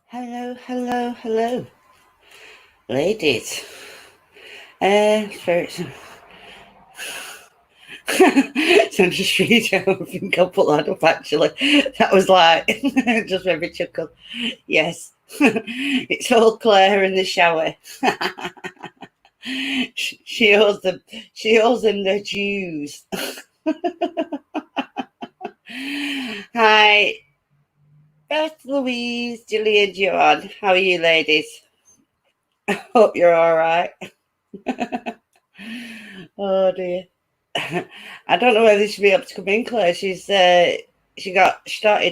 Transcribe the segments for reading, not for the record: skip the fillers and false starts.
Hello, hello, hello, ladies. Spirits. So I'm just reading. I think I'll put that up. Actually, that was like just made me chuckle. Yes, it's all Claire in the shower. She owes them. She owes them their dues. Hi, Beth, Louise, Gillian, Joanne. How are you, ladies? Hope you're all right. Oh dear. I don't know whether she'll be able to come in, Claire. She started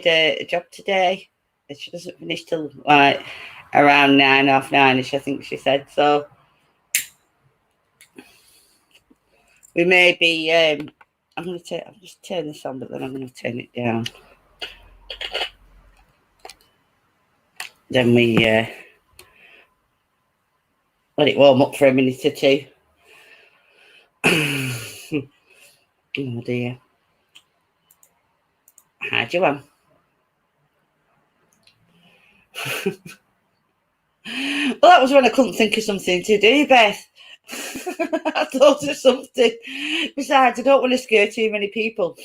a job today, and she doesn't finish till like around 9:30ish, I think she said. So we may be. I'll just turn this on, but then I'm going to turn it down. Then we let it warm up for a minute or two. Oh dear. Hi, Joanne. Well, that was when I couldn't think of something to do, Beth. I thought of something. Besides, I don't want to scare too many people.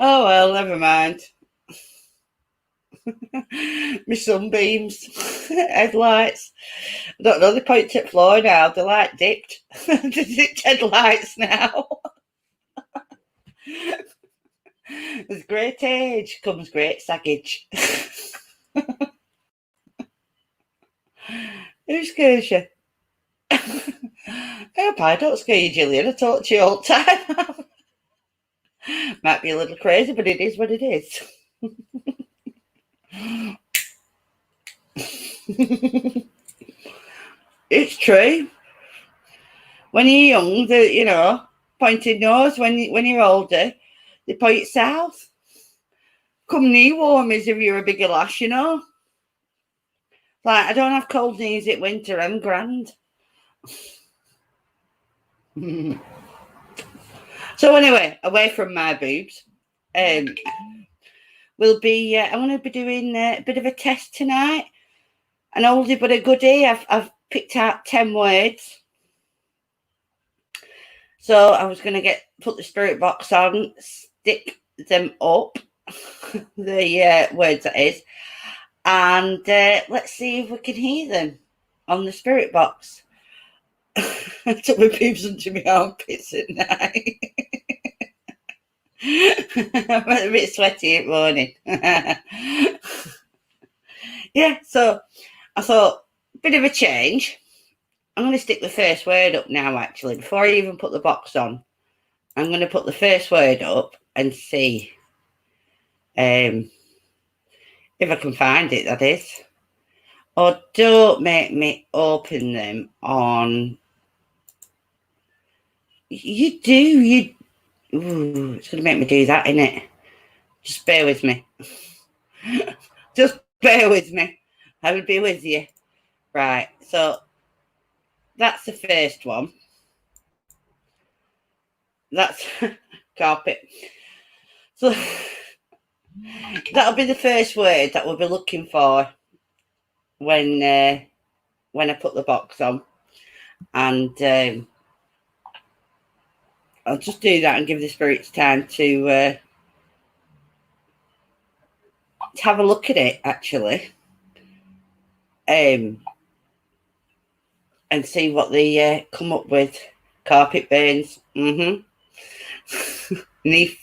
Oh well, never mind. My sunbeams, headlights. I don't know, they point at the floor now. The light dipped. They dipped headlights now. With great age comes great saggage. Who scares you? I hope I don't scare you, Gillian. I talk to you all the time. Might be a little crazy, but it is what it is. It's true. When you're young, pointed nose. When you're older, they point south. Come knee warmers if you're a bigger lass. Like, I don't have cold knees in winter. I'm grand. So anyway, away from my boobs, we'll be. I'm going to be doing a bit of a test tonight. An oldie but a goodie. I've picked out 10 words. So I was going to put the spirit box on, stick them up, the words that is, and let's see if we can hear them on the spirit box. I took my boobs into my armpits at night. I'm a bit sweaty at morning. Yeah, so I thought, bit of a change. I'm going to stick the first word up now, actually, before I even put the box on. I'm going to put the first word up and see if I can find it, that is. Or don't make me open them on... You do, Ooh, it's going to make me do that, isn't it? Just bear with me. Just bear with me. I will be with you. Right, so that's the first one. That's carpet. So that'll be the first word that we'll be looking for when I put the box on. And I'll just do that and give the spirits time to have a look at it, actually, and see what they come up with. Carpet burns. Knee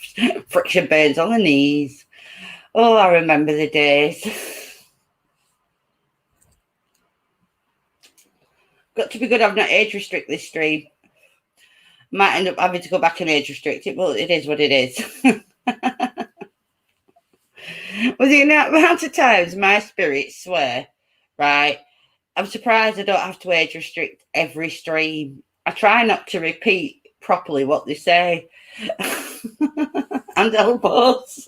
friction burns on the knees. Oh, I remember the days. Got to be good. I've not age restrict this stream. Might end up having to go back and age restrict it, but it is what it is. Well, the amount of times my spirits swear, right? I'm surprised I don't have to age restrict every stream. I try not to repeat properly what they say. And elbows.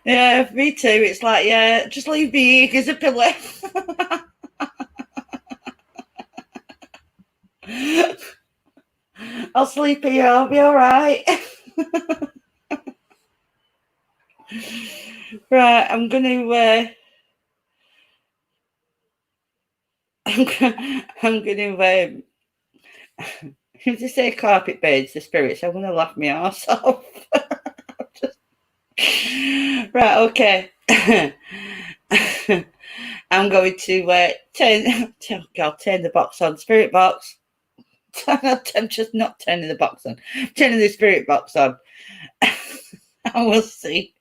Yeah, me too. It's like, yeah, just leave me here as a pillow. I'll sleep here. I'll be all right. Right, I'm going to. I'm going to. If they say carpet birds, the spirits, I'm going to laugh my arse off. Right, okay. I'm going to turn the box on. Spirit box. I'm just not turning the box on. I'm turning the spirit box on. And we'll see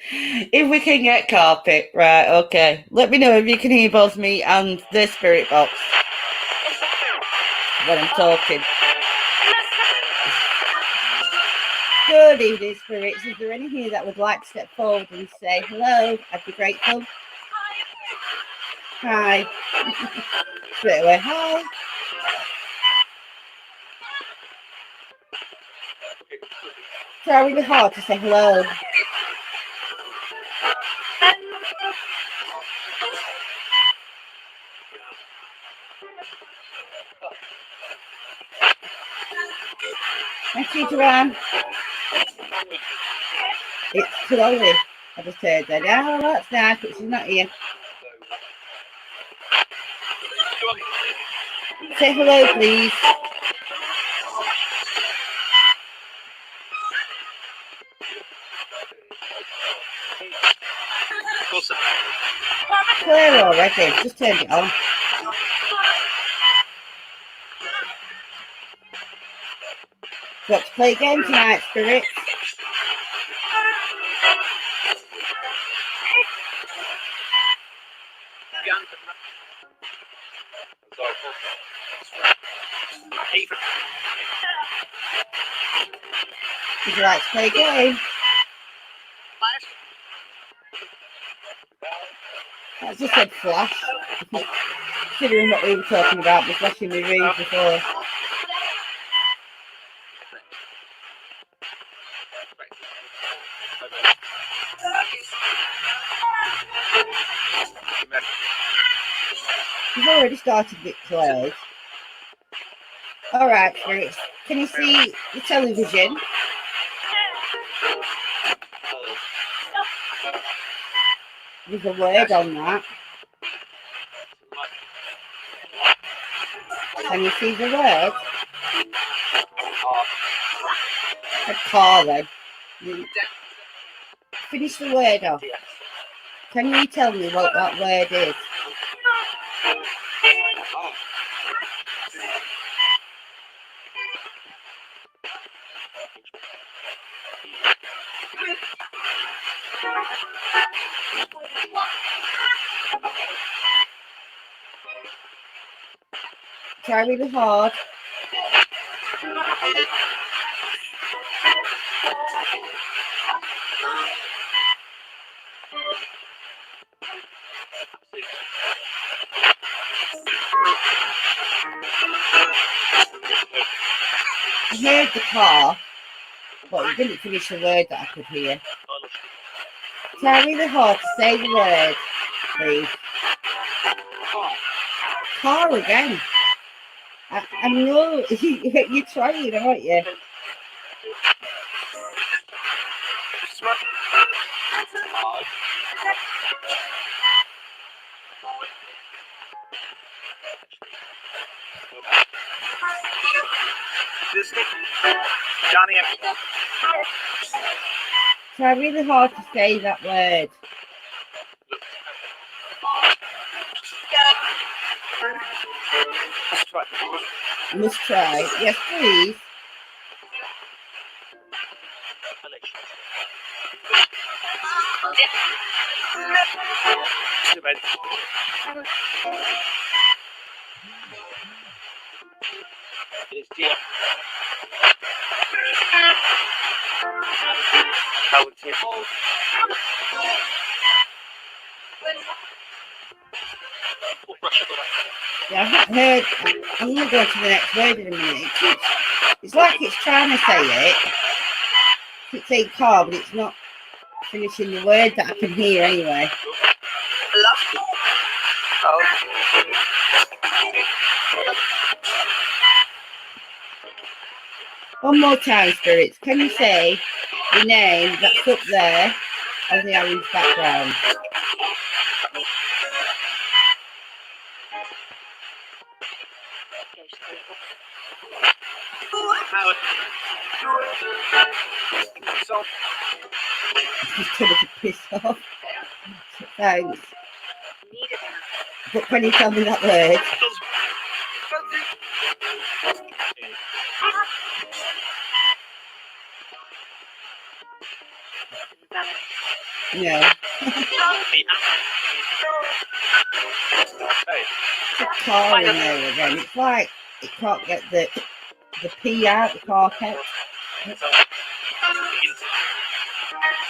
if we can get carpet. Right, okay. Let me know if you can hear both me and the spirit box when I'm talking. Good evening, spirits. Is there any here that would like to step forward and say hello? I'd be grateful. Hi. Straight away, hi. Try really hard to say hello. Thank you, Joanne. It's too early. I just heard that. Oh, that's nice, but she's not here. Say hello, please. Clear already. Just turned it on. Got to play a game tonight, spirits. Would you like to play a game? I just said flash. Considering what we were talking about, was flashing my room before. You've already started it close. Alright, spirits. Can you see the television? There's a word on that. Can you see the word? A car then. Finish the word off. Can you tell me what that word is? Try really hard. I heard the car, but it didn't finish the word that I could hear. Try really hard to say the word, please. Car again. I know you're trying, aren't you? Try really hard to say that word. Must try. Yes, please. Yeah, I've not heard. I'm going to go to the next word in a minute. It's like it's trying to say it. It's saying car, but it's not finishing the word that I can hear anyway. One more time, spirits. Can you say the name that's up there on the orange background? He's trying to piss off. Thanks. But can you tell me that word? No. It's a car in there again. It's like it can't get the P out, the car kept.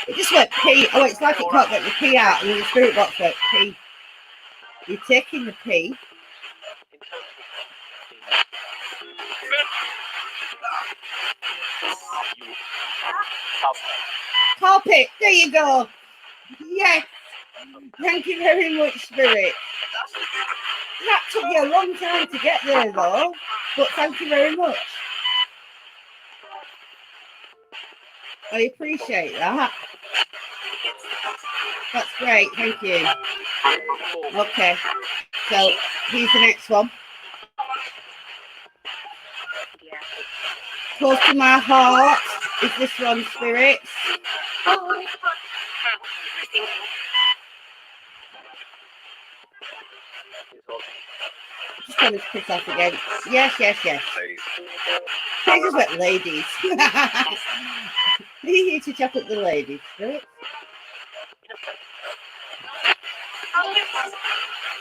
It just went P. Oh, it's like it can't get the P out, and the spirit box went P. You're taking the P. Carpet. There you go. Yes. Thank you very much, spirit. That took you a long time to get there, though. But thank you very much. I appreciate that. That's great. Thank you. Okay. So here's the next one. Close to my heart is this one, spirits. Just trying to piss off again. Yes. This is what ladies. Are you here to chat up the ladies, spirits?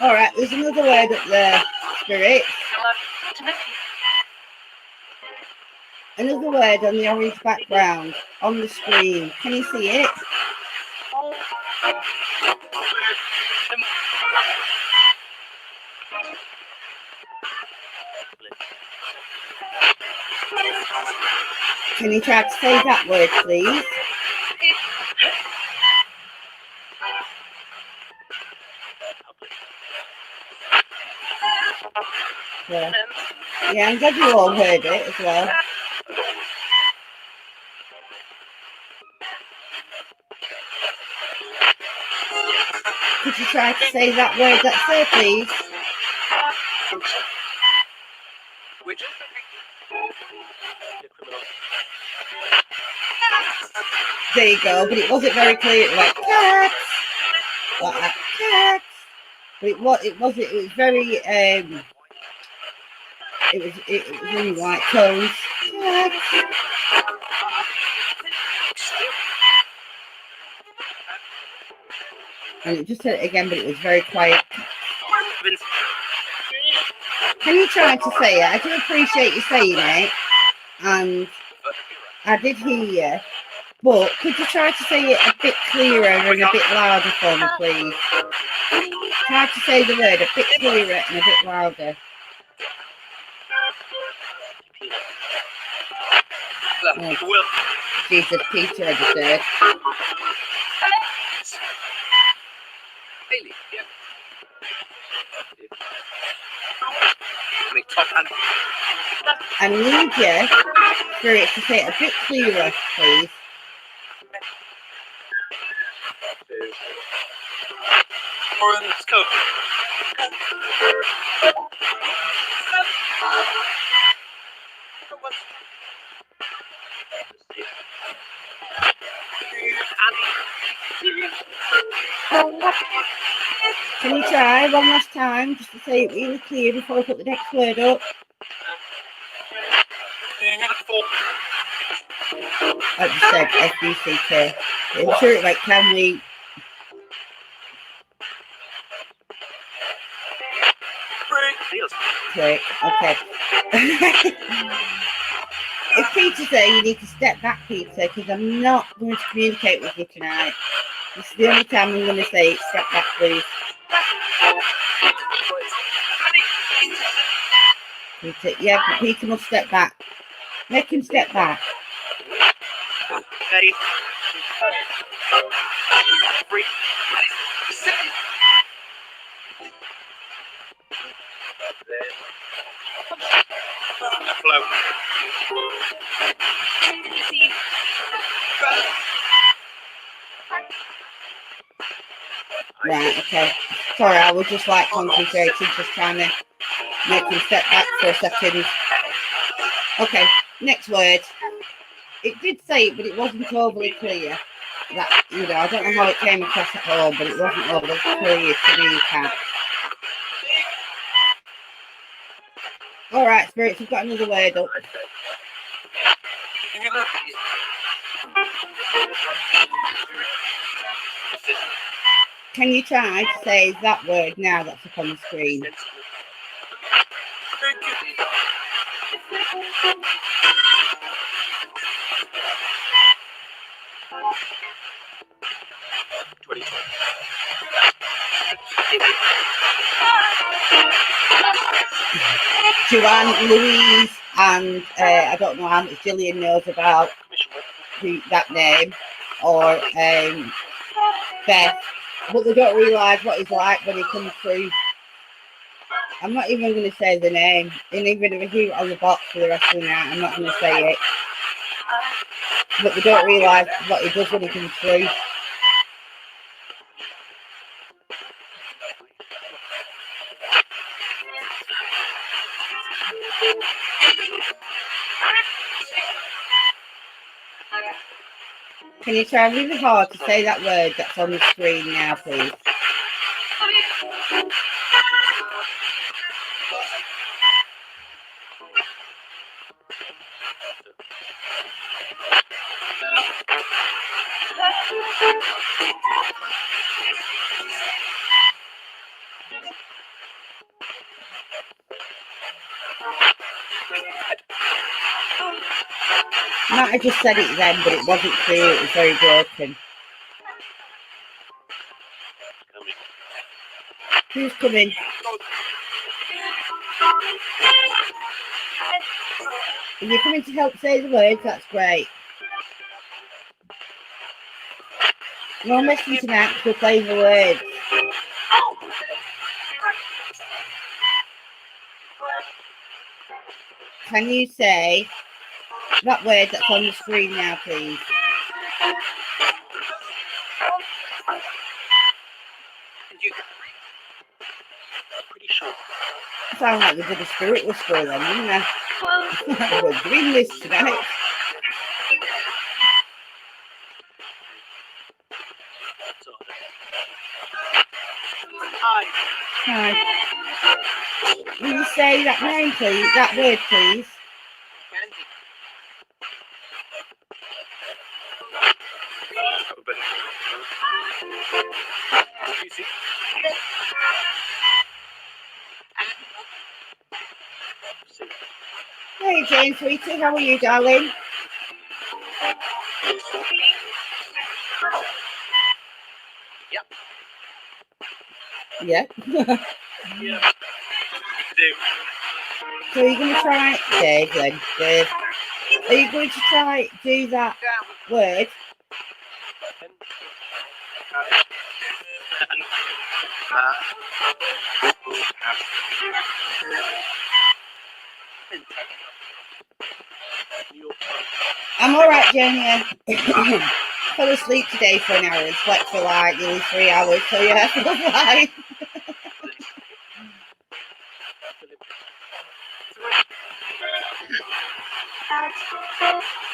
Alright, there's another word up there, spirits. Another word on the orange background on the screen. Can you see it? Can you try to say that word, please? Yeah, I'm glad you all heard it as well. Could you try to say that word that's there, please? There you go, but it wasn't very clear. It was like cats, like that, cats. But it was very it was really white tones. Cats. And it just said it again, but it was very quiet. Can you try to say it? I do appreciate you saying it, and I did hear you. But could you try to say it a bit clearer and a bit louder for me, please? Try to say the word a bit clearer and a bit louder. Oh, Jesus, Peter, I just heard. I need you for it to say it a bit clearer, please. Can you try one last time just to say it really clear before I put the next word up? I just said FBCK. I'm sure it like, can we? Great, okay. If Peter's there, you need to step back, Peter, because I'm not going to communicate with you tonight. This is the only time I'm going to say it. Step back, please. Peter, yeah, but Peter must step back. Make him step back. Flow. Right, okay. Sorry, I was just like concentrating, just trying to make him step back for a second. Okay, next word. It did say it, but it wasn't overly clear. That, you know, I don't know how it came across at all, but it wasn't overly clear to me, Cat. All right, Spirits, we've got another word up. Can you try to say that word now that's up on the screen? Joanne, Louise, and I don't know how much Gillian knows about that name, or Beth, but they don't realise what he's like when he comes through. I'm not even going to say the name, and even if I hear it on the box for the rest of the night, I'm not going to say it. But they don't realise what he does when he comes through. Can you try really hard to say that word that's on the screen now, please? Might have just said it then, but it wasn't clear. It was very broken. Who's coming? If you're coming to help say the words, that's great. No messing tonight because we're playing the words. Can you say that word that's on the screen now, please? Pretty sure. Sound like we did a spirit whisperer then, didn't I? We're doing this tonight. Hi. Will you say that name, please? That word, please? Hey, Jane, sweetie, how are you, darling? Yeah. Yeah. So are you going to try, Dave, then? Dave, are you going to try do that word? I'm all right, Jane. Yeah. Fell asleep today for an hour and slept for like nearly 3 hours. So yeah, fine.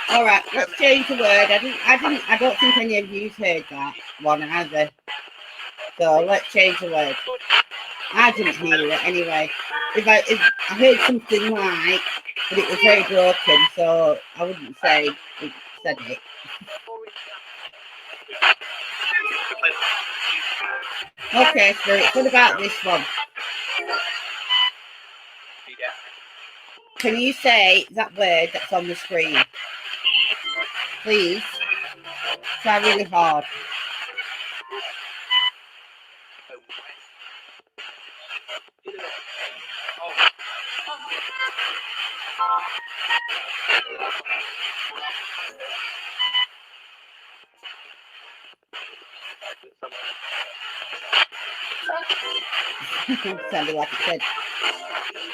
All right, let's change the word. I don't think any of you heard that one either. So let's change the word. I didn't hear it anyway. If I heard something like, but it was very broken, so I wouldn't say it said it. Okay, Spirit, what about this one? Can you say that word that's on the screen? Please. Try really hard. Sounded like it said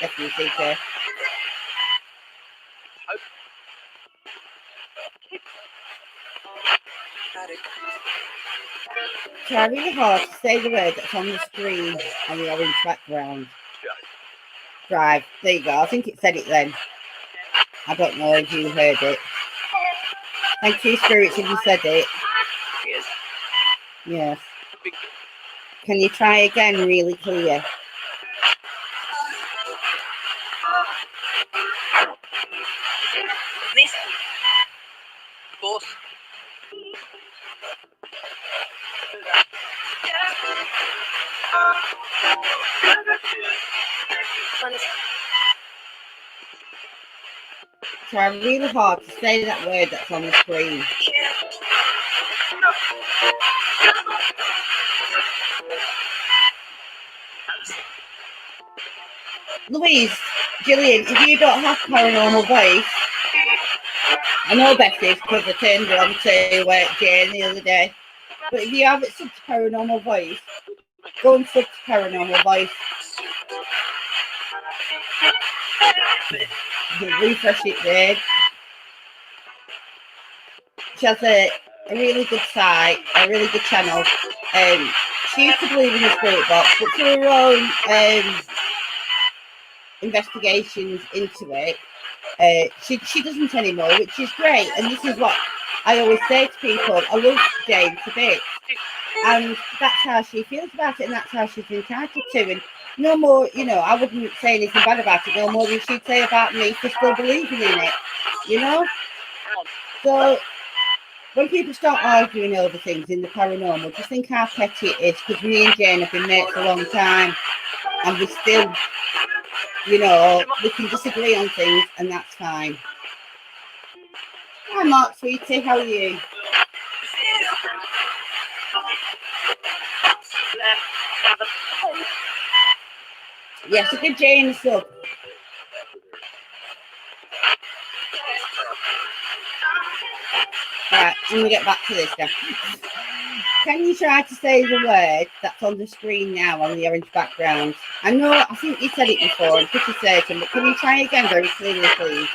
F-U-C-K. Try really hard to say the word that's on the screen on the orange background. Drive. There you go. I think it said it then. I don't know if you heard it. Thank you, spirits, if you said it. Yes. Can you try again really clear? This boss. Try really hard to say that word that's on the screen. Louise, Gillian, if you don't have paranormal voice, I know Betty because I turned it on to Jane the other day. But if you have it such paranormal voice, go and sub to paranormal voice. Refresh it there. She has a really good site, a really good channel. She used to believe in the spirit box, but through her own investigations into it, she doesn't anymore, which is great. And this is what I always say to people. I love Jane to bits, and that's how she feels about it, and that's how she's entitled to. And no more, I wouldn't say anything bad about it, no more than she'd say about me for still believing in it, So when people start arguing over things in the paranormal, just think how petty it is, because me and Jane have been mates a long time, and we still, we can disagree on things, and that's fine. Hi, Mark, sweetie, how are you? Yes, a good Jane sub. Right, I'm gonna get back to this now. Can you try to say the word that's on the screen now on the orange background? I think you said it before, I'm pretty certain, but can you try again very clearly, please?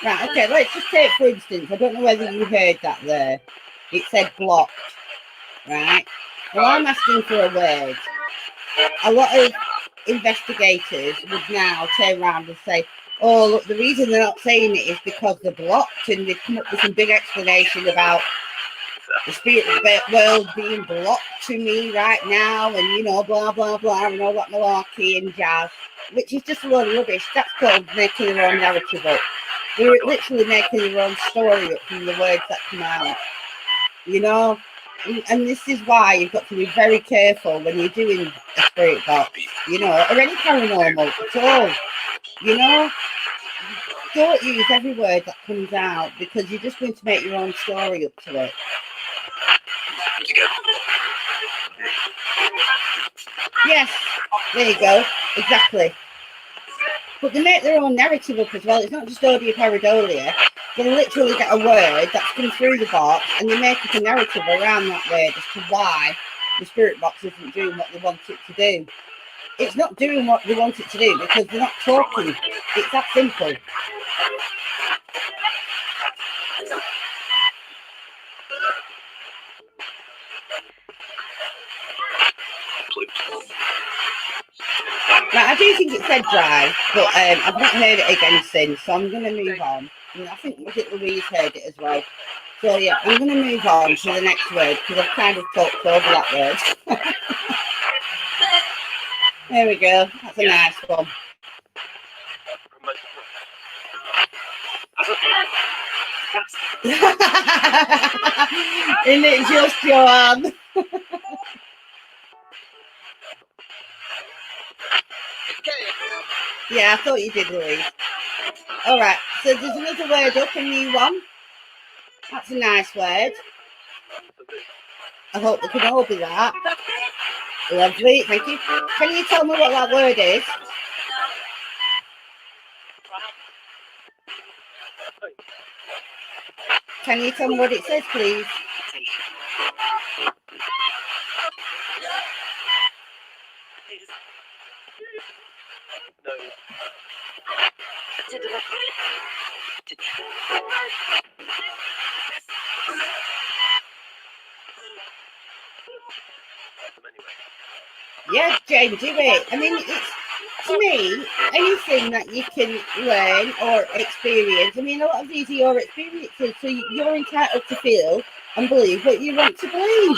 Right, okay, let's just take for instance, I don't know whether you heard that there. It said blocked, right? Well, I'm asking for a word. A lot of investigators would now turn around and say, oh, look, the reason they're not saying it is because they're blocked, and they've come up with some big explanation about the spirit world being blocked to me right now, and blah blah blah, and all that malarkey and jazz, which is just a lot of rubbish. That's called making their own narrative up. They're literally making their own story up from the words that come out, and this is why you've got to be very careful when you're doing a spirit box, or any paranormal at all. Don't use every word that comes out, because you're just going to make your own story up to it. Yes, there you go, exactly. But they make their own narrative up as well. It's not just audio pareidolia. They literally get a word that's come through the box, and they make up a narrative around that word as to why the spirit box isn't doing what they want it to do. It's not doing what they want it to do because they're not talking. It's that simple. Right, I do think it said dry, but I've not heard it again since, so I'm going to move on. And I think Louise heard it as well. So yeah, I'm going to move on to the next word, because I've kind of talked over that word. There we go. That's a nice one. Isn't it just Joanne? Yeah, I thought you did, Louise. All right, so there's another word up, a new one. That's a nice word. I hope they can all be that. Lovely, thank you. Can you tell me what that word is? Can you tell me what it says, please? No. Yeah, Jane, do it. I mean, it's, to me, anything that you can learn or experience. I mean, a lot of these are your experiences, so you're entitled to feel and believe what you want to believe.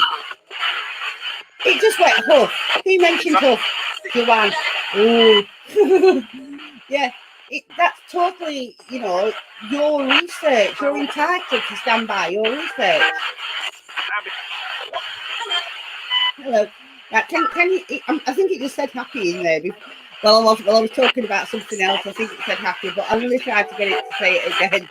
It just went huff. Who mentioned huff? Joanne. Ooh. Yeah, that's totally, your research. You're entitled to stand by your research. Hello. Can you? I think it just said happy in there. Well, I was talking about something else. I think it said happy, but I'm going to try to get it to say it again.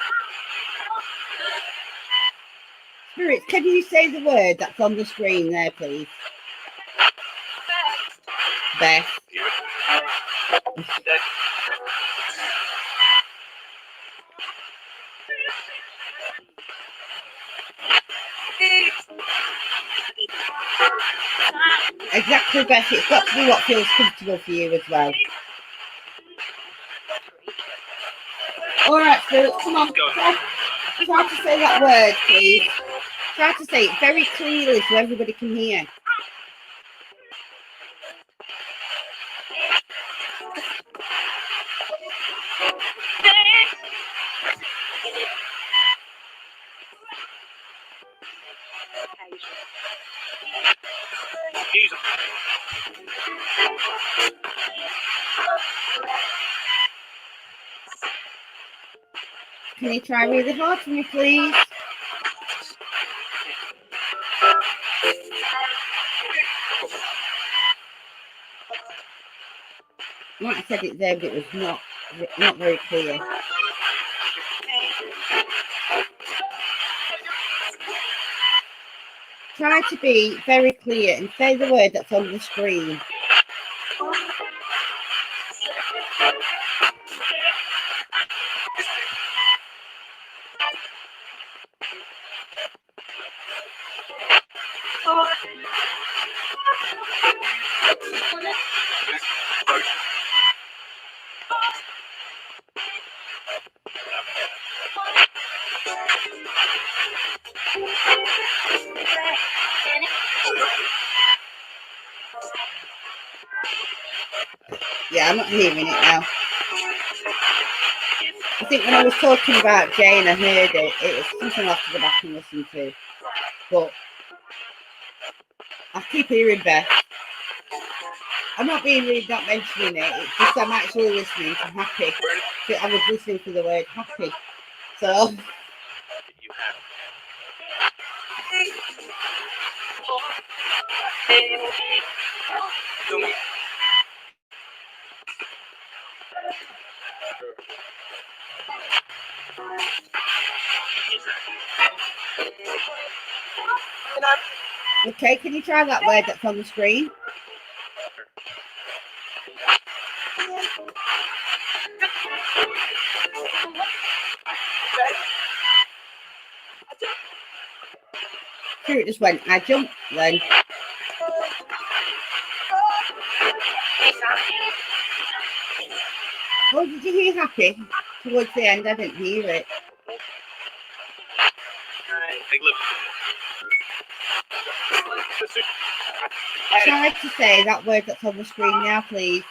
Spirit, can you say the word that's on the screen there, please? Beth. Exactly, Beth. It's got to be what feels comfortable for you as well. All right, Spirit, come on. Try to say that word, please. Try to say it very clearly so everybody can hear. Can you try really hard for me, please? Like I said it there, but it was not very clear. Try to be very clear and say the word that's on the screen. Yeah, I'm not hearing it now. I think when I was talking about Jane, I heard it. It was something I'll have to go back and listen to. But I keep hearing Beth. I'm not being rude, not mentioning it. It's just I'm actually listening to happy. So I was listening to the word happy. So. Okay, can you try that word that's on the screen? Here it just went. I jumped then. Oh, did you hear happy? Towards the end, I didn't hear it. Try to say that word that's on the screen now, please.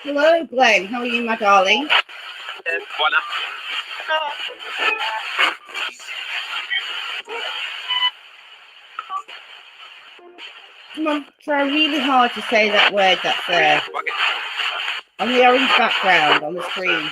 Hello, Glenn. How are you, my darling? Come on, try really hard to say that word that's there. On the orange background on the screen.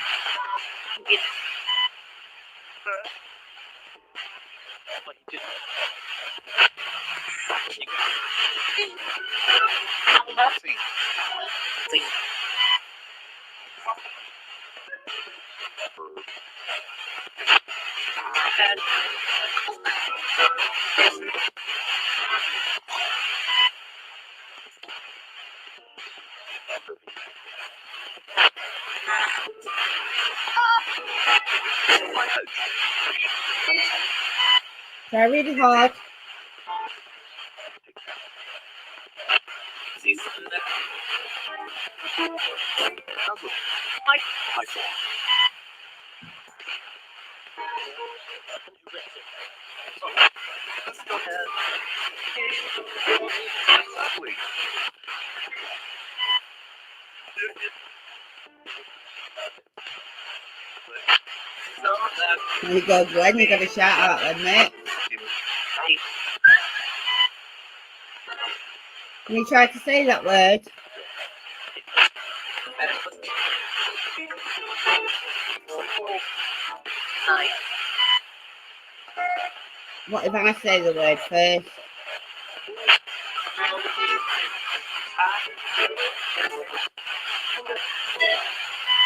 Try really hard. There you go, Glenn. You got a shout out then, mate. Can you try to say that word? What if I say the word first?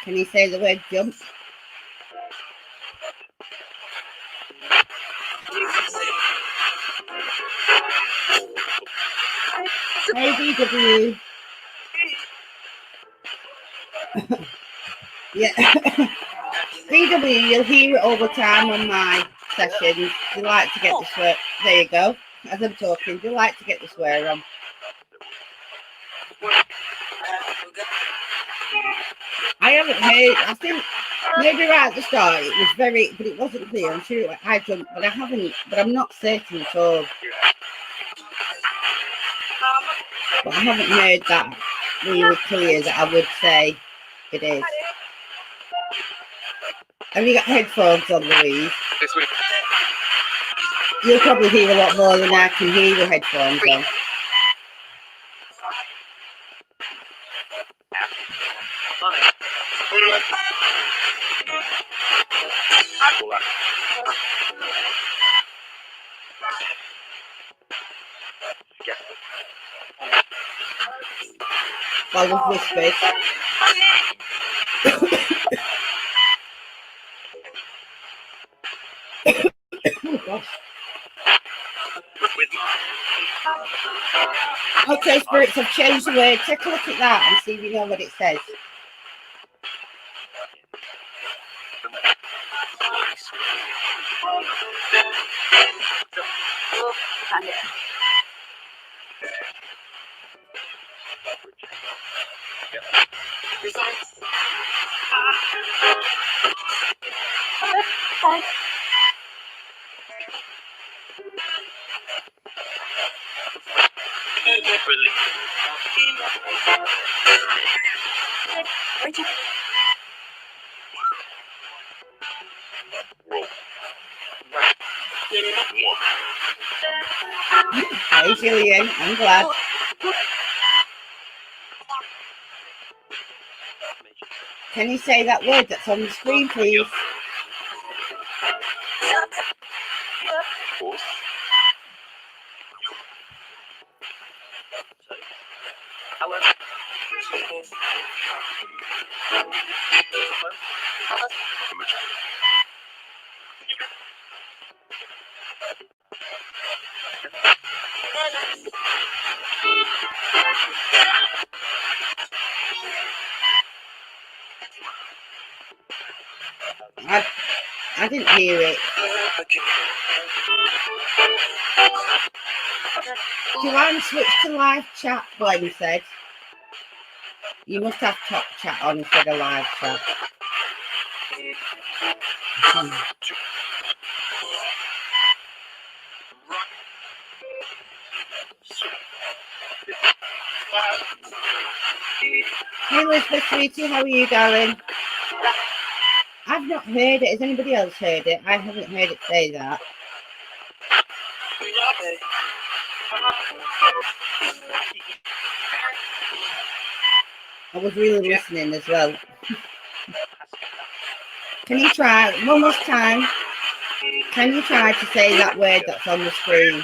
Can you say the word jump? Hey, DW. Yeah. DW, you'll hear it all the time on my sessions. You like to get the swear. There you go. As I'm talking, you like to get the swear on. I haven't heard. I think maybe right at the start it was very, but it wasn't clear. I'm sure I jumped, but I haven't. But I'm not certain at all. But I haven't heard that really clear that I would say it is. Have you got headphones on, Louise? You'll probably hear a lot more than I can hear with headphones on. Well, with whispers. Oh, gosh. Okay, spirits, I've changed the word. Take a look at that and see if you know what it says. Hey, Gillian, I'm glad. Can you say that word that's on the screen, please? I didn't hear it. Do you want to switch to live chat, Glenn said. You must have top chat on instead of live chat. Hey Elizabeth, sweetie, how are you, darling? I've not heard it. Has anybody else heard it? I haven't heard it say that. I was really listening as well. Can you try one more time? Can you try to say that word that's on the screen?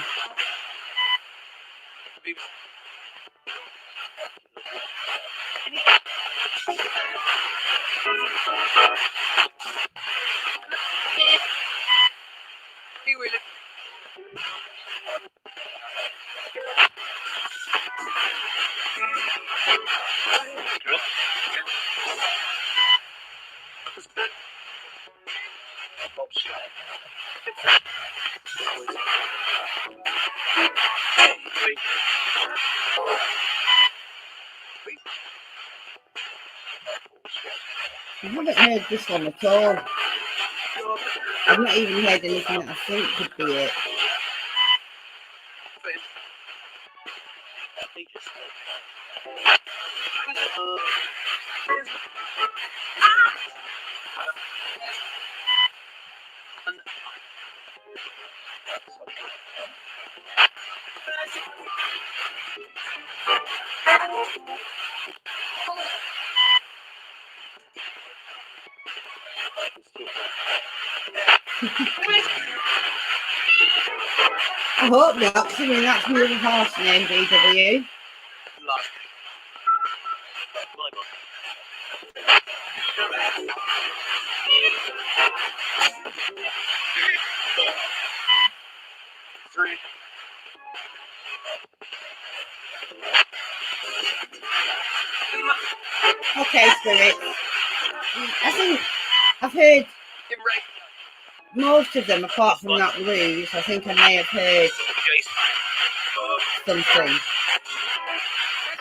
He will. I haven't heard this one at all. I've not even heard anything that I think could be it. I hope not, because I mean that's my little horse name, BW. Okay, Spirit. I think I've heard most of them, apart from that blues. I think I may have heard something.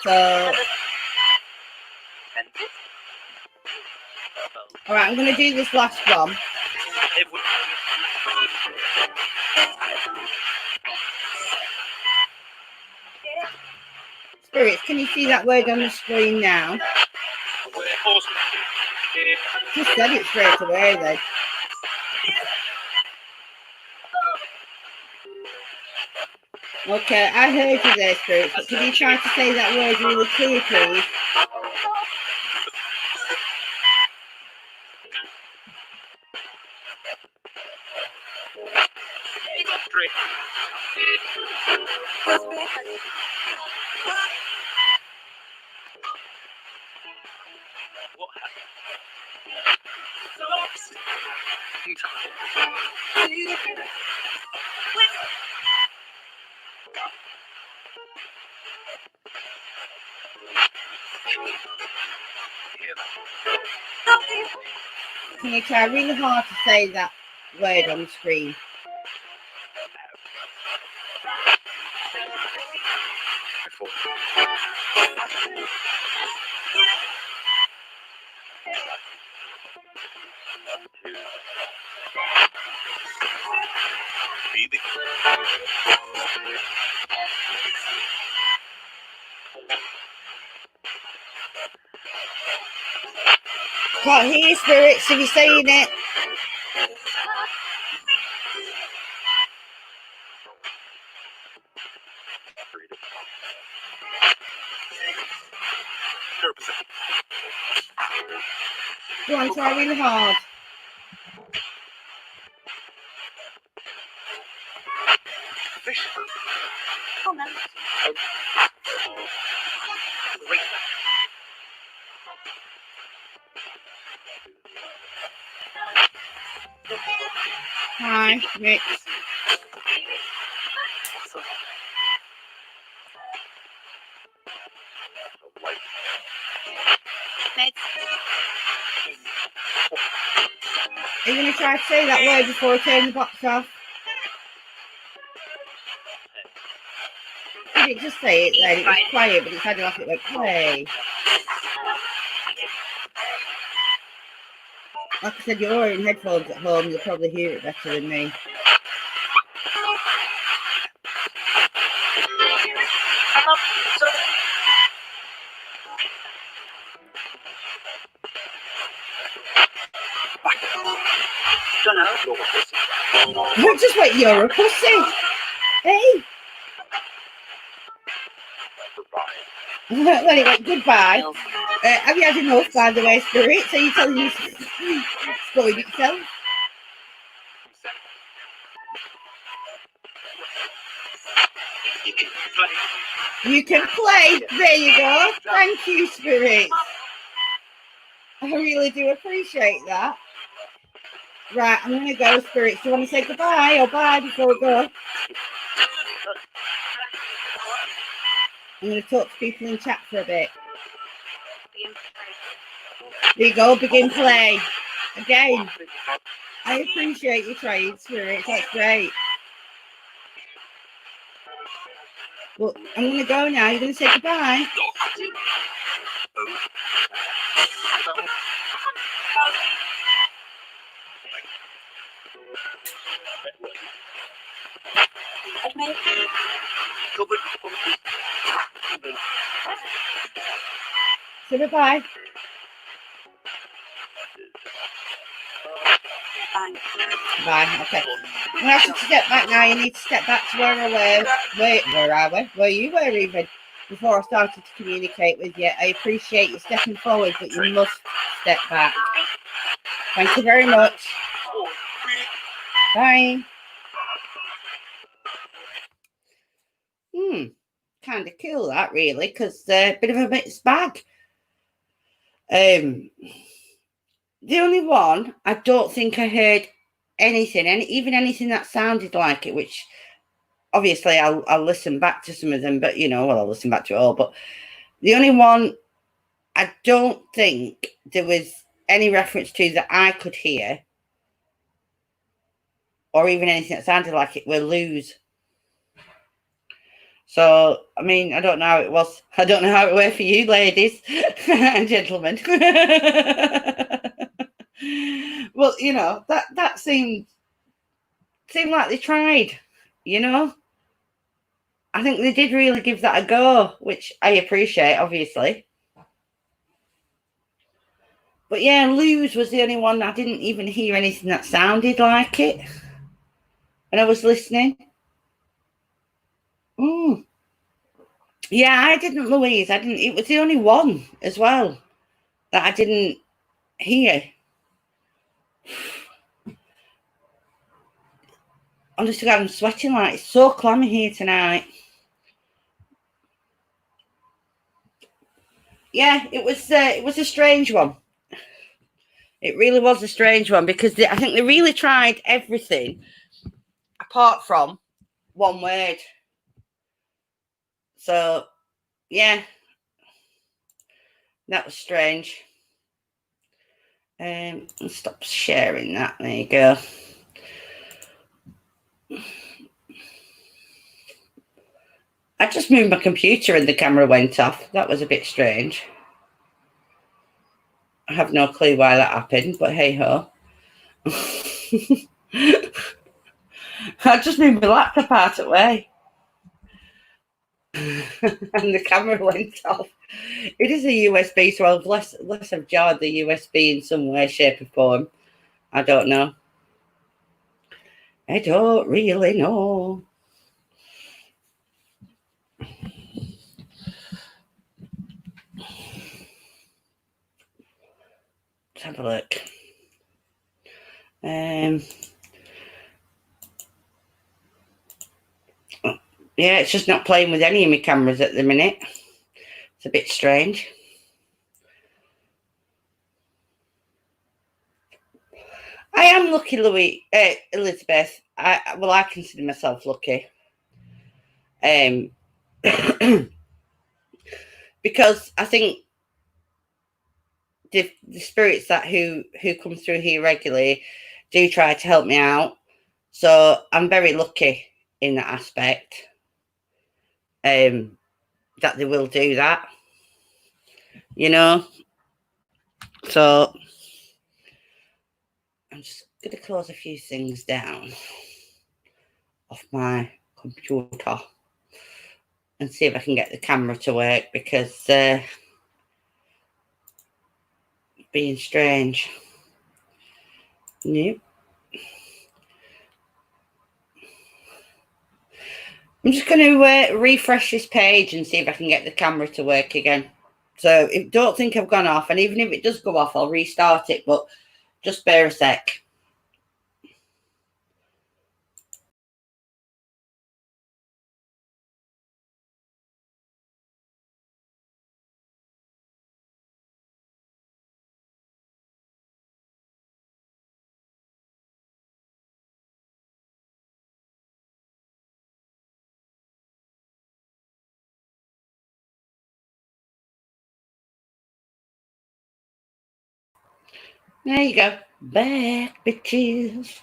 So, all right, I'm going to do this last one. Spirits, can you see that word on the screen now? Just said it straight away then. Okay, I heard you there, Spirits, but could you try to say that word really clear, please? Can you try really hard to say that word on the screen? Can't hear you, Spirits, if you're saying it. Go on, try really hard. Hi, Rick. Are you going to try to say that word before I turn the box off? Did it just say it then? It was quiet, but it sounded like it went play. Like I said, you're wearing headphones at home, you'll probably hear it better than me. Just wait, you're a pussy. Hey. Well, it went goodbye. Have you had enough, by the way, Spirit? So you're telling me it's going itself? You can play. There you go. Thank you, Spirit. I really do appreciate that. Right, I'm going to go, spirits. Do you want to say goodbye or bye before we go? I'm going to talk to people in chat for a bit. There you go, begin play. Again, I appreciate you trying, spirits. That's great. Well, I'm going to go now. You're going to say goodbye? Say goodbye. Bye. Okay. I'm going to ask you to step back now. You need to step back to where I were. Where are we? Where you were even before I started to communicate with you. I appreciate you stepping forward, but you must step back. Thank you very much. Bye. Kind of cool that, really, because a bit of a mixed bag. The only one I don't think I heard anything, and even anything that sounded like it, which obviously I'll listen back to some of them, but I'll listen back to it all. But the only one I don't think there was any reference to that I could hear, or even anything that sounded like it, were lose. So, I mean, I don't know how it was. I don't know how it were for you, ladies and gentlemen. Well, that seemed like they tried, I think they did really give that a go, which I appreciate, obviously. But yeah, lose was the only one I didn't even hear anything that sounded like it when I was listening. Yeah, I didn't, Louise. I didn't. It was the only one as well that I didn't hear. Honestly, God, I'm sweating like it's so clammy here tonight. Yeah, it was a strange one. It really was a strange one because I think they really tried everything apart from one word. So, yeah, that was strange. Stop sharing that. There you go. I just moved my computer and the camera went off. That was a bit strange. I have no clue why that happened, but hey ho. I just moved my laptop out of the way. And the camera went off. It is a USB, so unless I've jarred the USB in some way, shape, or form, I don't know. I don't really know. Let's have a look. Yeah, it's just not playing with any of my cameras at the minute. It's a bit strange. I am lucky, Elizabeth. I consider myself lucky. Because I think the spirits who come through here regularly do try to help me out. So I'm very lucky in that aspect. That they will do that. So I'm just going to close a few things down off my computer and see if I can get the camera to work because being strange. Nope. I'm just going to refresh this page and see if I can get the camera to work again. So don't think I've gone off, and even if it does go off, I'll restart it, but just bear a sec. There you go. Back, bitches.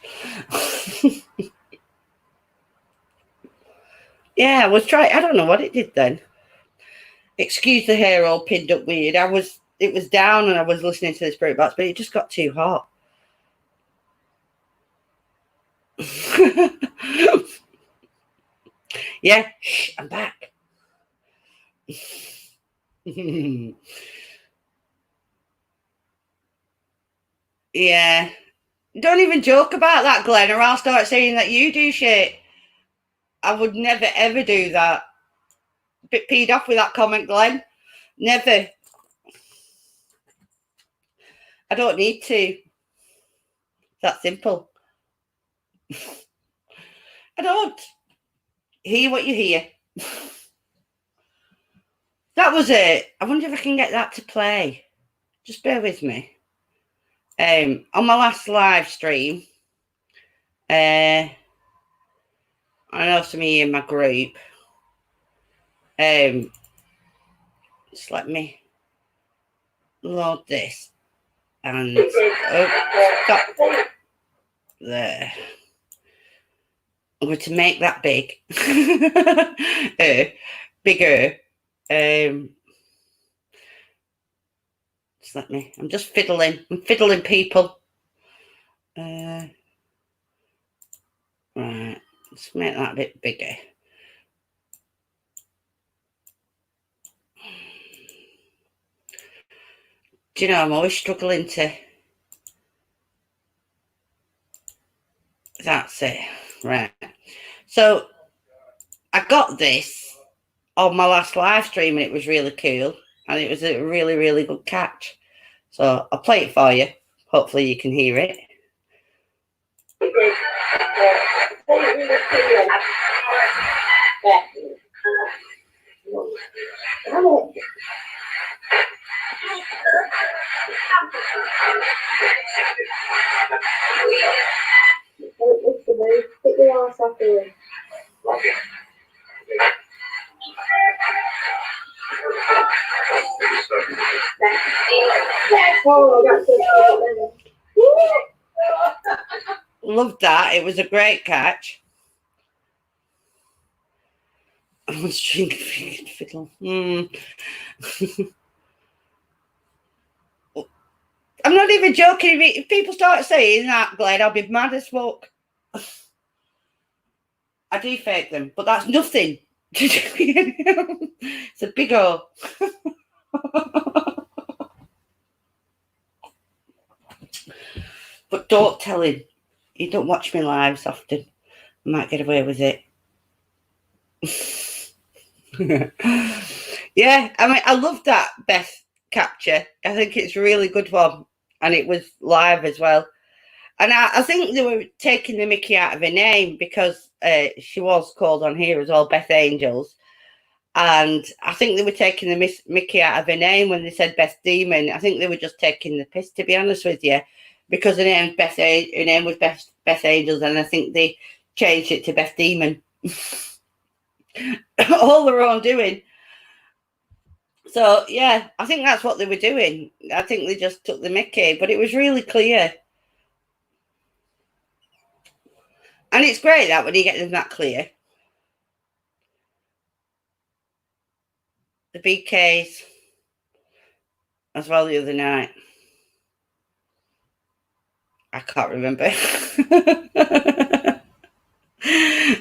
Yeah, I was trying. I don't know what it did then. Excuse the hair all pinned up weird. It was down and I was listening to the Spirit Box, but it just got too hot. Yeah, shh, I'm back. Yeah. Don't even joke about that, Glenn, or I'll start saying that you do shit. I would never ever do that. Bit peed off with that comment, Glenn. Never. I don't need to. That simple. I don't. Hear what you hear. That was it. I wonder if I can get that to play. Just bear with me. On my last live stream, I know some of you in my group. Just let me load this and stop there. I'm going to make that big, bigger. Just let me. I'm just fiddling. I'm fiddling, people. Right. Let's make that a bit bigger. Do you know, I'm always struggling to... That's it. Right. So, I got this on my last live stream and it was really cool. And it was a really, really good catch. So, I'll play it for you. Hopefully you can hear it. Put your ass up here. Loved that. It was a great catch. I was drinking fiddle. I'm not even joking. If people start saying that, Glenn, I'll be mad as fuck. I do fake them, but that's nothing. It's a big O. But don't tell him. You don't watch me lives often. I might get away with it. Yeah, I mean, I love that Beth capture. I think it's a really good one. And it was live as well. And I think they were taking the mickey out of her name because she was called on here as well, Beth Angels. And I think they were taking the mickey out of her name when they said Beth Demon. I think they were just taking the piss, to be honest with you, because her name was Beth Angels, and I think they changed it to Beth Demon. All their own doing. So, yeah, I think that's what they were doing. I think they just took the mickey, but it was really clear. And it's great that when you get them that clear. The BKs as well the other night. I can't remember.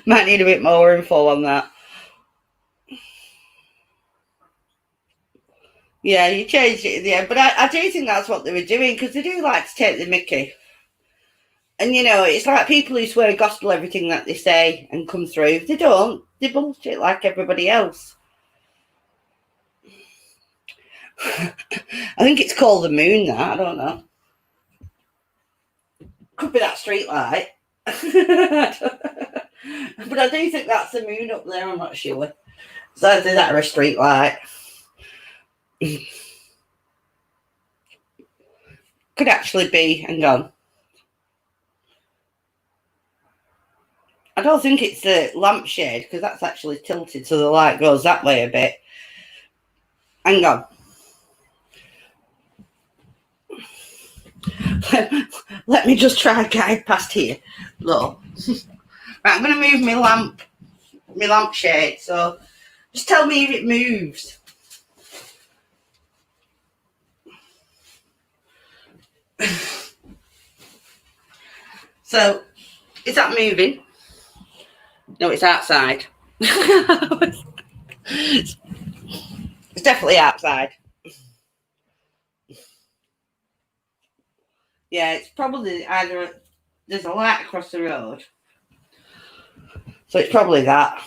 Might need a bit more info on that. Yeah, you changed it in the end. But I do think that's what they were doing, because they do like to take the mickey. And, you know, it's like people who swear gospel everything that they say and come through. They don't. They bullshit like everybody else. I think it's called the moon, that. I don't know. Could be that street light. But I do think that's the moon up there. I'm not sure. So either that or a street light. Could actually be. Hang on. I don't think it's a lampshade, because that's actually tilted so the light goes that way a bit. Hang on. Let me just try and guide past here. Look. Right, I'm going to move my lampshade. So just tell me if it moves. So, is that moving? No, it's outside. It's definitely outside. Yeah, it's probably either there's a light across the road. So it's probably that.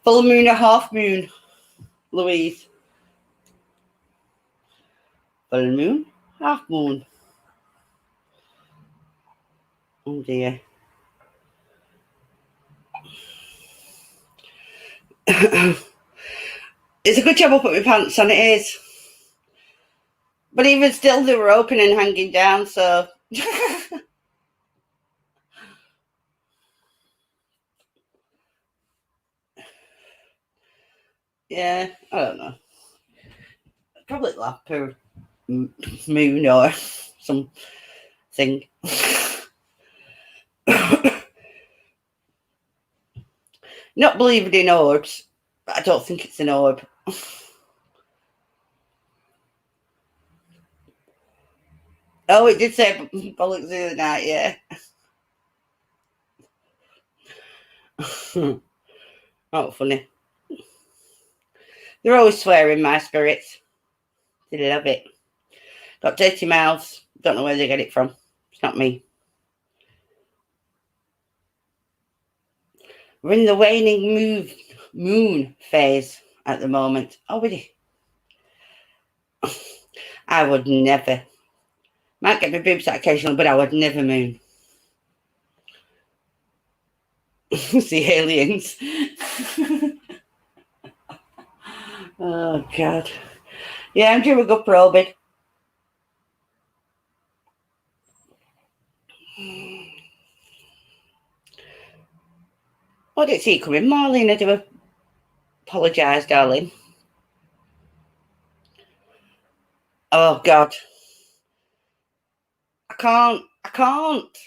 Full moon or half moon, Louise? Full moon, half moon. Oh dear. It's a good job I put my pants on, it is. But even still, they were open and hanging down, so. Yeah, I don't know. Probably lap per moon or something. Not believing in orbs, but I don't think it's an orb. Oh, it did say bollocks the other night, yeah. Oh, funny. They're always swearing, my spirits. They love it. Got dirty mouths. Don't know where they get it from. It's not me. We're in the waning moon phase at the moment. Oh, really? I would never. Might get my boobs out occasionally, but I would never moon. See aliens. Oh, God. Yeah, I'm due a good probing. Oh, I didn't see you coming. Marlene, I do apologise, darling. Oh, God. I can't.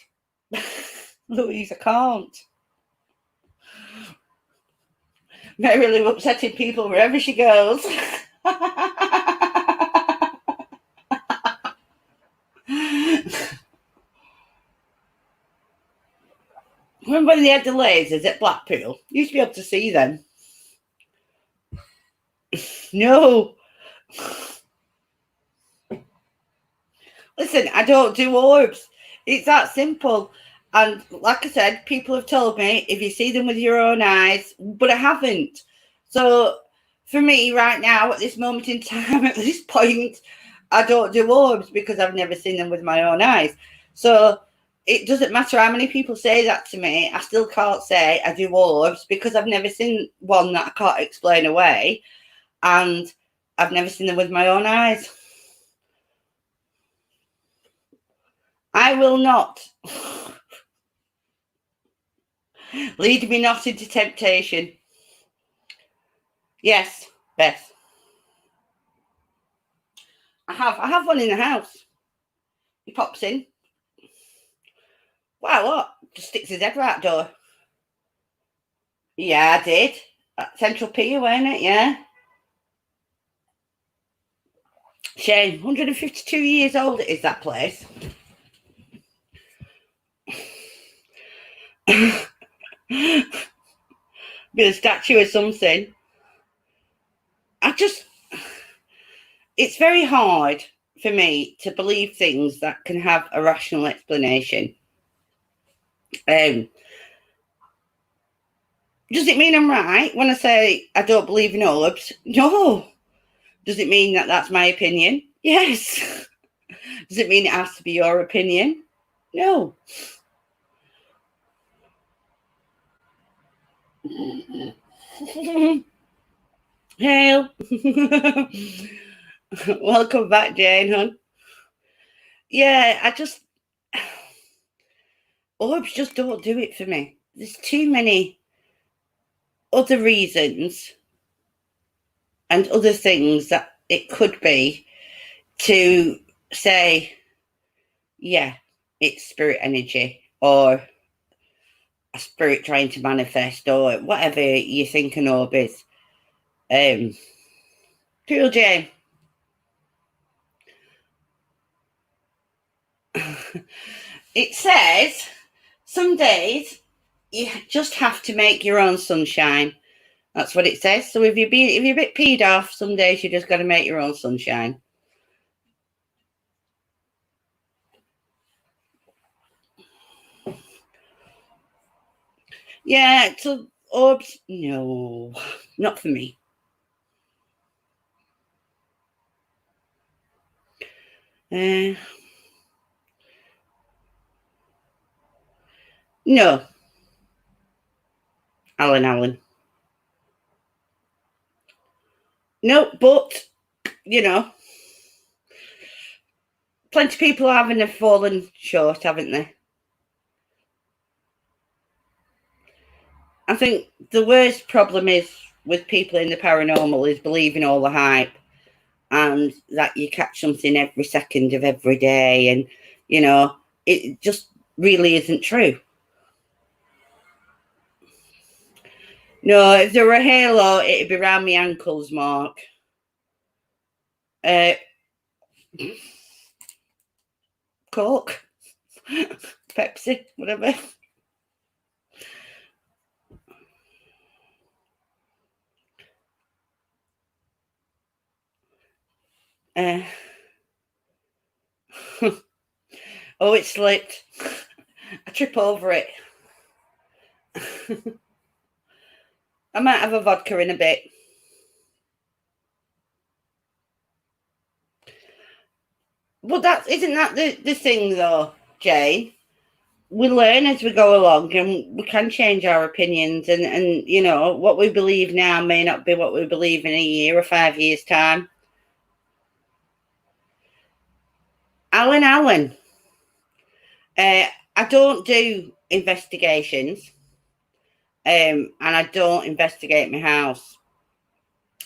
Louise, I can't. Merrily upsetting people wherever she goes. Remember when they had the lasers at Blackpool? You used to be able to see them. No. Listen, I don't do orbs. It's that simple. And like I said, people have told me if you see them with your own eyes, but I haven't. So for me right now, at this moment in time, at this point, I don't do orbs because I've never seen them with my own eyes. So it doesn't matter how many people say that to me. I still can't say I do orbs because I've never seen one that I can't explain away. And I've never seen them with my own eyes. I will not. Lead me not into temptation. Yes, Beth. I have one in the house. He pops in. Wow, what? Just sticks his head right door. Yeah, I did. At Central Pier, wasn't it? Yeah. Shane, 152 years old is that place. Be a statue or something. It's very hard for me to believe things that can have a rational explanation. Does it mean I'm right when I say I don't believe in orbs? No. Does it mean that that's my opinion? Yes. Does it mean it has to be your opinion? No. Hail. Welcome back, Jane, hon. Yeah, orbs just don't do it for me. There's too many other reasons and other things that it could be, to say, yeah, it's spirit energy or a spirit trying to manifest or whatever you think an orb is. Cool Jane. It says some days you just have to make your own sunshine. That's what it says. So if you're a bit peed off, some days you just got to make your own sunshine. Yeah, so orbs, no, not for me. No, Alan. No, but you know, plenty of people haven't fallen short, haven't they? I think the worst problem is with people in the paranormal is believing all the hype and that you catch something every second of every day, and you know, it just really isn't true. No, if there were a halo, it'd be around my ankles, Mark. Coke, Pepsi, whatever. Oh, it slipped. I trip over it. I might have a vodka in a bit. But isn't that the thing though, Jane? We learn as we go along, and we can change our opinions, and you know, what we believe now may not be what we believe in a year or 5 years' time. Alan, I don't do investigations, and I don't investigate my house.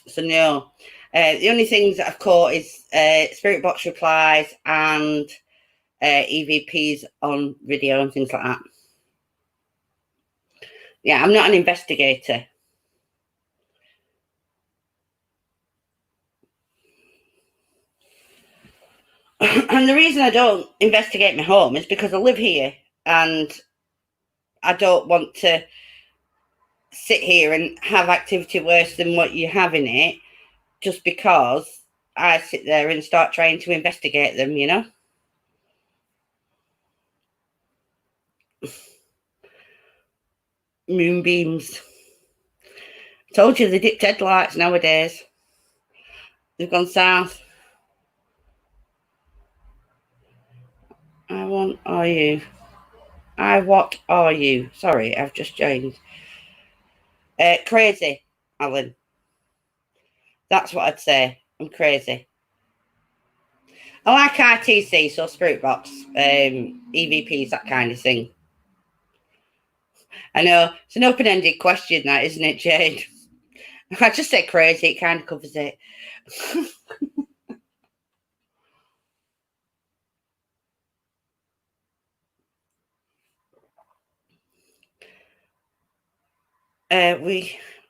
So no, the only things that I've caught is spirit box replies and EVPs on video and things like that. Yeah, I'm not an investigator. And the reason I don't investigate my home is because I live here and I don't want to sit here and have activity worse than what you have in it just because I sit there and start trying to investigate them, you know? Moonbeams. Told you they dipped headlights nowadays. They've gone south. What are you? Sorry, I've just joined. Crazy, Alan. That's what I'd say. I'm crazy. I like ITC, so spirit box, EVPs, that kind of thing. I know it's an open-ended question, that, isn't it, Jane? I just say crazy. It kind of covers it.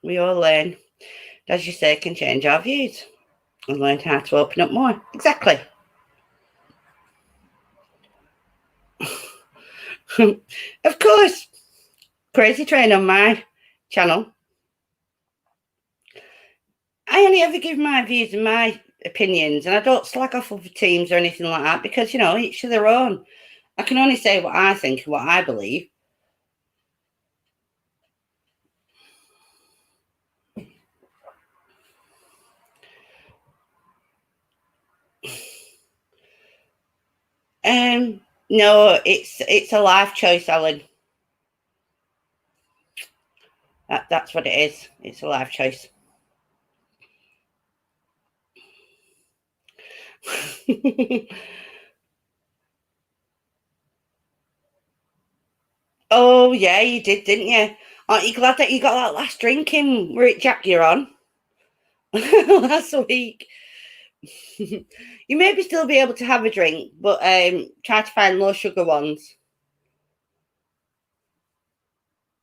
We all learn, as you say, can change our views and learn how to open up more. Exactly. Of course. Crazy Train on my channel. I only ever give my views and my opinions, and I don't slag off other teams or anything like that because, you know, each to their own. I can only say what I think and what I believe. No, it's a life choice, Alan. That's what it is. It's a life choice. Oh yeah, you did, didn't you? Aren't you glad that you got that last drink in where it jacked you on? last week. You maybe still be able to have a drink, but try to find low sugar ones.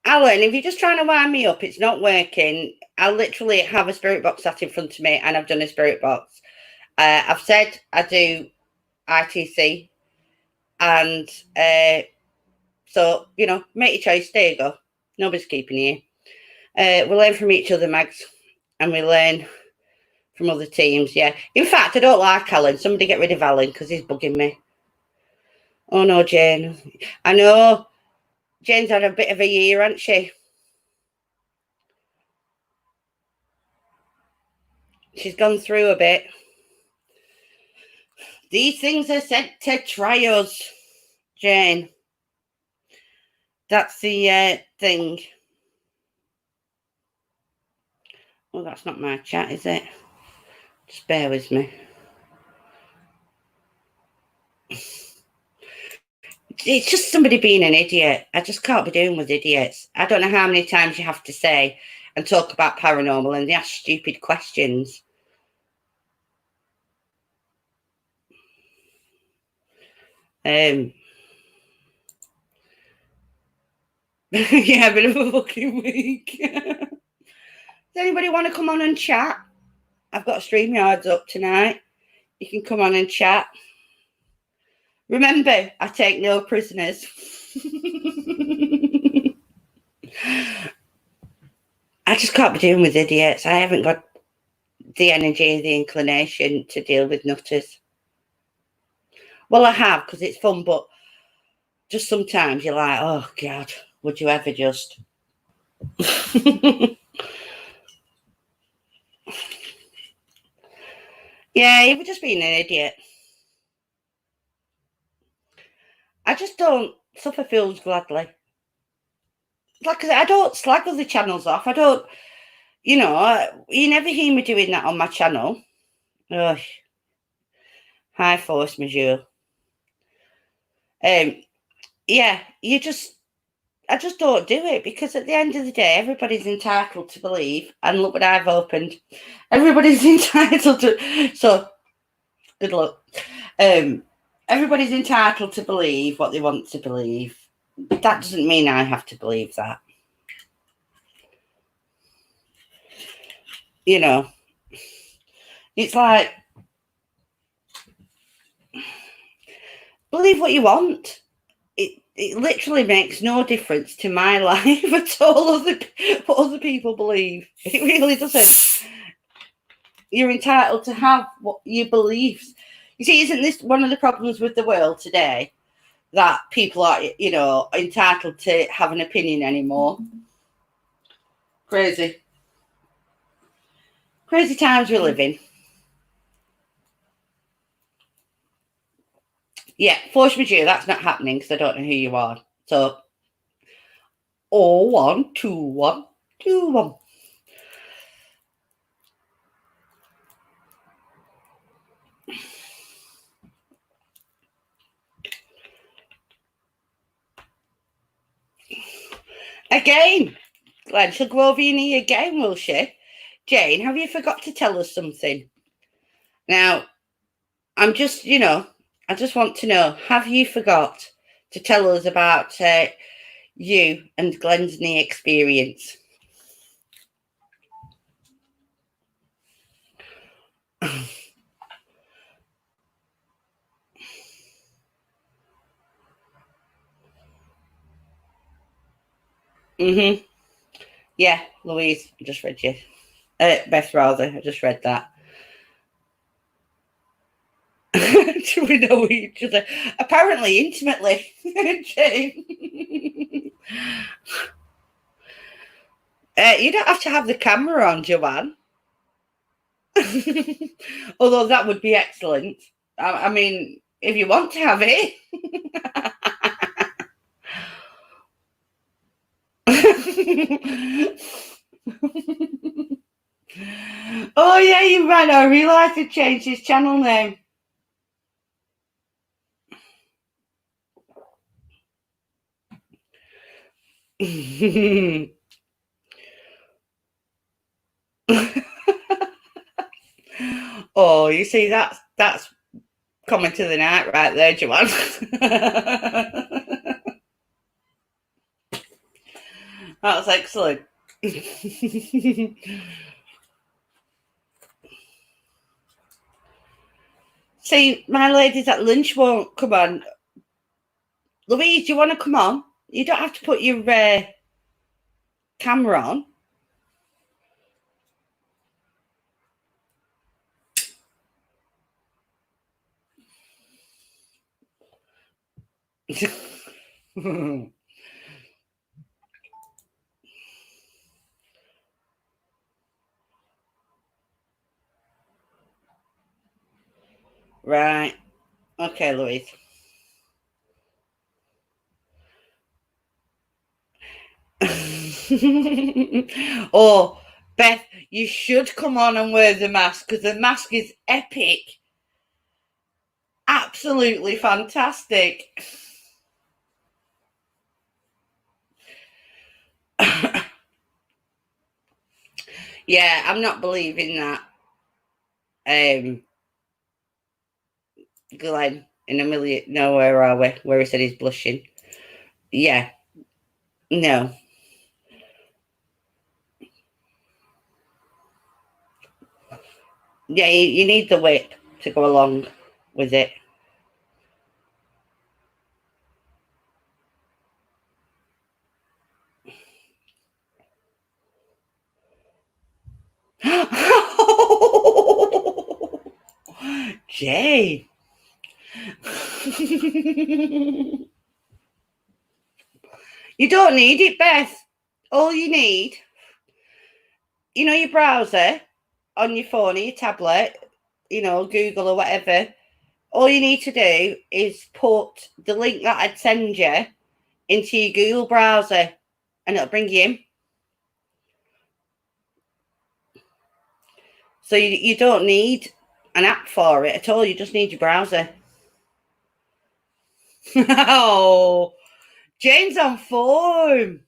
Alan, if you're just trying to wind me up, it's not working. I literally have a spirit box sat in front of me and I've done a spirit box. I've said I do ITC, and so, you know, make your choice. There you go. Nobody's keeping you. We learn from each other, Mags, and we learn from other teams. Yeah. In fact, I don't like Alan. Somebody get rid of Alan because he's bugging me. Oh no, Jane. I know. Jane's had a bit of a year, hasn't she? She's gone through a bit. These things are sent to try us, Jane. That's the thing. Oh, that's not my chat, is it? Just bear with me. It's just somebody being an idiot. I just can't be doing with idiots. I don't know how many times you have to say and talk about paranormal and they ask stupid questions. Yeah, a bit of a fucking week. Does anybody want to come on and chat? I've got StreamYards up tonight. You can come on and chat. Remember, I take no prisoners. I just can't be dealing with idiots. I haven't got the energy, the inclination to deal with nutters. Well, I have, because it's fun, but just sometimes you're like, oh, God, would you ever just... Yeah, he was just being an idiot. I just don't suffer fools gladly. Like I said, I don't slag other channels off. I don't, you know, you never hear me doing that on my channel. Oh, high force majeure. Yeah, I just don't do it because at the end of the day, everybody's entitled to believe. And look what I've opened. Everybody's entitled to. So, good luck. Everybody's entitled to believe what they want to believe. That doesn't mean I have to believe that. You know, it's like, believe what you want. It literally makes no difference to my life at all what other people believe. It really doesn't. You're entitled to have what your beliefs. You see, isn't this one of the problems with the world today? That people are, you know, entitled to have an opinion anymore. Crazy. Crazy times we live in. Yeah, force majeure, that's not happening because I don't know who you are. So, 012121. Again, Glenn, she'll go over your knee again, will she? Jane, have you forgot to tell us something? Now, I'm just, you know, I just want to know, have you forgot to tell us about you and Glenn's knee experience? Mm-hmm. Yeah, Louise, I just read you. Beth, rather, I just read that. Do we know each other? Apparently, intimately. Jane. You don't have to have the camera on, Joanne. Although that would be excellent. I mean, if you want to have it. Oh, yeah, you're right. I realised he changed his channel name. Oh, you see, that's comment of the night right there, Joanne. That's excellent. See, my ladies at lunch won't come on. Louise, do you want to come on? You don't have to put your camera on. Right. Okay, Louise. Oh, Beth, you should come on and wear the mask because the mask is epic. Absolutely fantastic. Yeah, I'm not believing that. Glenn in a million. No, where are we? Where he said he's blushing. Yeah. No. Yeah, you need the whip to go along with it. Jay. You don't need it, Beth. All you need, your browser on your phone or your tablet, Google or whatever. All you need to do is put the link that I'd send you into your Google browser and it'll bring you in. So you don't need an app for it at all. You just need your browser. Oh, Jane's on form.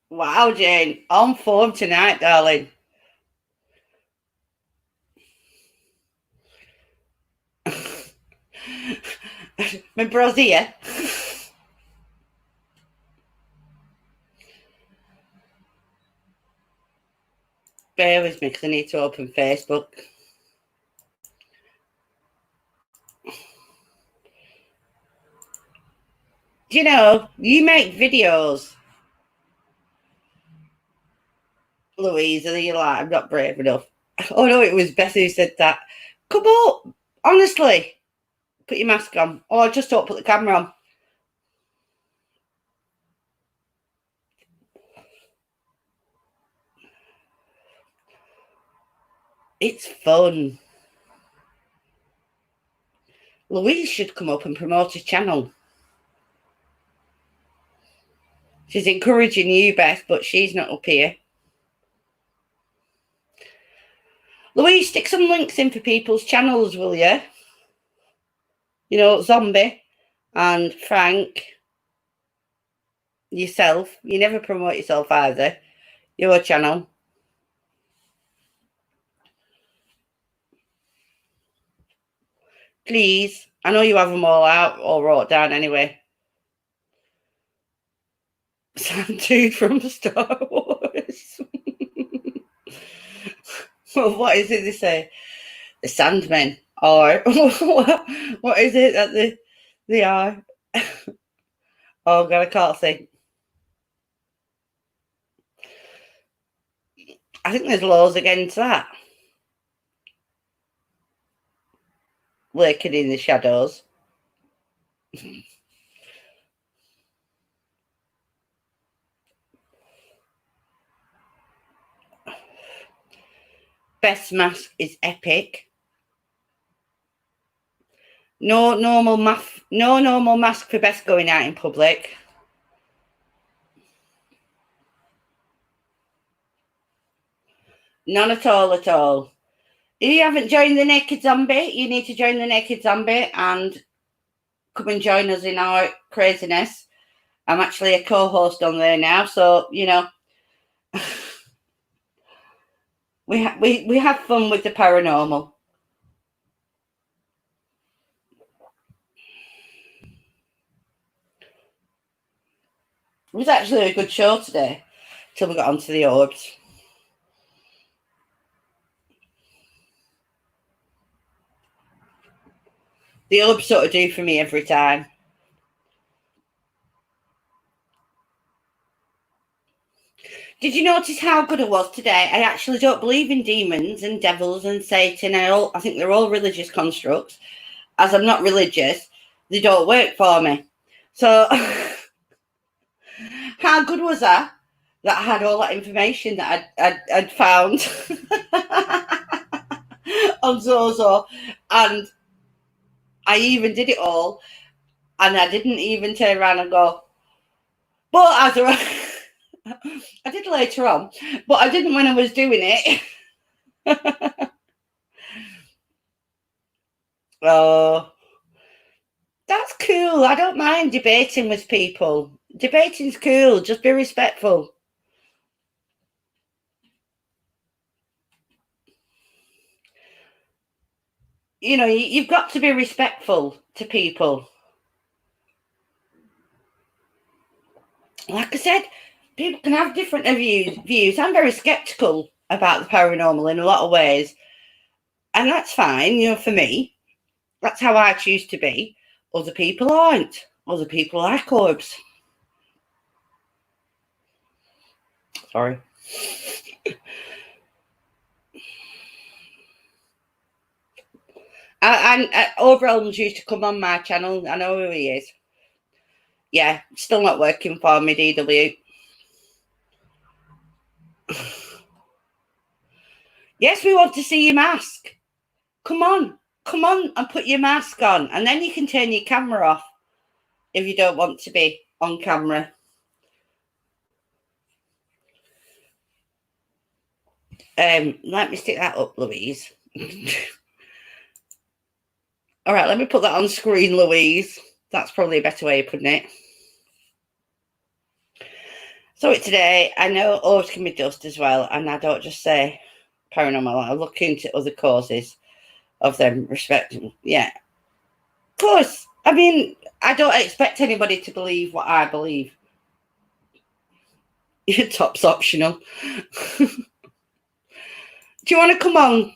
Wow, Jane, on form tonight, darling. My bro's here. Bear with me because I need to open Facebook. You make videos, Louise, and you're like, I'm not brave enough. Oh no, it was Beth who said that. Come up, honestly. Put your mask on. Oh, just don't put the camera on. It's fun. Louise should come up and promote his channel. She's encouraging you, Beth, but she's not up here. Louise, stick some links in for people's channels, will you? Zombie and Frank, yourself. You never promote yourself either. Your channel. Please. I know you have them all out or wrote down anyway. Dude from Star Wars. Well, what is it they say? The Sandmen. Or what is it that they are? Oh God, I can't think. I think there's laws against that. Lurking in the shadows. Best mask is epic. No normal mask for best going out in public. None at all. If you haven't joined the Naked Zombie, you need to join the Naked Zombie and come and join us in our craziness. I'm actually a co-host on there now, so you know, we have fun with the paranormal. It was actually a good show today, till we got onto the orbs. The orbs sort of do for me every time. Did you notice how good it was today? I actually don't believe in demons and devils and Satan. I think they're all religious constructs. As I'm not religious, they don't work for me. So how good was that? That I had all that information that I'd found on Zozo, and I even did it all, and I didn't even turn around and go, but as I did later on, but I didn't when I was doing it. Oh, that's cool. I don't mind debating with people. Debating's cool. Just be respectful. You know, you've got to be respectful to people. Like I said, people can have different views. I'm very skeptical about the paranormal in a lot of ways. And that's fine, you know, for me. That's how I choose to be. Other people aren't. Other people like orbs. Sorry. And Overelms used to come on my channel. I know who he is. Yeah, still not working for me, DW. Yes, we want to see your mask. Come on and put your mask on, and then you can turn your camera off if you don't want to be on camera. Let me stick that up, Louise. All right, let me put that on screen, Louise. That's probably a better way of putting it. So today, I know orbs can be dust as well, and I don't just say paranormal. I look into other causes of them respecting. Yeah, of course. I mean, I don't expect anybody to believe what I believe. Your top's optional. Do you want to come on,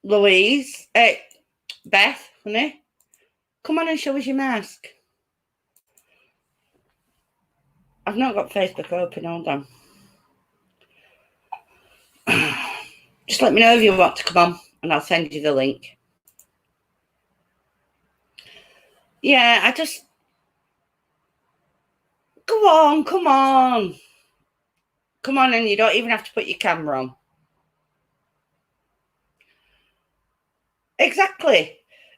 Louise? Beth, honey? Come on and show us your mask. I've not got Facebook open. Hold on. Just let me know if you want to come on, and I'll send you the link. Yeah, I just... Come on. Come on, and you don't even have to put your camera on. Exactly.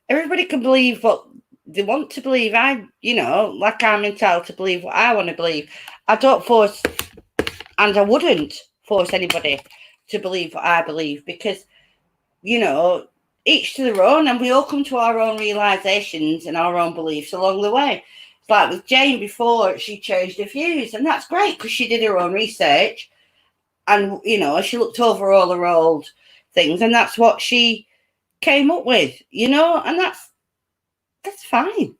Everybody can believe what they want to believe. I'm entitled to believe what I want to believe. I don't force, and I wouldn't force anybody to believe what I believe, because, you know, each to their own, and we all come to our own realizations and our own beliefs along the way. It's like with Jane before, she changed her views, and that's great because she did her own research, and, you know, she looked over all her old things, and that's what she came up with, you know, and that's fine.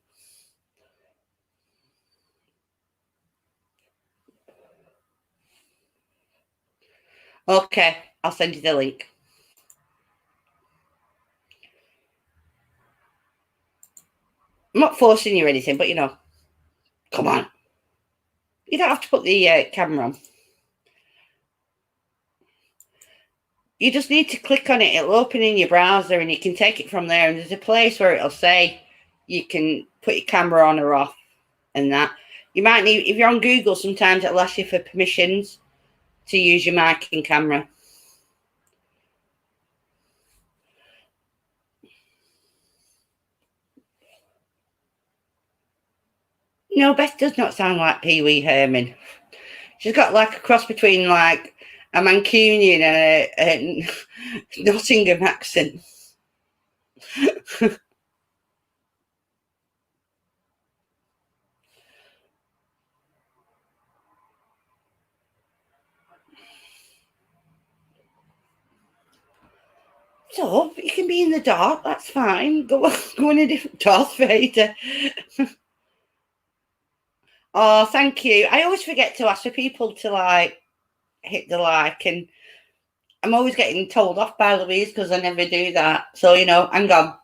Okay, I'll send you the link. I'm not forcing you or anything, but, you know, come on. You don't have to put the camera on. You just need to click on it. It'll open in your browser, and you can take it from there. And there's a place where it'll say you can put your camera on or off, and that. You might need, if you're on Google, sometimes it'll ask you for permissions to use your mic and camera. No, Beth does not sound like Pee Wee Herman. She's got like a cross between like a Mancunian and a Nottingham accent. So you can be in the dark. That's fine. Go in a different Darth Vader. Oh, thank you. I always forget to ask for people to like hit the like, and I'm always getting told off by Louise because I never do that. So hang on.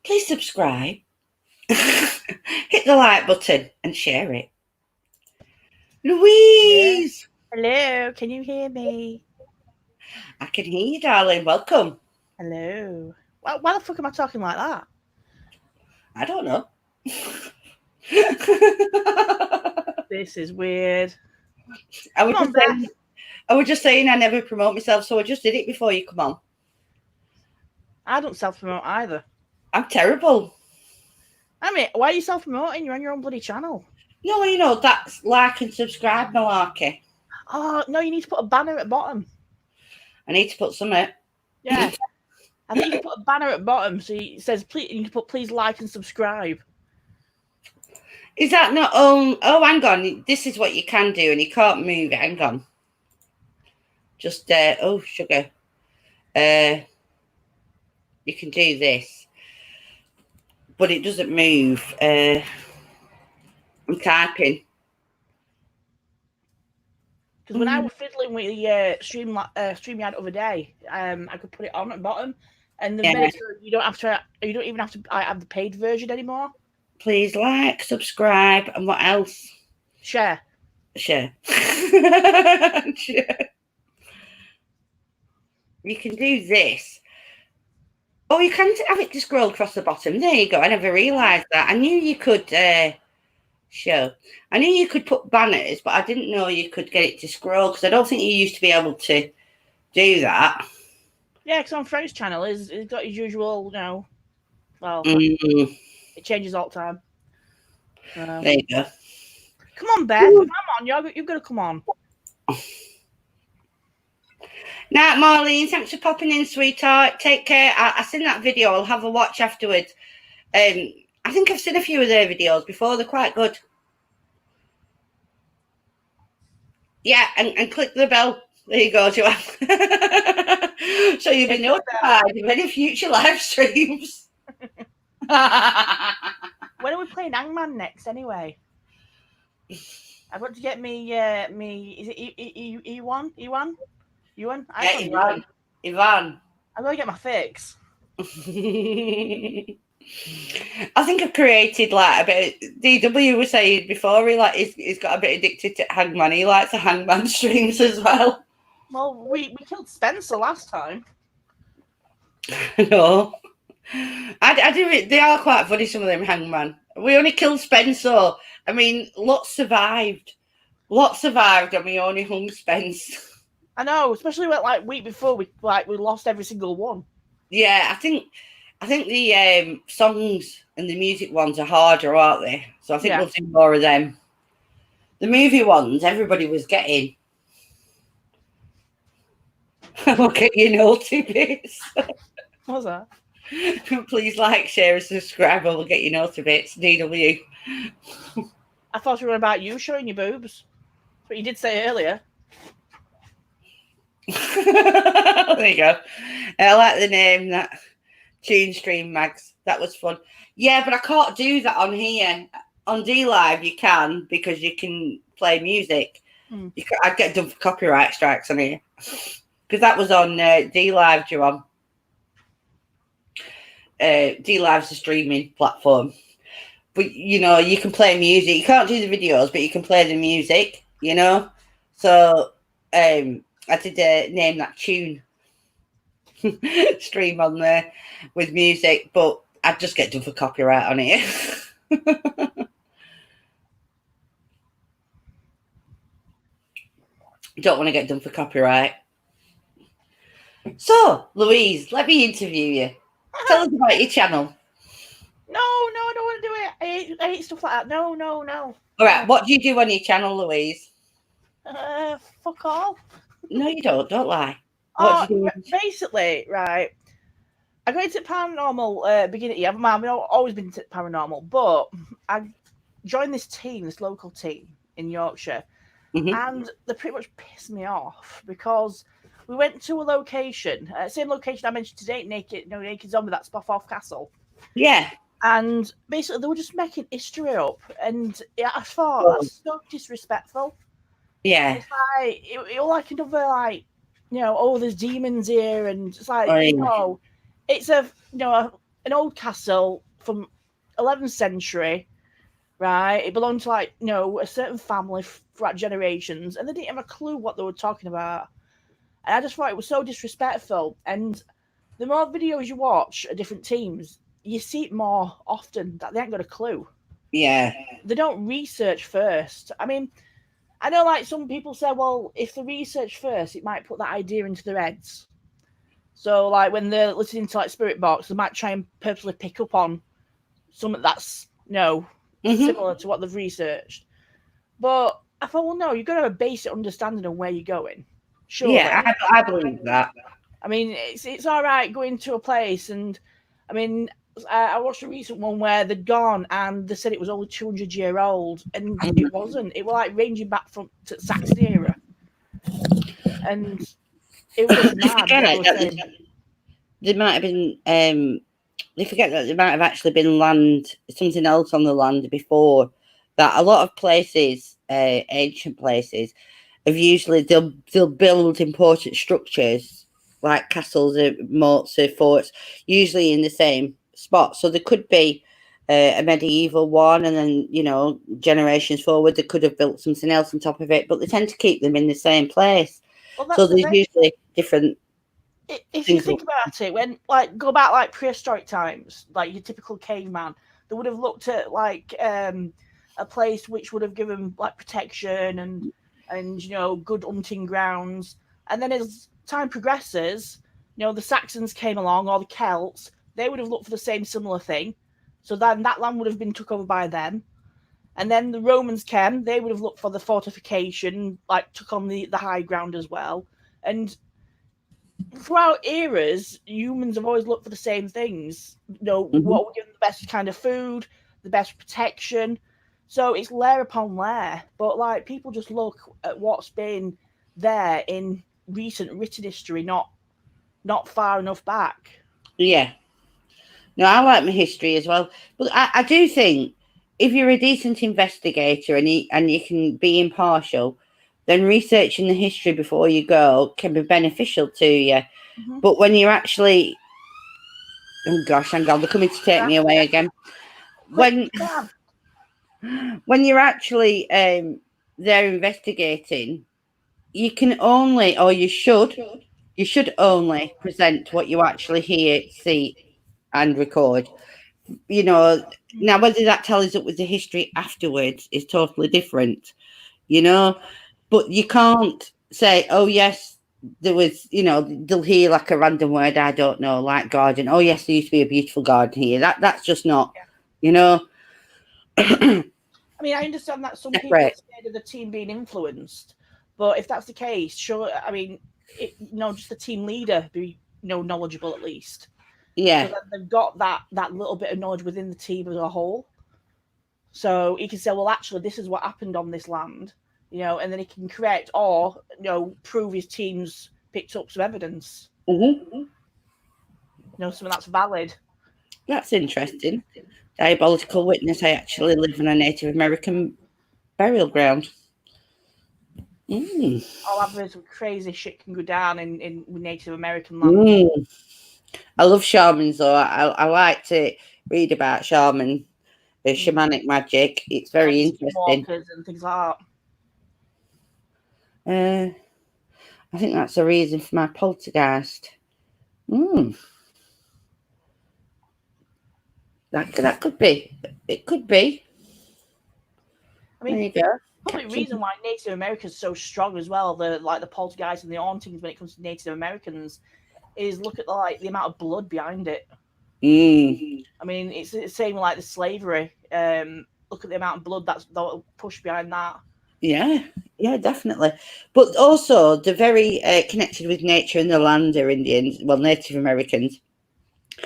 Please subscribe, hit the like button, and share it. Louise! Hello, can you hear me? I can hear you, darling. Welcome. Hello. Why the fuck am I talking like that? I don't know. This is weird. I was just saying I never promote myself, so I just did it before you come on. I don't self-promote either. I'm terrible. I mean, why are you self-promoting? You're on your own bloody channel. No, that's like and subscribe malarkey. Oh, no, you need to put a banner at the bottom. I need to put something. Yeah. I think you can put a banner at the bottom so it says, please, you can put please like and subscribe. Is that not oh hang on. This is what you can do, and you can't move it. Hang on. Just oh sugar. You can do this, but it doesn't move. I'm typing. Because when I was fiddling with the StreamYard the other day, I could put it on at the bottom, and the minute you don't even have to have the paid version anymore. Please like, subscribe, and what else? Share. Share. You can do this. Oh, you can have it to scroll across the bottom. There you go. I never realised that. I knew you could show. I knew you could put banners, but I didn't know you could get it to scroll because I don't think you used to be able to do that. Yeah, because on Frank's channel, he's got his usual, well, it changes all the time. There you go. Come on, Beth. Come on. You've got to come on. Night, Marlene. Thanks for popping in, sweetheart. Take care. I've seen that video. I'll have a watch afterwards. I think I've seen a few of their videos before. They're quite good. Yeah, and click the bell. There you go, Joanne. So you'll be notified of any future live streams. When are we playing Hangman next, anyway? I've got to get me. Is it E1? Ivan? Yeah, Ivan. I've got to get my fix. I think I've created like a bit. DW was saying before he's got a bit addicted to Hangman. He likes the Hangman streams as well. Well, we killed Spencer last time. No, I do it. They are quite funny, some of them Hangman. We only killed Spencer. I mean, lots survived, and we only hung Spence. I know, especially like week before we lost every single one. Yeah, I think the songs and the music ones are harder, aren't they? So I think we'll do more of them. The movie ones, everybody was getting. Look at your naughty bits. What's that? Please like, share, and subscribe. We'll get your naughty bits. DW. I thought you were about you showing your boobs, but you did say earlier. There you go. I like the name, that Tune Stream Mags. That was fun. Yeah, but I can't do that on here. On D Live you can, because you can play music. I'd get done for copyright strikes on here, because that was on D Live, Joanne. D Live's a streaming platform, but you can play music. You can't do the videos, but you can play the music. So I did name that tune stream on there with music, but I'd just get done for copyright on it. Don't want to get done for copyright. So, Louise, let me interview you. Tell us about your channel. No, I don't want to do it. I hate stuff like that. No. All right, what do you do on your channel, Louise? Fuck all. No, you don't. Don't lie. Basically, right. I got into paranormal beginning. Yeah, I've always been into paranormal, but I joined this local team in Yorkshire, and they pretty much pissed me off because we went to a location, same location I mentioned today, Naked Zombie, that Spofforth Castle. Yeah. And basically, they were just making history up, and I thought that's so disrespectful. Yeah. It's like it like another like, oh, there's demons here, and it's like it's an old castle from 11th century, right? It belonged to like a certain family throughout generations, and they didn't have a clue what they were talking about. And I just thought it was so disrespectful. And the more videos you watch of different teams, you see it more often that they ain't got a clue. Yeah. They don't research first. I mean, I know like some people say, well, if they research first, it might put that idea into their heads. So like when they're listening to like Spirit Box, they might try and purposely pick up on something that's similar to what they've researched. But I thought, well, no, you've got to have a basic understanding of where you're going. Surely. Yeah, I believe that. I mean, it's all right going to a place, and I mean, I watched a recent one where they'd gone and they said it was only 200-year old, and it wasn't. It was like ranging back from to Saxon era, and it was just mad. There might have been. They forget that there might have actually been something else on the land before that. A lot of places, ancient places, have usually they'll build important structures like castles, moats, forts, usually in the same spot. So there could be a medieval one, and then generations forward, they could have built something else on top of it. But they tend to keep them in the same place. Well, so there's usually different. If you think about it, when go back like prehistoric times, like your typical caveman, they would have looked at like a place which would have given like protection and good hunting grounds. And then as time progresses, the Saxons came along, or the Celts, they would have looked for the same similar thing. So then that land would have been took over by them. And then the Romans came, they would have looked for the fortification, like took on the high ground as well. And throughout eras, humans have always looked for the same things. What would give them the best kind of food, the best protection. So it's layer upon layer. But like people just look at what's been there in recent written history, not far enough back. Yeah. No, I like my history as well. But I do think if you're a decent investigator and you can be impartial, then researching the history before you go can be beneficial to you. But when you're actually, oh gosh, hang on, they're coming to take me away again. When you're actually there investigating, you can only, or you should only present what you actually hear, see, and record. Now whether that tallies up with the history afterwards is totally different. But you can't say, oh yes, there was, they'll hear like a random word, I don't know, like garden. Oh yes, there used to be a beautiful garden here. That's just not, I mean, I understand that some people are scared of the team being influenced, but if that's the case, sure. I mean, just the team leader be knowledgeable at least. Yeah. So that they've got that little bit of knowledge within the team as a whole. So he can say, well, actually, this is what happened on this land, and then he can correct or prove his team's picked up some evidence. Something that's valid. That's interesting. Diabolical witness. I actually live in a Native American burial ground. All avenues of crazy shit can go down in Native American land. I love shamans, though. I like to read about shamanic magic. It's very interesting. And things like that. I think that's a reason for my poltergeist. That could be. It could be. I mean, probably the reason why Native Americans are so strong as well, the poltergeist and the hauntings when it comes to Native Americans, is look at the amount of blood behind it. I mean, it's the same like the slavery. Look at the amount of blood that's pushed behind that. Yeah, definitely. But also, they're very connected with nature and the land. Are Indians, well, Native Americans.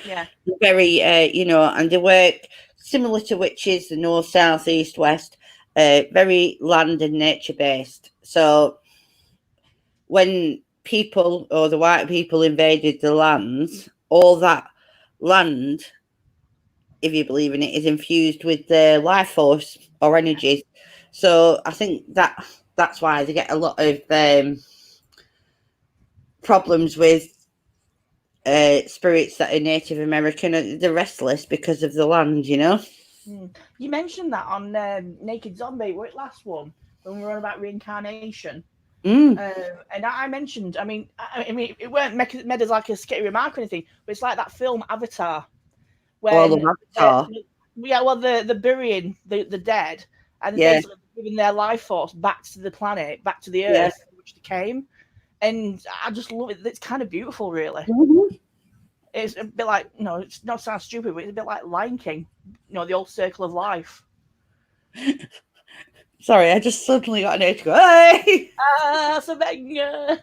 Yeah, they're very, and they work similar to witches, the north, south, east, west. Very land and nature based. So when people or the white people invaded the lands, all that land, if you believe in it, is infused with the life force or energies. So I think that's why they get a lot of problems with spirits that are Native American. They're restless because of the land, you know. You mentioned that on Naked Zombie, what last one, when we were on about reincarnation. And I mentioned, I mean, it weren't made as like a scary remark or anything, but it's like that film Avatar, when Avatar. the burying the dead, and basically giving their life force back to the planet, back to the earth from which they came, and I just love it. It's kind of beautiful, really. Mm-hmm. It's a bit like, it's not sound stupid, but it's a bit like Lion King, the old circle of life. Sorry, I just suddenly got an itch to go, hey! Savannah!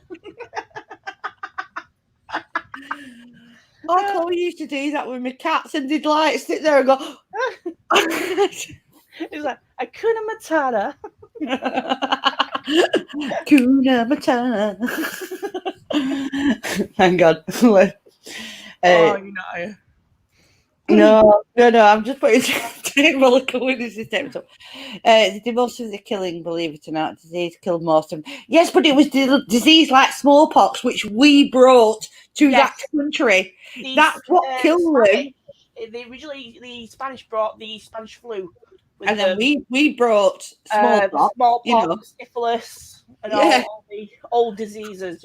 Chloe used to do that with my cats, and they'd like sit there and go. It's like Hakuna Matata. Hakuna Matata. Thank God. No, I'm just putting table of coincidences up. They did most of the killing, believe it or not. Disease killed most of them. Yes, but it was disease like smallpox, which we brought to that country. That's what killed them. The Spanish brought the Spanish flu. And then we brought smallpox, syphilis, and all the old diseases,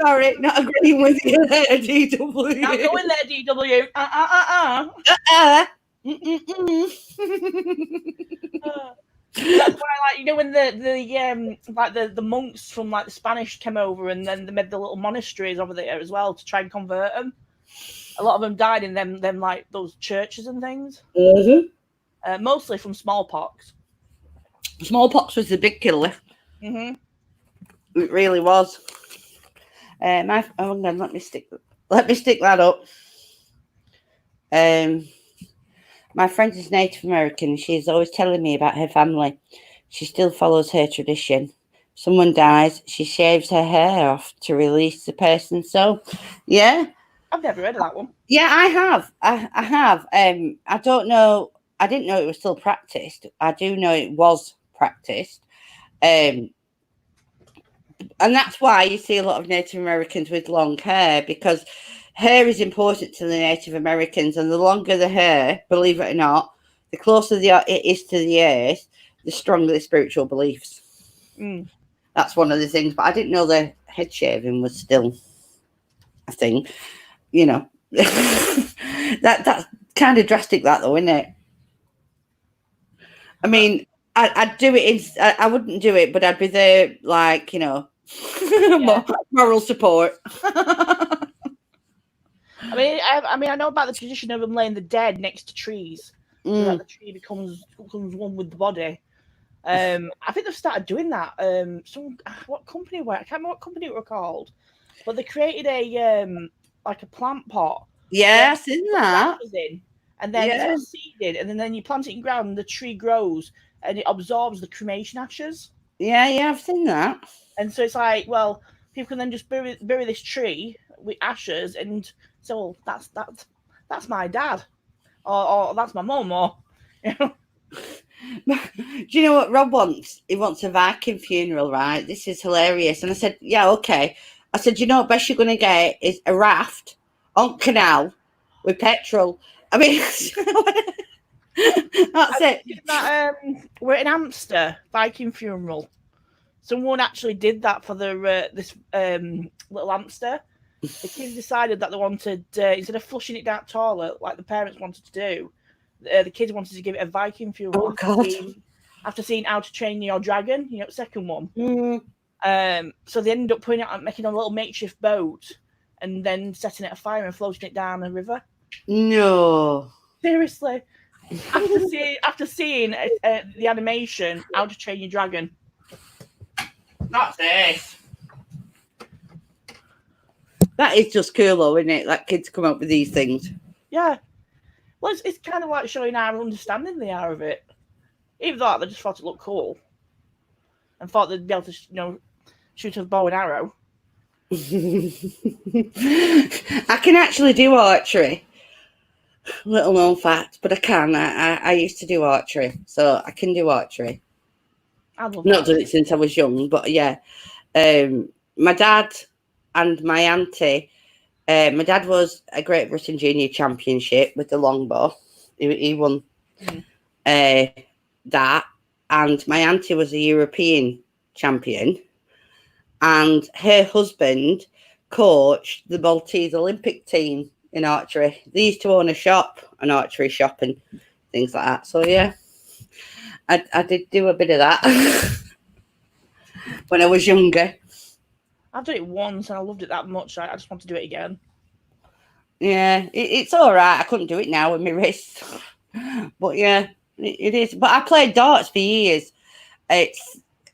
Sorry, not agreeing with you there, DW. Not going there, DW. That's why I like, when the monks from like the Spanish came over, and then they made the little monasteries over there as well to try and convert them. A lot of them died in them like those churches and things. Mm-hmm. Mostly from smallpox. Smallpox was the big killer. Mm-hmm. It really was. Let me stick that up. My friend is Native American. She's always telling me about her family. She still follows her tradition. Someone dies, she shaves her hair off to release the person. So, yeah. I've never heard of that one. Yeah, I have. I have. I don't know. I didn't know it was still practiced. I do know it was practiced. And that's why you see a lot of Native Americans with long hair, because hair is important to the Native Americans, and the longer the hair, believe it or not, the closer it is to the earth, the stronger the spiritual beliefs. That's one of the things. But I didn't know the head shaving was still a thing. That's kind of drastic, that though, isn't it? I mean, I'd do it. I wouldn't do it, but I'd be there, like, moral support. I know about the tradition of them laying the dead next to trees, so that the tree becomes one with the body. I think they've started doing that. What company were? I can't remember what company it were called, but they created a plant pot. Yeah, I've seen that. And then it's seeded, and then you plant it in ground, and the tree grows, and it absorbs the cremation ashes. Yeah, I've seen that. And so it's like, well, people can then just bury this tree with ashes, and so that's my dad, or that's my mum, or Do you know what Rob wants? He wants a Viking funeral, right? This is hilarious. And I said, yeah, okay. I said, you know what best you're going to get is a raft on canal with petrol. I mean, that's it. We're in Amster, Viking funeral. Someone actually did that for this little hamster. The kids decided that they wanted, instead of flushing it down the toilet like the parents wanted to do, the kids wanted to give it a Viking funeral. Oh, God. After seeing How to Train Your Dragon, second one. So they ended up making a little makeshift boat, and then setting it afire and floating it down a river. No. Seriously. After seeing the animation, How to Train Your Dragon. That's it. That is just cool, though, isn't it? That kids come up with these things. Yeah. Well, it's kind of like showing how understanding they are of it. Even though they just thought it looked cool. and thought they'd be able to, shoot a bow and arrow. I can actually do archery. Little known fact, but I can. I used to do archery, so I can do archery. I love Not done it since I was young, but yeah. My dad and my auntie. My dad was a Great Britain Junior Championship with the longbow. He won that, and my auntie was a European champion, and her husband coached the Maltese Olympic team in archery. They used to own an archery shop and things like that. So yeah, I did do a bit of that when I was younger. I've done it once and I loved it that much. I just want to do it again. Yeah, it's all right. I couldn't do it now with my wrist, but yeah, it is. But I played darts for years. I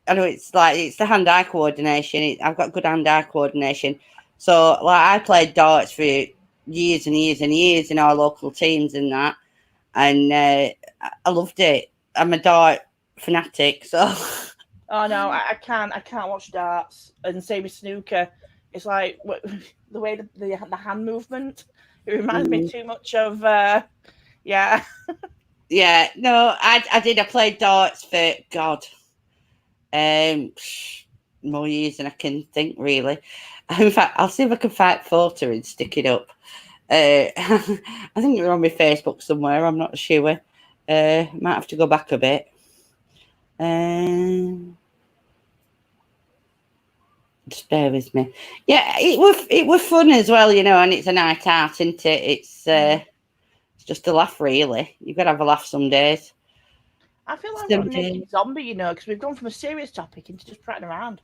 know it's the hand-eye coordination. I've got good hand-eye coordination, so I played darts for years and years and years in our local teams and that, and I loved it. I'm a dart fanatic, so. Oh no, I can't watch darts, and same with snooker. It's like the way the hand movement. It reminds me too much of yeah. Yeah, no, I did. I played darts for God, more years than I can think. Really, in fact, I'll see if I can find a photo and stick it up. I think they're on my Facebook somewhere. I'm not sure. Might have to go back a bit. Just bear with me. Yeah, it was fun as well, and it's a night out, isn't it? It's just a laugh, really. You've got to have a laugh some days. I feel like I'm a naked zombie, because we've gone from a serious topic into just prattling around.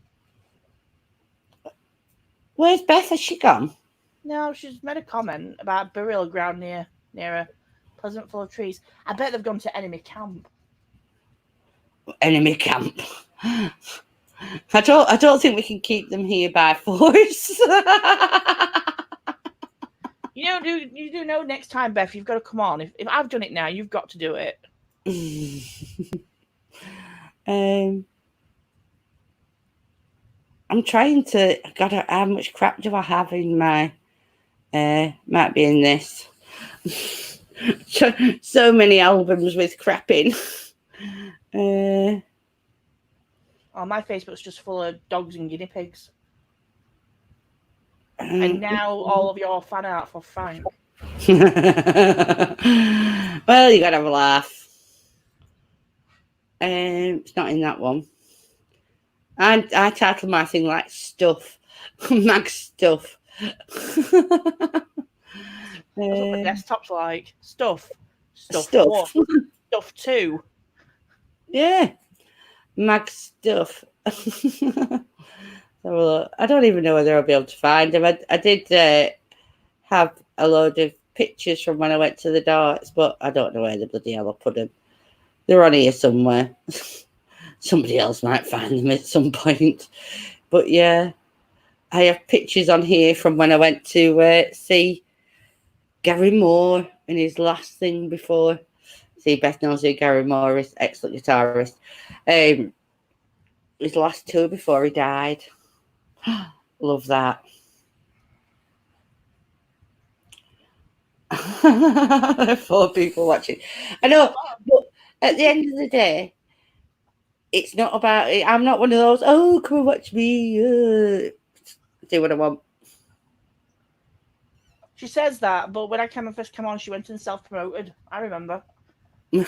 Where's Beth? Has she gone? No, she's made a comment about burial ground near a pleasant full of trees. I bet they've gone to enemy camp. Enemy camp. I don't think we can keep them here by force. You do know next time, Beth, you've got to come on. If I've done it now, you've got to do it. I'm trying to. God, how much crap do I have in my? Might be in this. so many albums with crap in. Oh, my Facebook's just full of dogs and guinea pigs. And now all of your fan art for Frank. Well, you gotta have a laugh. It's not in that one. I titled my thing like Stuff. Mag Stuff. That's what the desktop's like. Stuff. Stuff 2. Yeah. Mag Stuff. So I don't even know whether I'll be able to find them. I did have a load of pictures from when I went to the darts, but I don't know where the bloody hell I put them. They're on here somewhere. Somebody else might find them at some point. But yeah, I have pictures on here from when I went to see Gary Moore in his last thing before. See, Beth knows who Gary Moore is, excellent guitarist. His last tour before he died. Love that. 4 people watching. I know, but at the end of the day, it's not about it. I'm not one of those, oh, come and watch me. Do what I want. She says that, but when I first came on, she went and self-promoted. I remember. You've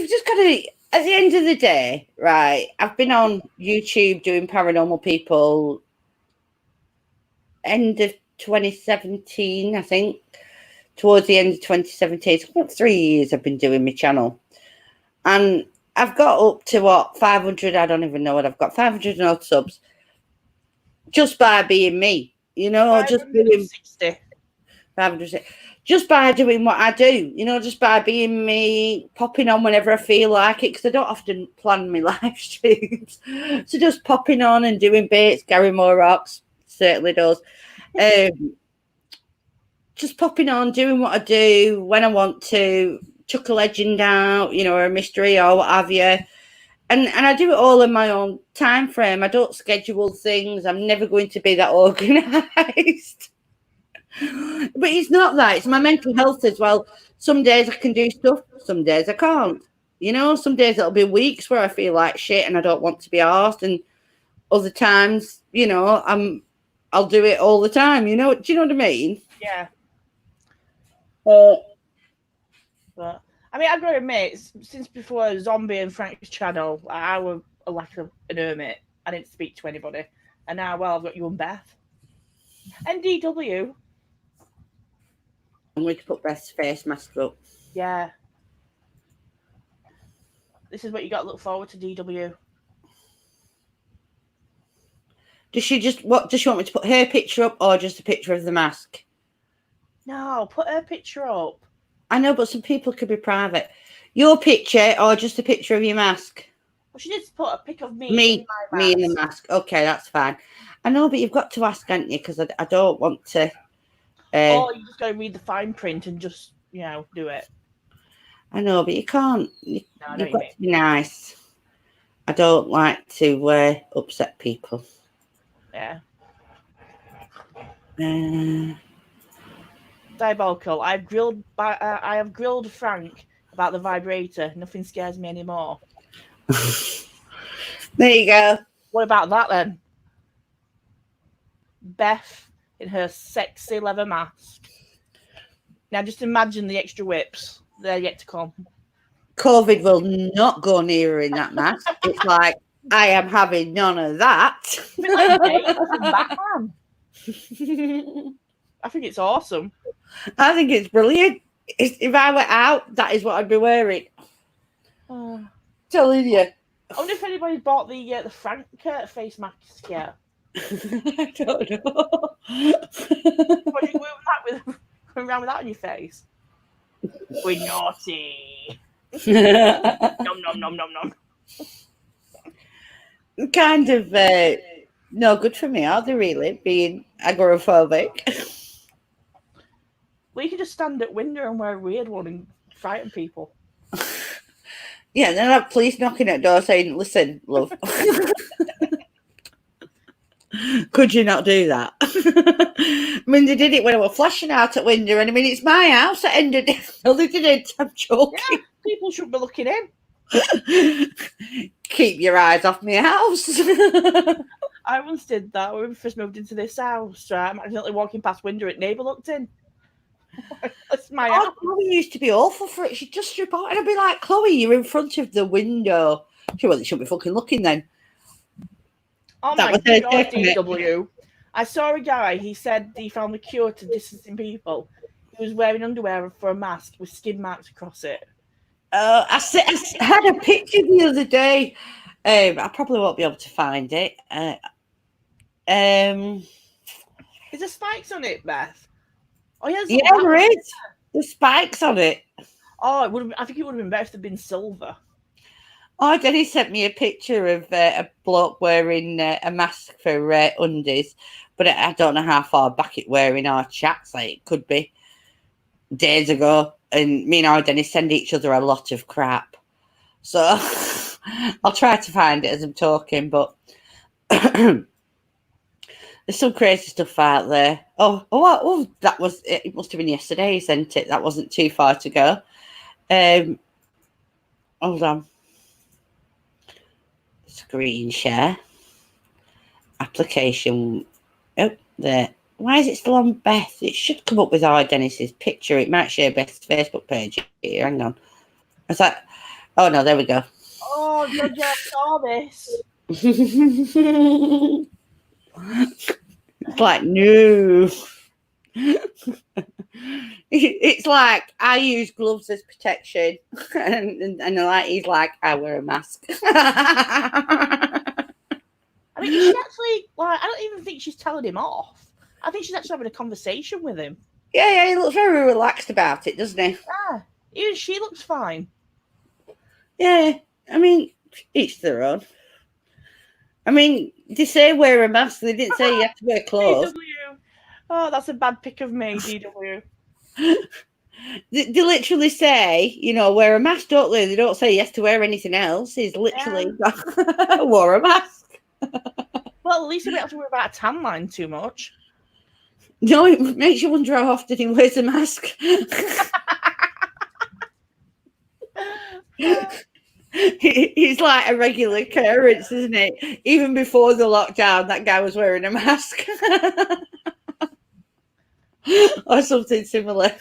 just got to, at the end of the day, right, I've been on YouTube doing Paranormal People end of 2017, I think, towards the end of 2017. It's about 3 years I've been doing my channel. And I've got up to, 500, I don't even know what I've got, 500 and odd subs, just by being me, just doing 60. 500. Just by doing what I do, just by being me, popping on whenever I feel like it, because I don't often plan my live streams. So just popping on and doing bits. Gary Moore rocks, certainly does. Just popping on, doing what I do when I want to, chuck a legend out, or a mystery or what have you. And I do it all in my own time frame. I don't schedule things. I'm never going to be that organised. But it's not that. It's my mental health as well. Some days I can do stuff. Some days I can't. Some days it'll be weeks where I feel like shit and I don't want to be arsed. And other times, I'll do it all the time. Do you know what I mean? Yeah. But I mean, I've got to admit, since before Zombie and Frank's channel, I was like an hermit. I didn't speak to anybody. And now, well, I've got you and Beth. And DW. I'm going to put Beth's face mask up. Yeah. This is what you got to look forward to, DW. Does she want me to put her picture up or just a picture of the mask? No, put her picture up. I know, but some people could be private. Your picture or just a picture of your mask? Well, she did put a pic of me in the mask. Okay, that's fine. I know, but you've got to ask, haven't you? Because I don't want to. Or you just go read the fine print and just, do it. I know, but you can't. You've got to be nice. I don't like to upset people. Yeah. Diabolical. I have grilled Frank about the vibrator. Nothing scares me anymore. There you go. What about that then? Beth in her sexy leather mask. Now just imagine the extra whips. They're yet to come. COVID will not go near her in that mask. It's like, I am having none of that. It's a bit like Dave from Batman. I think it's awesome. I think it's brilliant. If I went out, that is what I'd be wearing. Telling you. I wonder if anybody bought the Frank face mask yet. I don't know. What are you going around with that on your face? We're naughty. Nom nom nom nom nom. Kind of no good for me, are they really? Being agoraphobic. Well, you can just stand at window and wear a weird one and frighten people. Yeah, and then have police knocking at the door saying, "Listen, love, could you not do that?" I mean, they did it when I was flashing out at window, and I mean, it's my house at end of the day. No, they didn't. I'm joking. Yeah, people should be looking in. Keep your eyes off my house. I once did that when we first moved into this house. I'm accidentally walking past window, at neighbour looked in. That's my house. Chloe used to be awful for it. She'd just report, and I'd be like, "Chloe, you're in front of the window." She shouldn't be fucking looking then. Oh my God, DW. I saw a guy, he said he found the cure to distancing people. He was wearing underwear for a mask with skin marks across it. I had a picture the other day. I probably won't be able to find it. Is there spikes on it, Beth? Oh, yeah, there is. There's spikes on it. Oh, I think it would have been better if they'd been silver. Oh, Denny sent me a picture of a bloke wearing a mask for undies, but I don't know how far back it were in our chats. Like, it could be days ago. And me and our Denny send each other a lot of crap. So I'll try to find it as I'm talking, but there's some crazy stuff out there. Oh, that was it. It must have been yesterday he sent it. That wasn't too far to go. Hold on. Screen share. Application. Oh, there. Why is it still on Beth? It should come up with our Dennis's picture. It might share Beth's Facebook page here. Hang on. Is that? Oh no, there we go. Oh, no, I saw this. It's like, no. It's like, I use gloves as protection, and like he's like, I wear a mask. I mean, she actually, like, I don't even think she's telling him off. I think she's actually having a conversation with him. Yeah, he looks very relaxed about it, doesn't he? Yeah, even she looks fine. Yeah, I mean, each their own. I mean, they say wear a mask. They didn't say you have to wear clothes. DW. Oh, that's a bad pic of me, DW. They literally say, wear a mask, don't they? They don't say yes to wear anything else. He's literally wore a mask. Well, at least we don't have to worry about a tan line too much. No, it makes you wonder how often he wears a mask. He's like a regular occurrence, isn't it? Even before the lockdown, that guy was wearing a mask. Or something similar.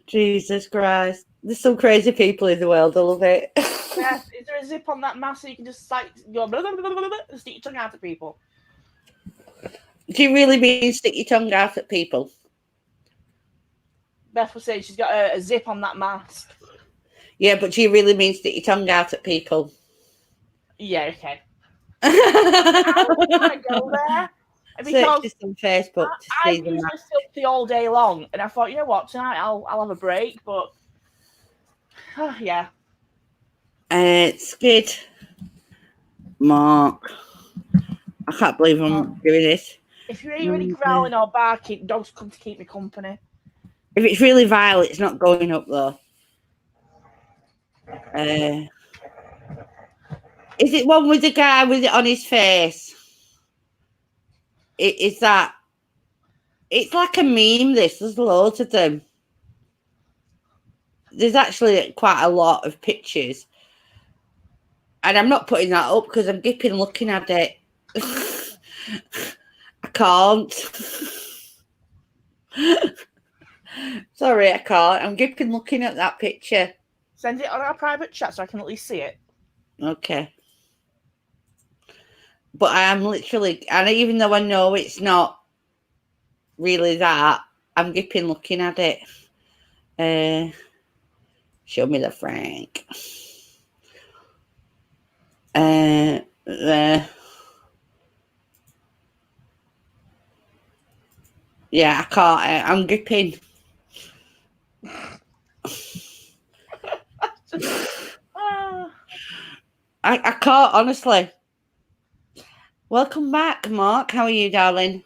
Jesus Christ. There's some crazy people in the world. I love it. Yeah, is there a zip on that mask so you can just like go blah, blah, blah, blah, blah, and stick your tongue out at people? Do you really mean stick your tongue out at people? Beth was saying she's got a zip on that mask. Yeah, but do you really mean stick your tongue out at people? Yeah, okay. I go there. Search this on Facebook to see I'm usually filthy all day long, and I thought, you know what, tonight I'll have a break, but yeah. Skid. Mark. I can't believe I'm doing this. If you're really growling or barking, dogs come to keep me company. If it's really vile, it's not going up though. Is it one with the guy with it on his face? It's like a meme, this. There's loads of them. There's actually quite a lot of pictures. And I'm not putting that up because I'm gipping looking at it. I can't. Sorry, I can't. I'm gipping looking at that picture. Send it on our private chat so I can at least see it. Okay. But I am literally, and even though I know it's not really that, I'm gipping looking at it. Show me the Frank. Yeah, I can't. I'm gripping. I can't, honestly. Welcome back, Mark. How are you, darling?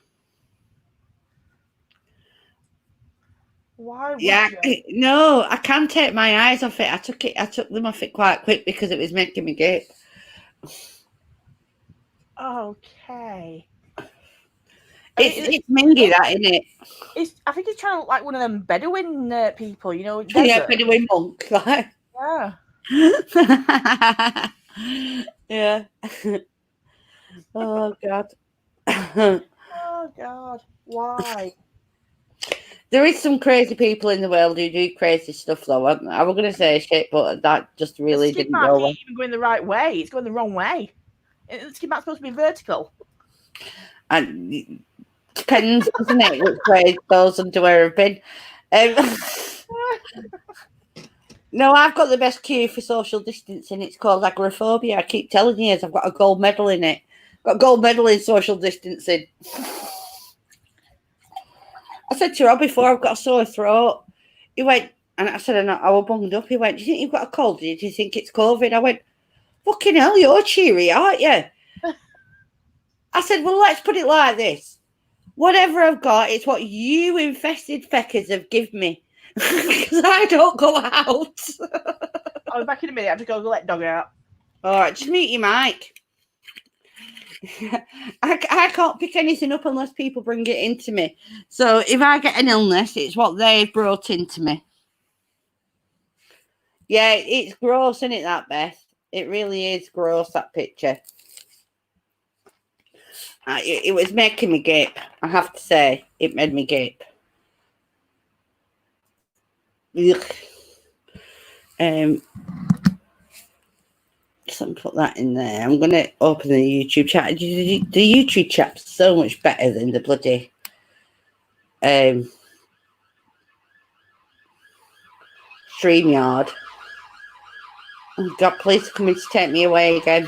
Why would you? No, I can't take my eyes off it. I took them off it quite quick because it was making me gip. Okay. It's mingy, that, isn't it? I think it's trying to look like one of them Bedouin people, desert. Yeah, Bedouin monk, like. Yeah. Yeah. Oh God. Oh God. Why? There is some crazy people in the world who do crazy stuff, though. I was going to say shit, but that just really didn't go. The skid mark ain't even going the right way. It's going the wrong way. The skid mark's supposed to be vertical. And depends, doesn't it, which way those underwear have been. No, I've got the best cue for social distancing. It's called agoraphobia. I keep telling you, I've got a gold medal in it. Got a gold medal in social distancing. I said to Rob before, I've got a sore throat. He went, and I said, I was bunged up. He went, do you think you've got a cold? Do you think it's COVID? I went, fucking hell, you're cheery, aren't you? I said, well, let's put it like this. Whatever I've got, it's what you infested feckers have given me. Because I don't go out. I'll be back in a minute. I have to go let dog out. All right, just mute your mic. I can't pick anything up unless people bring it into me. So if I get an illness, it's what they've brought into me. Yeah, it's gross, isn't it, that, Beth? It really is gross, that picture. It was making me gape. I have to say, it made me gape. Ugh. So I'm put that in there. I'm going to open the YouTube chat. The YouTube chat's so much better than the bloody StreamYard. Oh God, please come in to take me away again.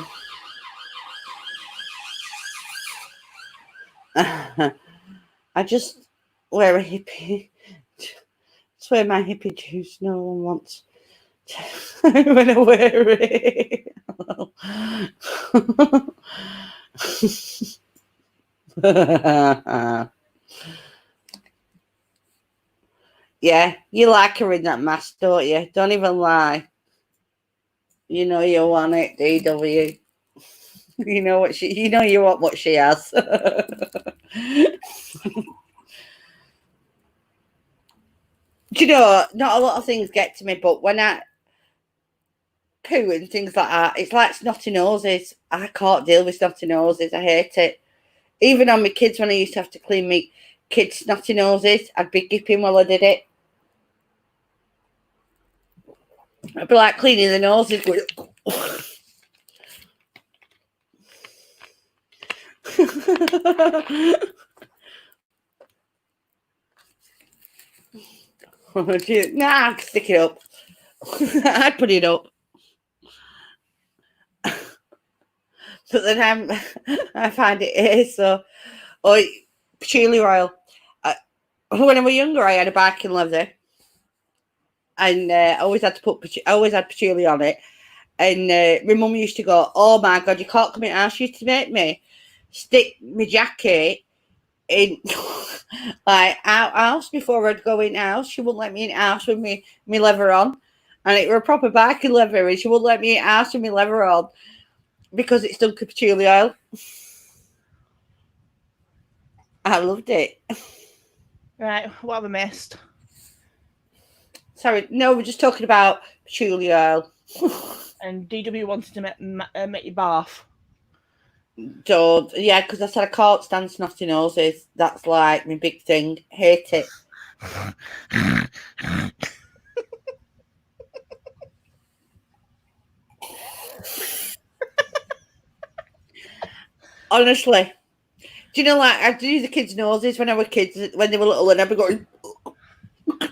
I just wear a hippie. Just wear my hippie juice. No one wants when I wear it. Yeah, you like her in that mask, don't you? Don't even lie. You know you want it, DW. You know what she. You know you want what she has. Do you know? Not a lot of things get to me, but when I poo and things like that, it's like snotty noses. I can't deal with snotty noses. I hate it. Even on my kids, when I used to have to clean my kids' snotty noses, I'd be gipping while I did it. I'd be like cleaning the noses. Going, nah, stick it up. I'd put it up. But then I find it is so. Oh, patchouli oil. When I was younger, I had a barking leather, and I always had to patchouli on it. And my mum used to go, "Oh my God, you can't come in house." She used to make me stick my jacket in like out house before I'd go in house. She wouldn't let me in house with me leather on, and it were a proper barking leather, and she wouldn't let me in house with me leather on because it stunk of patchouli oil. I loved it. Right, what have I missed? Sorry, no, we're just talking about patchouli oil. And DW wanted to make you bath. Don't, yeah, because I said I can't stand snotty noses. That's like my big thing. Hate it. Honestly, do you know, like I do the kids' noses when I were kids, when they were little, and I'd be going.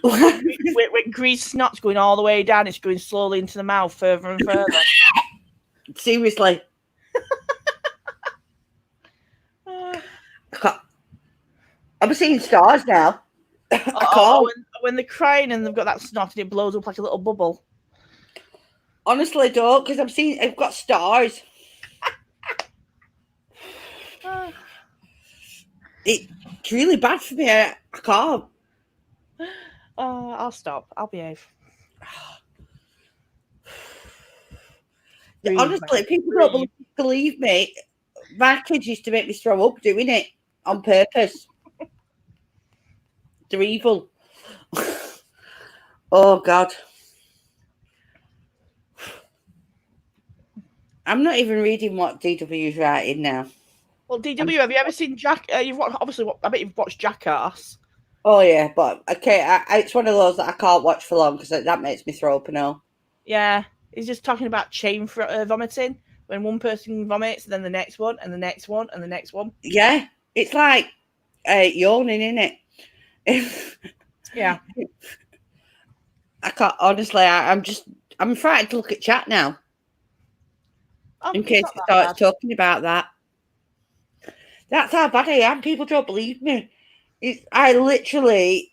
With grease snot's going all the way down, it's going slowly into the mouth, further and further. Seriously. I'm seeing stars now. I can't. When they're crying and they've got that snot and it blows up like a little bubble. Honestly, don't, because I've got stars. It's really bad for me. I can't. I'll stop. I'll behave. Honestly, people don't believe me. My kids used to make me throw up doing it on purpose. They're evil. Oh, God. I'm not even reading what DW is writing now. Well, DW, have you ever seen Jack? Obviously, I bet you've watched Jackass. Oh, yeah, but okay, it's one of those that I can't watch for long because that makes me throw up and all. Yeah, he's just talking about chain vomiting. When one person vomits, then the next one, and the next one, and the next one. Yeah, it's like yawning, isn't it? Yeah. I can't, honestly, I'm frightened to look at chat now. In case it starts talking about that. That's how bad I am. People don't believe me. I literally,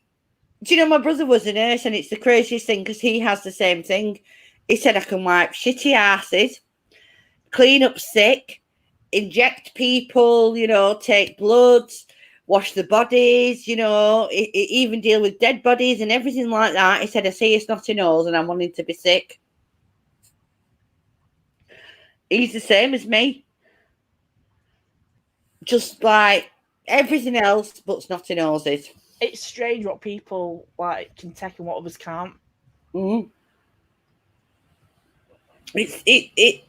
do you know, my brother was a nurse, and it's the craziest thing because he has the same thing. He said I can wipe shitty asses, clean up sick, inject people, you know, take bloods, wash the bodies, you know, even deal with dead bodies and everything like that. He said, I see a snotty nose and I'm wanting to be sick. He's the same as me. Just like everything else but snotty noses. It's strange what people like can take and what others can't. Mm-hmm. It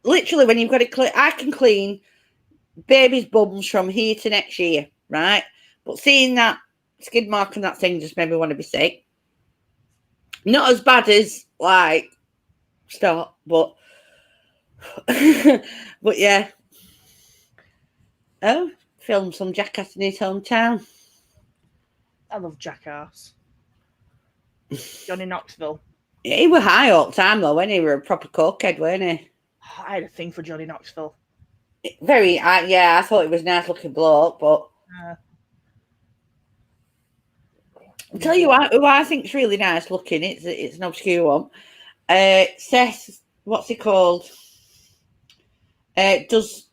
literally, when you've got it clean, I can clean babies' bums from here to next year, right? But seeing that skid mark and that thing just made me want to be sick. Not as bad as like start, but but yeah. Oh, filmed some Jackass in his hometown. I love Jackass. Johnny Knoxville. Yeah, he was high all the time though, when he were a proper cokehead, weren't he? I had a thing for Johnny Knoxville. Very, yeah, I thought he was a nice looking bloke, but I'll tell you who I think's really nice looking. It's an obscure one. Seth, what's he called? Does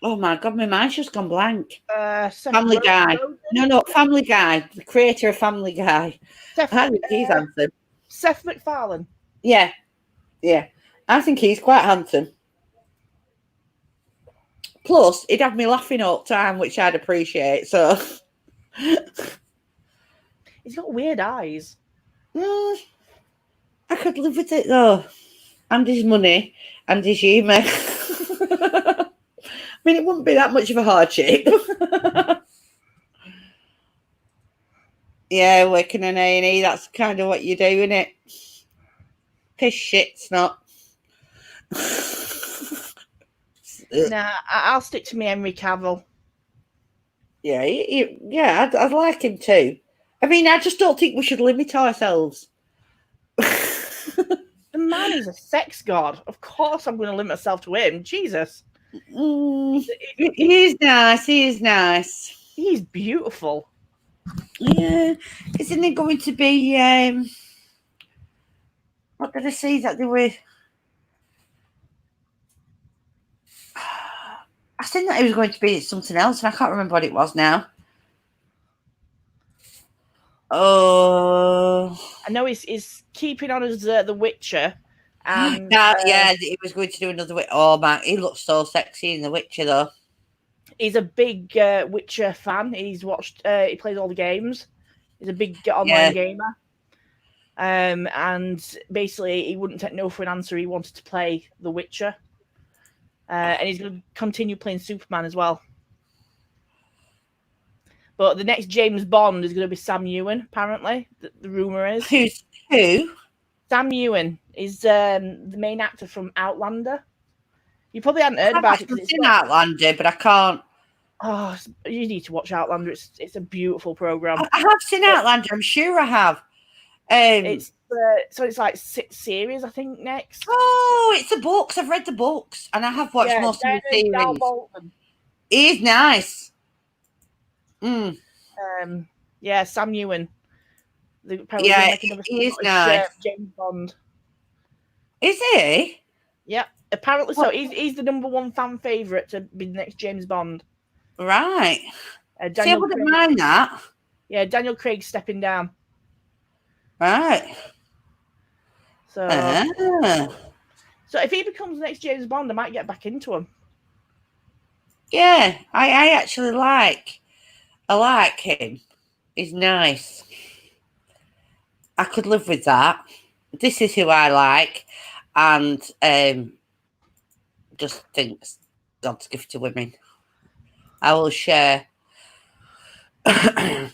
Oh my God, my mind's just gone blank. Seth Family Guy. Rogen? No, Family Guy. The creator of Family Guy. Seth, I think he's handsome. Seth MacFarlane. Yeah. I think he's quite handsome. Plus, he'd have me laughing all the time, which I'd appreciate. So, He's got weird eyes. I could live with it though. And his money and his humour. I mean, it wouldn't be that much of a hardship. Yeah, working in A&E, that's kind of what you do, isn't it? Piss shit, snot. Nah, I'll stick to me Henry Cavill. Yeah, I'd like him too. I mean, I just don't think we should limit ourselves. The man is a sex god. Of course I'm going to limit myself to him. Jesus. He is nice. He's beautiful. Yeah. Isn't it going to be... what did I see that they were... I think that it was going to be something else, and I can't remember what it was now. Oh, I know he's keeping on as The Witcher. And he was going to do another Witcher. Oh man, he looks so sexy in The Witcher though. He's a big Witcher fan. He's watched. He plays all the games. He's a big online gamer. And basically, he wouldn't take no for an answer. He wanted to play The Witcher, and he's going to continue playing Superman as well. But the next James Bond is going to be Sam Ewan, apparently. The rumor is. Who? Sam Ewan is the main actor from Outlander. You probably hadn't heard about it. I've seen Outlander, but I can't. Oh, you need to watch Outlander. It's a beautiful program. I have seen Outlander. I'm sure I have. It's like 6 series, I think. Next. Oh, it's the books. I've read the books, and I have watched most of the series. He's nice. Yeah, Sam Ewan. He is nice. James Bond. Is he? Yeah, apparently so. He's the #1 fan favourite to be the next James Bond. Right. See, I wouldn't mind that. Yeah, Daniel Craig's stepping down. Right. So if he becomes the next James Bond, I might get back into him. Yeah, I actually like him. He's nice. I could live with that. This is who I like, and just thinks God's gift to women. I will share. I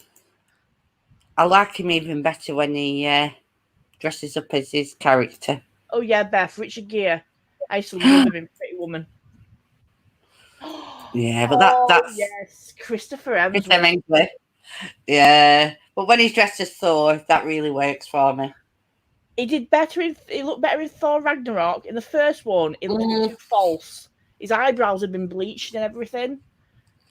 like him even better when he dresses up as his character. Oh yeah, Beth, Richard Gere. I used to love him in Pretty Woman. Yeah, but that's yes, Christopher Hemsworth. Yeah, but when he's dressed as Thor, that really works for me. He did better. He looked better in Thor Ragnarok. In the first one, it looked too false. His eyebrows had been bleached and everything.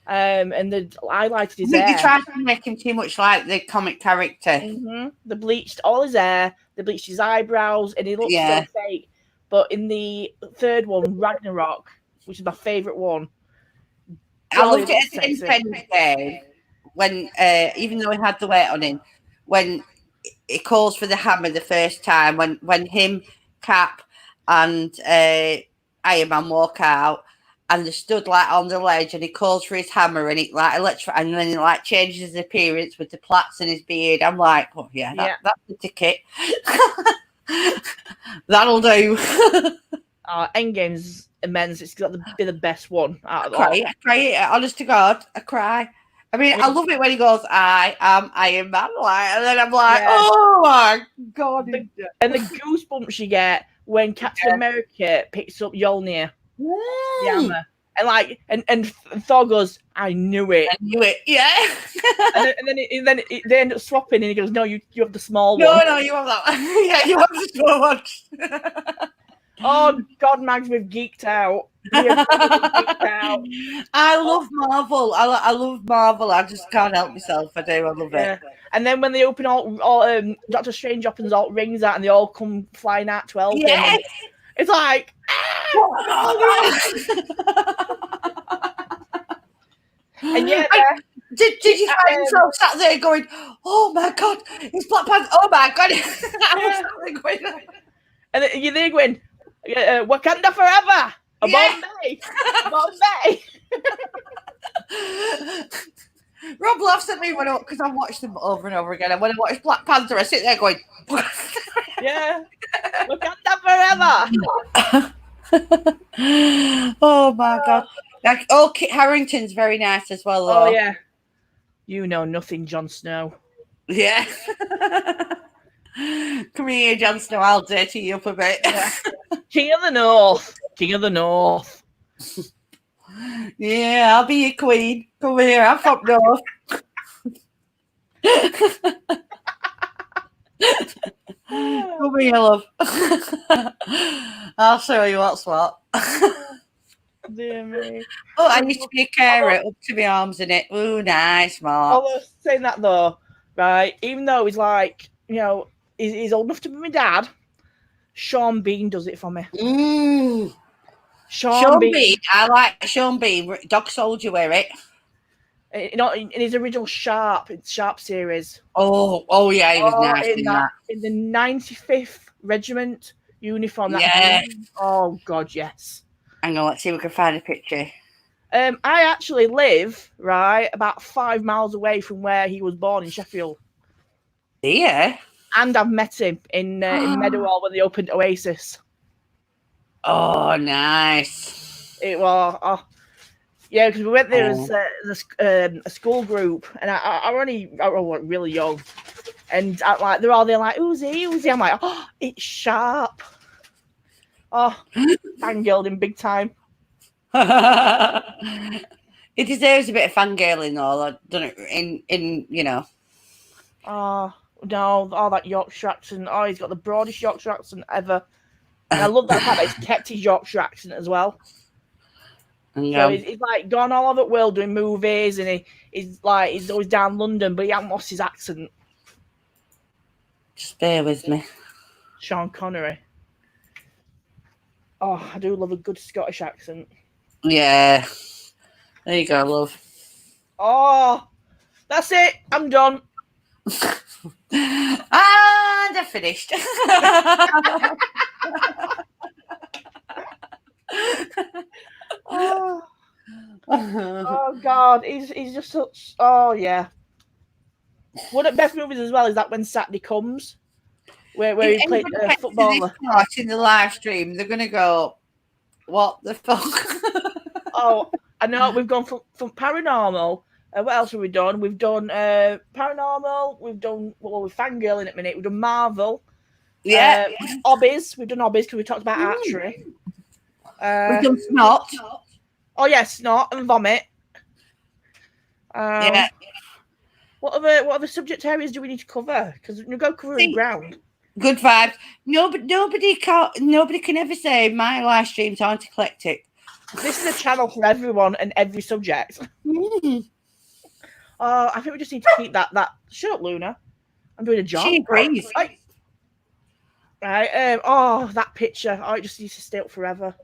And they highlighted his hair. They tried to make him too much like the comic character. Mm-hmm. They bleached all his hair. They bleached his eyebrows, and he looked so fake. But in the third one, Ragnarok, which is my favourite one, I loved it at Independence Day when, even though he had the weight on him, when he calls for the hammer the first time, when him, Cap, and Iron Man walk out, and they stood like on the ledge, and he calls for his hammer, and it like and then it like changes his appearance with the plaits in his beard. I'm like, oh yeah, that's the ticket. That'll do. Endgame's immense. It's got to be the best one out of all. I cry. Honest to God, I cry. I mean, I love it when he goes, "I am Iron Man," and then I'm like, "Oh my God!" And the goosebumps you get when Captain America picks up Mjolnir, the hammer, and Thor goes, "I knew it." Yeah. and then they end up swapping, and he goes, "No, you have the small one." No, you have that one. Yeah, you have the small one. Oh God, Mags, we've geeked out. I love Marvel. I love Marvel. I just can't help myself. I do. I love it. And then when they open all Doctor Strange opens all rings out, and they all come flying out 12. Yes. It's like. Did you find yourself sat there going, "Oh my God, it's Black Panther! Oh my God!" I was sat there going, and then you're there going, Wakanda forever! Bombay! Bombay! Rob laughs at me when because I've watched them over and over again. And when I watch Black Panther, I sit there going, Yeah. Wakanda forever! "Oh my God!" Like, Kit Harington's very nice as well. Oh Though. yeah. You know nothing, Jon Snow. Yeah. Come here, Jon Snow. I'll dirty you up a bit. Yeah. King of the North. King of the North. Yeah, I'll be your queen. Come here, I'm from North. Come here, love. I'll show you what's what. Dear me. Oh, I used to be a carer up to my arms in it. Ooh, nice, Mark. Although saying that though, right, even though he's like, he's old enough to be my dad, Sean Bean does it for me. Sean Bean. I like Sean Bean. Dog Soldier, wear it. In his original Sharp series. Oh yeah, he was nice in that. In the 95th Regiment uniform. Yeah. Oh God, yes. Hang on, let's see if we can find a picture. I actually live right about 5 miles away from where he was born in Sheffield. Yeah. And I've met him in Meadowhall when they opened Oasis. Oh, nice. It was, yeah, because we went there as a school group, and I was really young, and they're all there like, who's he? I'm like, oh, it's Sharp. Oh, fangirled him big time. It deserves a bit of fangirling, though, doesn't it? In Oh no, all that Yorkshire accent. Oh, he's got the broadest Yorkshire accent ever. And I love that fact that he's kept his Yorkshire accent as well. So he's like gone all over the world doing movies, and he's always down London, but he hasn't lost his accent. Just bear with me. Sean Connery. Oh, I do love a good Scottish accent. Yeah. There you go, love. Oh, that's it. I'm done. And I finished. Oh God, he's just such. Oh yeah. One of the best movies as well is that When Saturday Comes, where he played footballer. In the live stream, they're gonna go, "What the fuck?" Oh, I know. We've gone from Paranormal. What else have we done? We've done Paranormal. We've done we're fangirling at the minute. We've done Marvel. Yeah. Hobbies. We've done hobbies because we talked about archery. We've done Snot. Oh yes, Snot and Vomit. Yeah. What other subject areas do we need to cover? Because we go covering ground. Good vibes. Nobody can ever say my live streams aren't eclectic. This is a channel for everyone and every subject. I think we just need to keep that. Shut up, Luna. I'm doing a job. She agrees. Right. That picture. Oh, it just needs to stay up forever.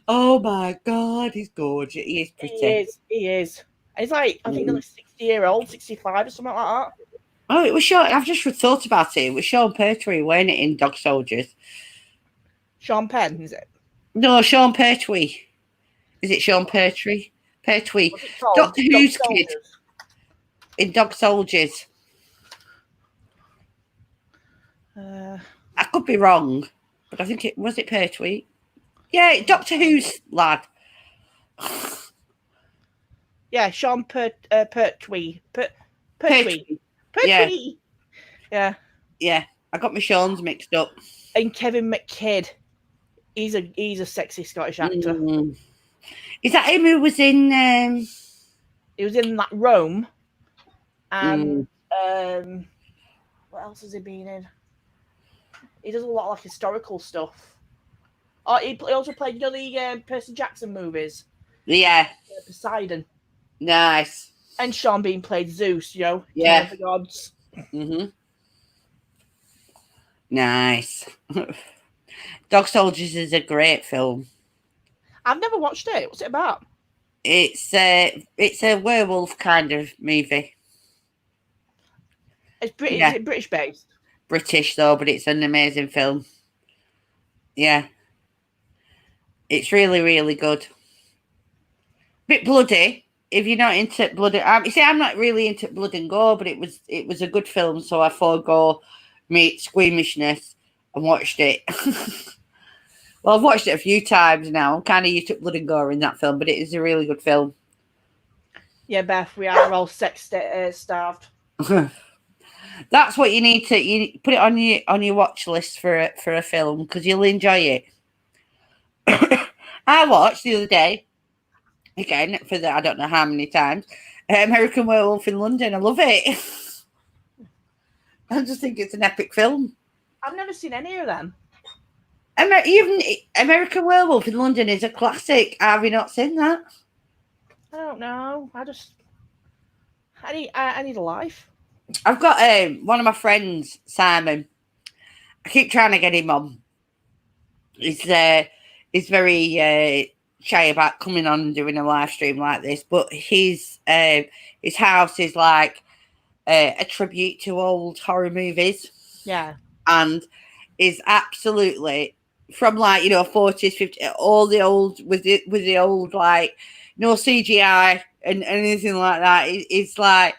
Oh my God, he's gorgeous. He is pretty. He is. And he's like, I think they're like 60-year-old, 65 or something like that. Oh, it was Sean. I've just thought about it. It was Sean Pertwee wearing it in Dog Soldiers. Sean Penn, is it? No, Sean Pertwee. Is it Sean Pertwee? Pertwee. Doctor Who's kid in Dog Soldiers. I could be wrong, but I think it was Pertwee. Yeah, Doctor Who's lad. Yeah, Sean Pertwee. Pertwee. Yeah. Yeah. I got my Sean's mixed up. And Kevin McKidd. He's a sexy Scottish actor. Is that him who was in He was in that Rome. And what else has he been in? He does a lot of like historical stuff. Oh, he also played, the Percy Jackson movies. Yeah. Poseidon. Nice. And Sean Bean played Zeus, Yeah. King of the gods. Nice. Dog Soldiers is a great film. I've never watched it. What's it about? It's a werewolf kind of movie. It's British. Yeah. Is it British based? British though, but it's an amazing film. Yeah. It's really, really good. Bit bloody. If you're not into blood, you see, I'm not really into blood and gore, but it was a good film, so I forego me squeamishness and watched it. Well, I've watched it a few times now. I'm kind of used to blood and gore in that film, but it is a really good film. Yeah, Beth, we are all sex starved. That's what you need to put it on your watch list for a film because you'll enjoy it. I watched the other day again for I don't know how many times American Werewolf in London. I love it. I just think it's an epic film. I've never seen any of them. American Werewolf in London is a classic. Have you not seen that? I don't know. I need a life. I've got one of my friends, Simon. I keep trying to get him on. He's very shy about coming on and doing a live stream like this, but his house is like a tribute to old horror movies. Yeah, and is absolutely from like 40s, 50s, all the old with the old like no CGI and anything like that. It's like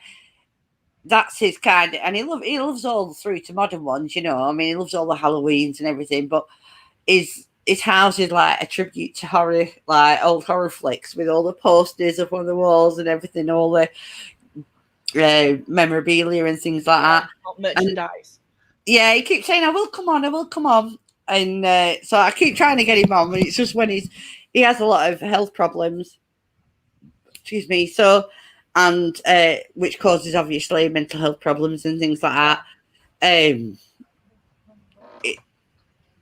that's his kind of, and he loves all through to modern ones. I mean, he loves all the Halloweens and everything, but his house is like a tribute to horror, like old horror flicks with all the posters up on the walls and everything, all the memorabilia and things like that. Merchandise. Yeah, he keeps saying, I will come on. And so I keep trying to get him on, but it's just when he has a lot of health problems. Excuse me. So, and which causes obviously mental health problems and things like that.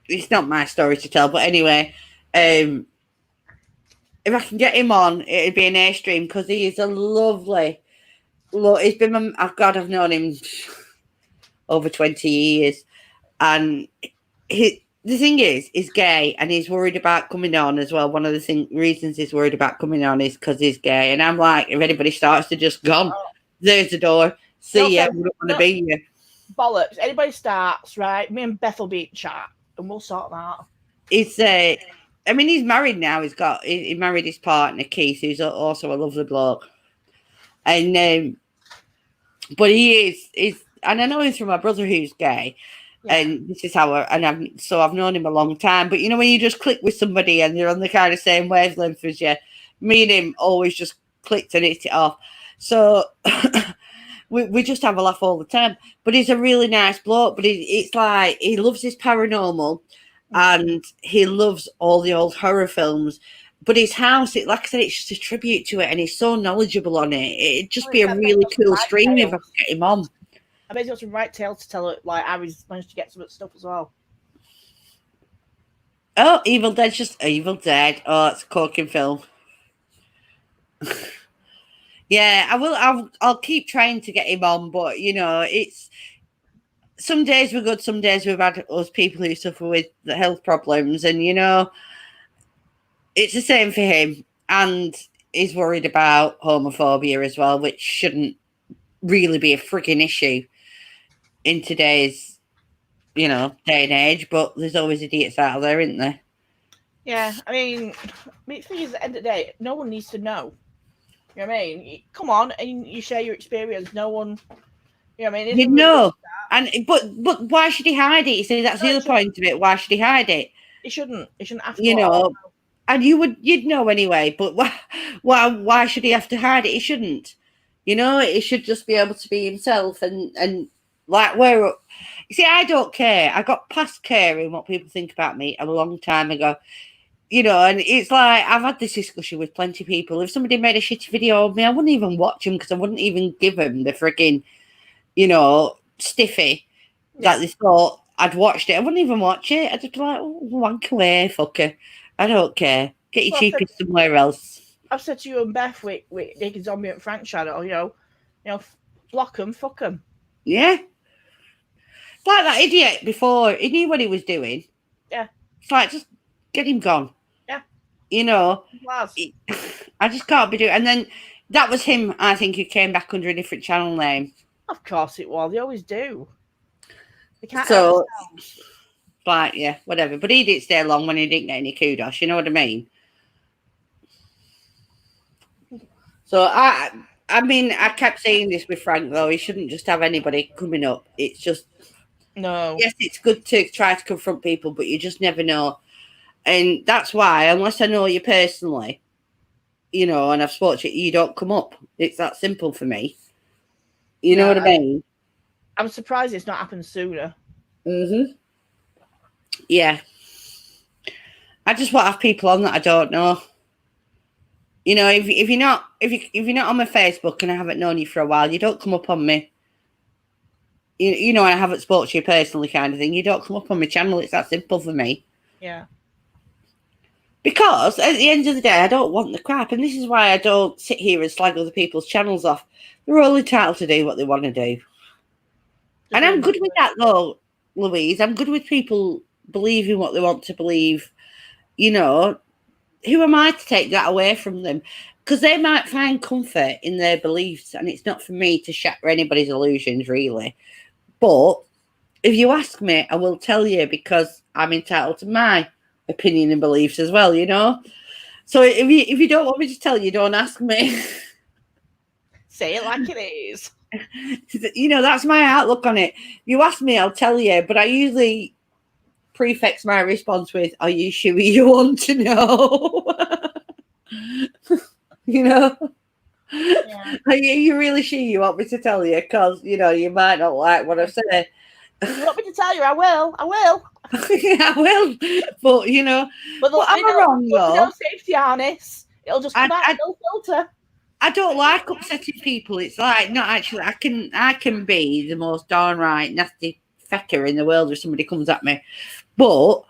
It's not my story to tell, but anyway, if I can get him on, it'd be an Airstream because he is a lovely. He's been, I've known him over 20 years, and the thing is, he's gay and he's worried about coming on as well. One of the reasons he's worried about coming on is because he's gay, and I'm like, if anybody starts to just gone, there's the door. See ya, we don't want to be here. Bollocks. Anybody starts, right? Me and Beth will be in chat and we'll sort that. It's I mean, he's married now. He married his partner Keith, who's also a lovely bloke, and but he is, and I know him through my brother who's gay, and this is how I've known him a long time. But when you just click with somebody and they're on the kind of same wavelength as you, me and him always just clicked and hit it off. So we just have a laugh all the time. But he's a really nice bloke. But it's like he loves his paranormal, and he loves all the old horror films. But his house, like I said, it's just a tribute to it, and he's so knowledgeable on it. It'd just be a really cool stream if I could get him on. I bet he's got some right tales to tell it, like how he's managed to get some stuff as well. Oh, Evil Dead. Oh, it's a corking film. Yeah, I will. I'll keep trying to get him on, but it's some days we're good, some days we've had us people who suffer with the health problems, and it's the same for him, and he's worried about homophobia as well, which shouldn't really be a freaking issue in today's, day and age. But there's always idiots out there, isn't there? Yeah, I mean, the thing is, at the end of the day, no one needs to know. You know what I mean? Come on, and you share your experience. No one, I mean? But why should he hide it? You see, that's the other point of it. Why should he hide it? He shouldn't. He shouldn't have to. And you'd know anyway. But why should he have to hide it? He shouldn't. He should just be able to be himself and like you see, I don't care. I got past caring what people think about me a long time ago. And it's like I've had this discussion with plenty of people. If somebody made a shitty video of me, I wouldn't even watch them because I wouldn't even give them the freaking, stiffy that they thought I'd watched it. I wouldn't even watch it. I'd just be like, oh, wank away, fucker. I don't care. Get your cheapest somewhere else. I've said to you and Beth with Naked Zombie and Frank channel, block them, fuck them. Yeah. Like that idiot before, he knew what he was doing. Yeah. It's like, just get him gone. Yeah. I just can't be doing. And then that was him, I think, who came back under a different channel name. Of course it was. They always do. They can't So, help themselves. like, yeah, whatever. But he didn't stay long when he didn't get any kudos. You know what I mean? So I mean, I kept saying this with Frank though. He shouldn't just have anybody coming up. It's just No. yes, it's good to try to confront people, but you just never know. And that's why, unless I know you personally, you know, and I've spoken to you, don't come up. It's that simple for me. You know what I mean? I'm surprised it's not happened sooner. Yeah. I just want to have people on that I don't know. You know, if you're not on my Facebook and I haven't known you for a while, you don't come up on me. You know, I haven't spoken to you personally, kind of thing. You don't come up on my channel. It's that simple for me. Yeah. Because at the end of the day, I don't want the crap, and this is why I don't sit here and slag other people's channels off. They're all entitled to do what they want to do, and I'm good with that, though, Louise. I'm good with people believing what they want to believe. You know, who am I to take that away from them? Because they might find comfort in their beliefs, and it's not for me to shatter anybody's illusions, really. But if you ask me, I will tell you because I'm entitled to my opinion and beliefs as well, you know. So if you don't want me to tell you, don't ask me. Say it like it is. You know, that's my outlook on it. If you ask me, I'll tell you, but I usually prefix my response with, "Are you sure you want to know?" You know. Yeah. Are you really sure you want me to tell you? Because you know you might not like what I say. If you want me to tell you, I will. Yeah, I will. But you know, But am I wrong though? No safety harness. It'll just come out no filter. I don't like upsetting people. It's like not actually. I can be the most downright nasty fecker in the world if somebody comes at me, but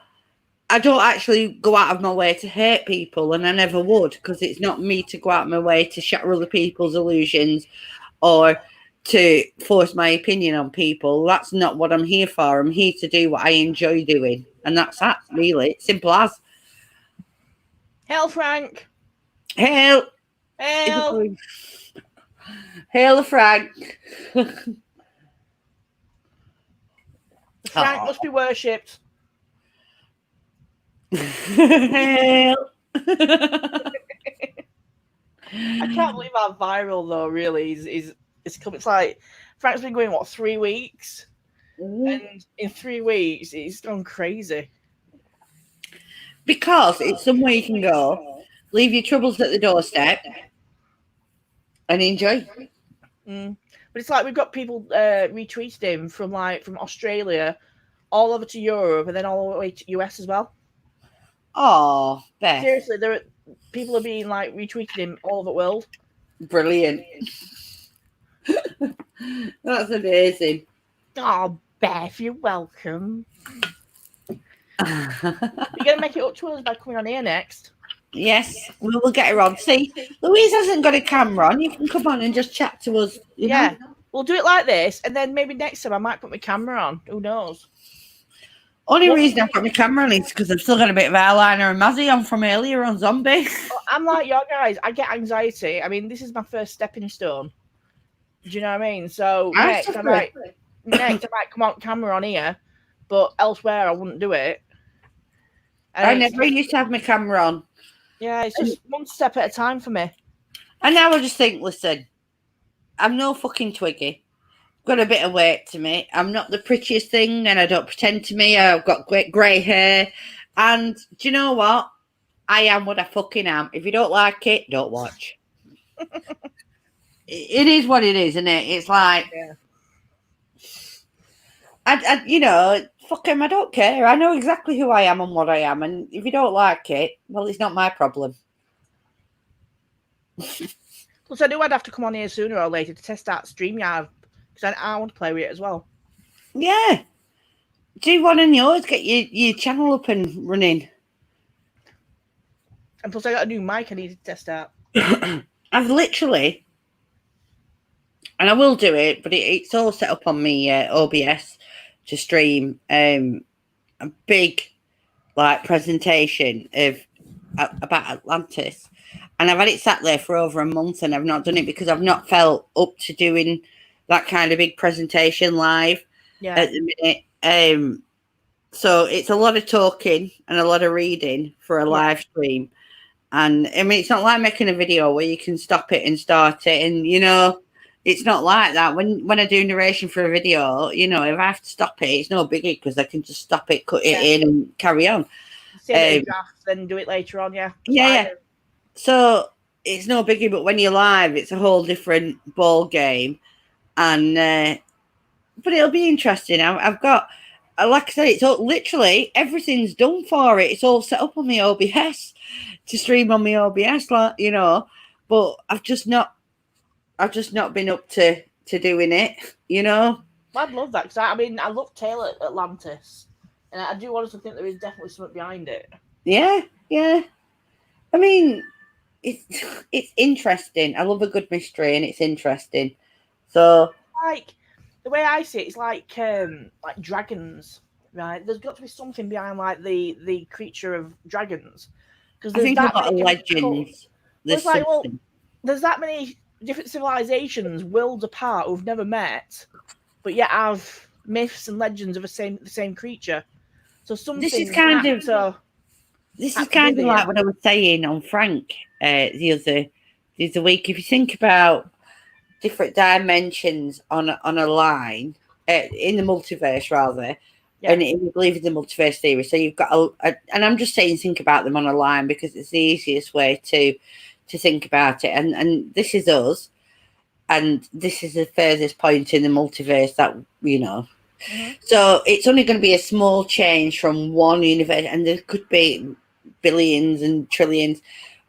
I don't actually go out of my way to hurt people, and I never would, because it's not me to go out of my way to shatter other people's illusions or to force my opinion on people. That's not what I'm here for. I'm here to do what I enjoy doing, and that's that, really. Simple as. Hail, Frank. Hail. Hail. Hail, Frank. Frank must be worshipped. Hail. I can't believe how viral though. Really, it's like Frank's been going 3 weeks, and in 3 weeks it's gone crazy. Because it's somewhere you can go, leave your troubles at the doorstep, and enjoy. But it's like we've got people retweeted him from Australia, all over to Europe, and then all the way to US as well. Oh, Beth. Seriously, people are being like retweeting him all over the world. Brilliant. That's amazing. Oh, Beth, you're welcome. You're gonna make it up to us by coming on here next. Yes, we will get her on. See, Louise hasn't got a camera on. You can come on and just chat to us. You know? We'll do it like this, and then maybe next time I might put my camera on. Who knows? Only reason I've got my camera on is because I've still got a bit of eyeliner and mazzy on from earlier on Zombie. I'm like your guys. I get anxiety. I mean, this is my first stepping stone. Do you know what I mean? So next I might come on camera on here, but elsewhere I wouldn't do it. And I never used to have my camera on. Yeah, it's just one step at a time for me. And now I just think, listen, I'm no fucking Twiggy. Got a bit of weight to me. I'm not the prettiest thing, and I don't pretend to me. I've got great grey hair, and do you know what? I am what I fucking am. If you don't like it, don't watch. It is what it is, isn't it? It's like, I you know, fuck him. I don't care. I know exactly who I am and what I am, and if you don't like it, well, it's not my problem. Plus, I knew I'd have to come on here sooner or later to test out StreamYard. Because I want to play with it as well. Yeah. Do one on yours. Get your channel up and running. And plus, I got a new mic I need to test out. I've literally, and I will do it, but it's all set up on me OBS to stream a big presentation about Atlantis. and I've had it sat there for over a month, and I've not done it because I've not felt up to doing that kind of big presentation live at the minute. So it's a lot of talking and a lot of reading for a live stream. And I mean, it's not like making a video where you can stop it and start it. And, you know, it's not like that. When I do narration for a video, you know, if I have to stop it, it's no biggie because I can just stop it, cut it in and carry on. Save it draft, then do it later on, yeah. Yeah. So it's no biggie, but when you're live, it's a whole different ball game. And, but it'll be interesting. I've got, like I said, it's all, literally everything's done for it. It's all set up on the OBS to stream on the OBS, like, you know. But I've just not been up to doing it, you know. I'd love that because I mean I love Taylor Atlantis, and I do honestly think there is definitely something behind it. Yeah. I mean, it's interesting. I love a good mystery, and it's interesting. So, like the way I see it, it's like dragons, right? There's got to be something behind like the creature of dragons, because I think a lot of legends. There's there's that many different civilizations worlds apart who've never met, but yet have myths and legends of the same creature. So something. This is kind of like what I was saying on Frank the other week. If you think about different dimensions on a line in the multiverse, rather, and if you believe in the multiverse theory, so you've got and I'm just saying think about them on a line because it's the easiest way to think about it. And this is us, and this is the furthest point in the multiverse that you know. Mm-hmm. So it's only going to be a small change from one universe, and there could be billions and trillions,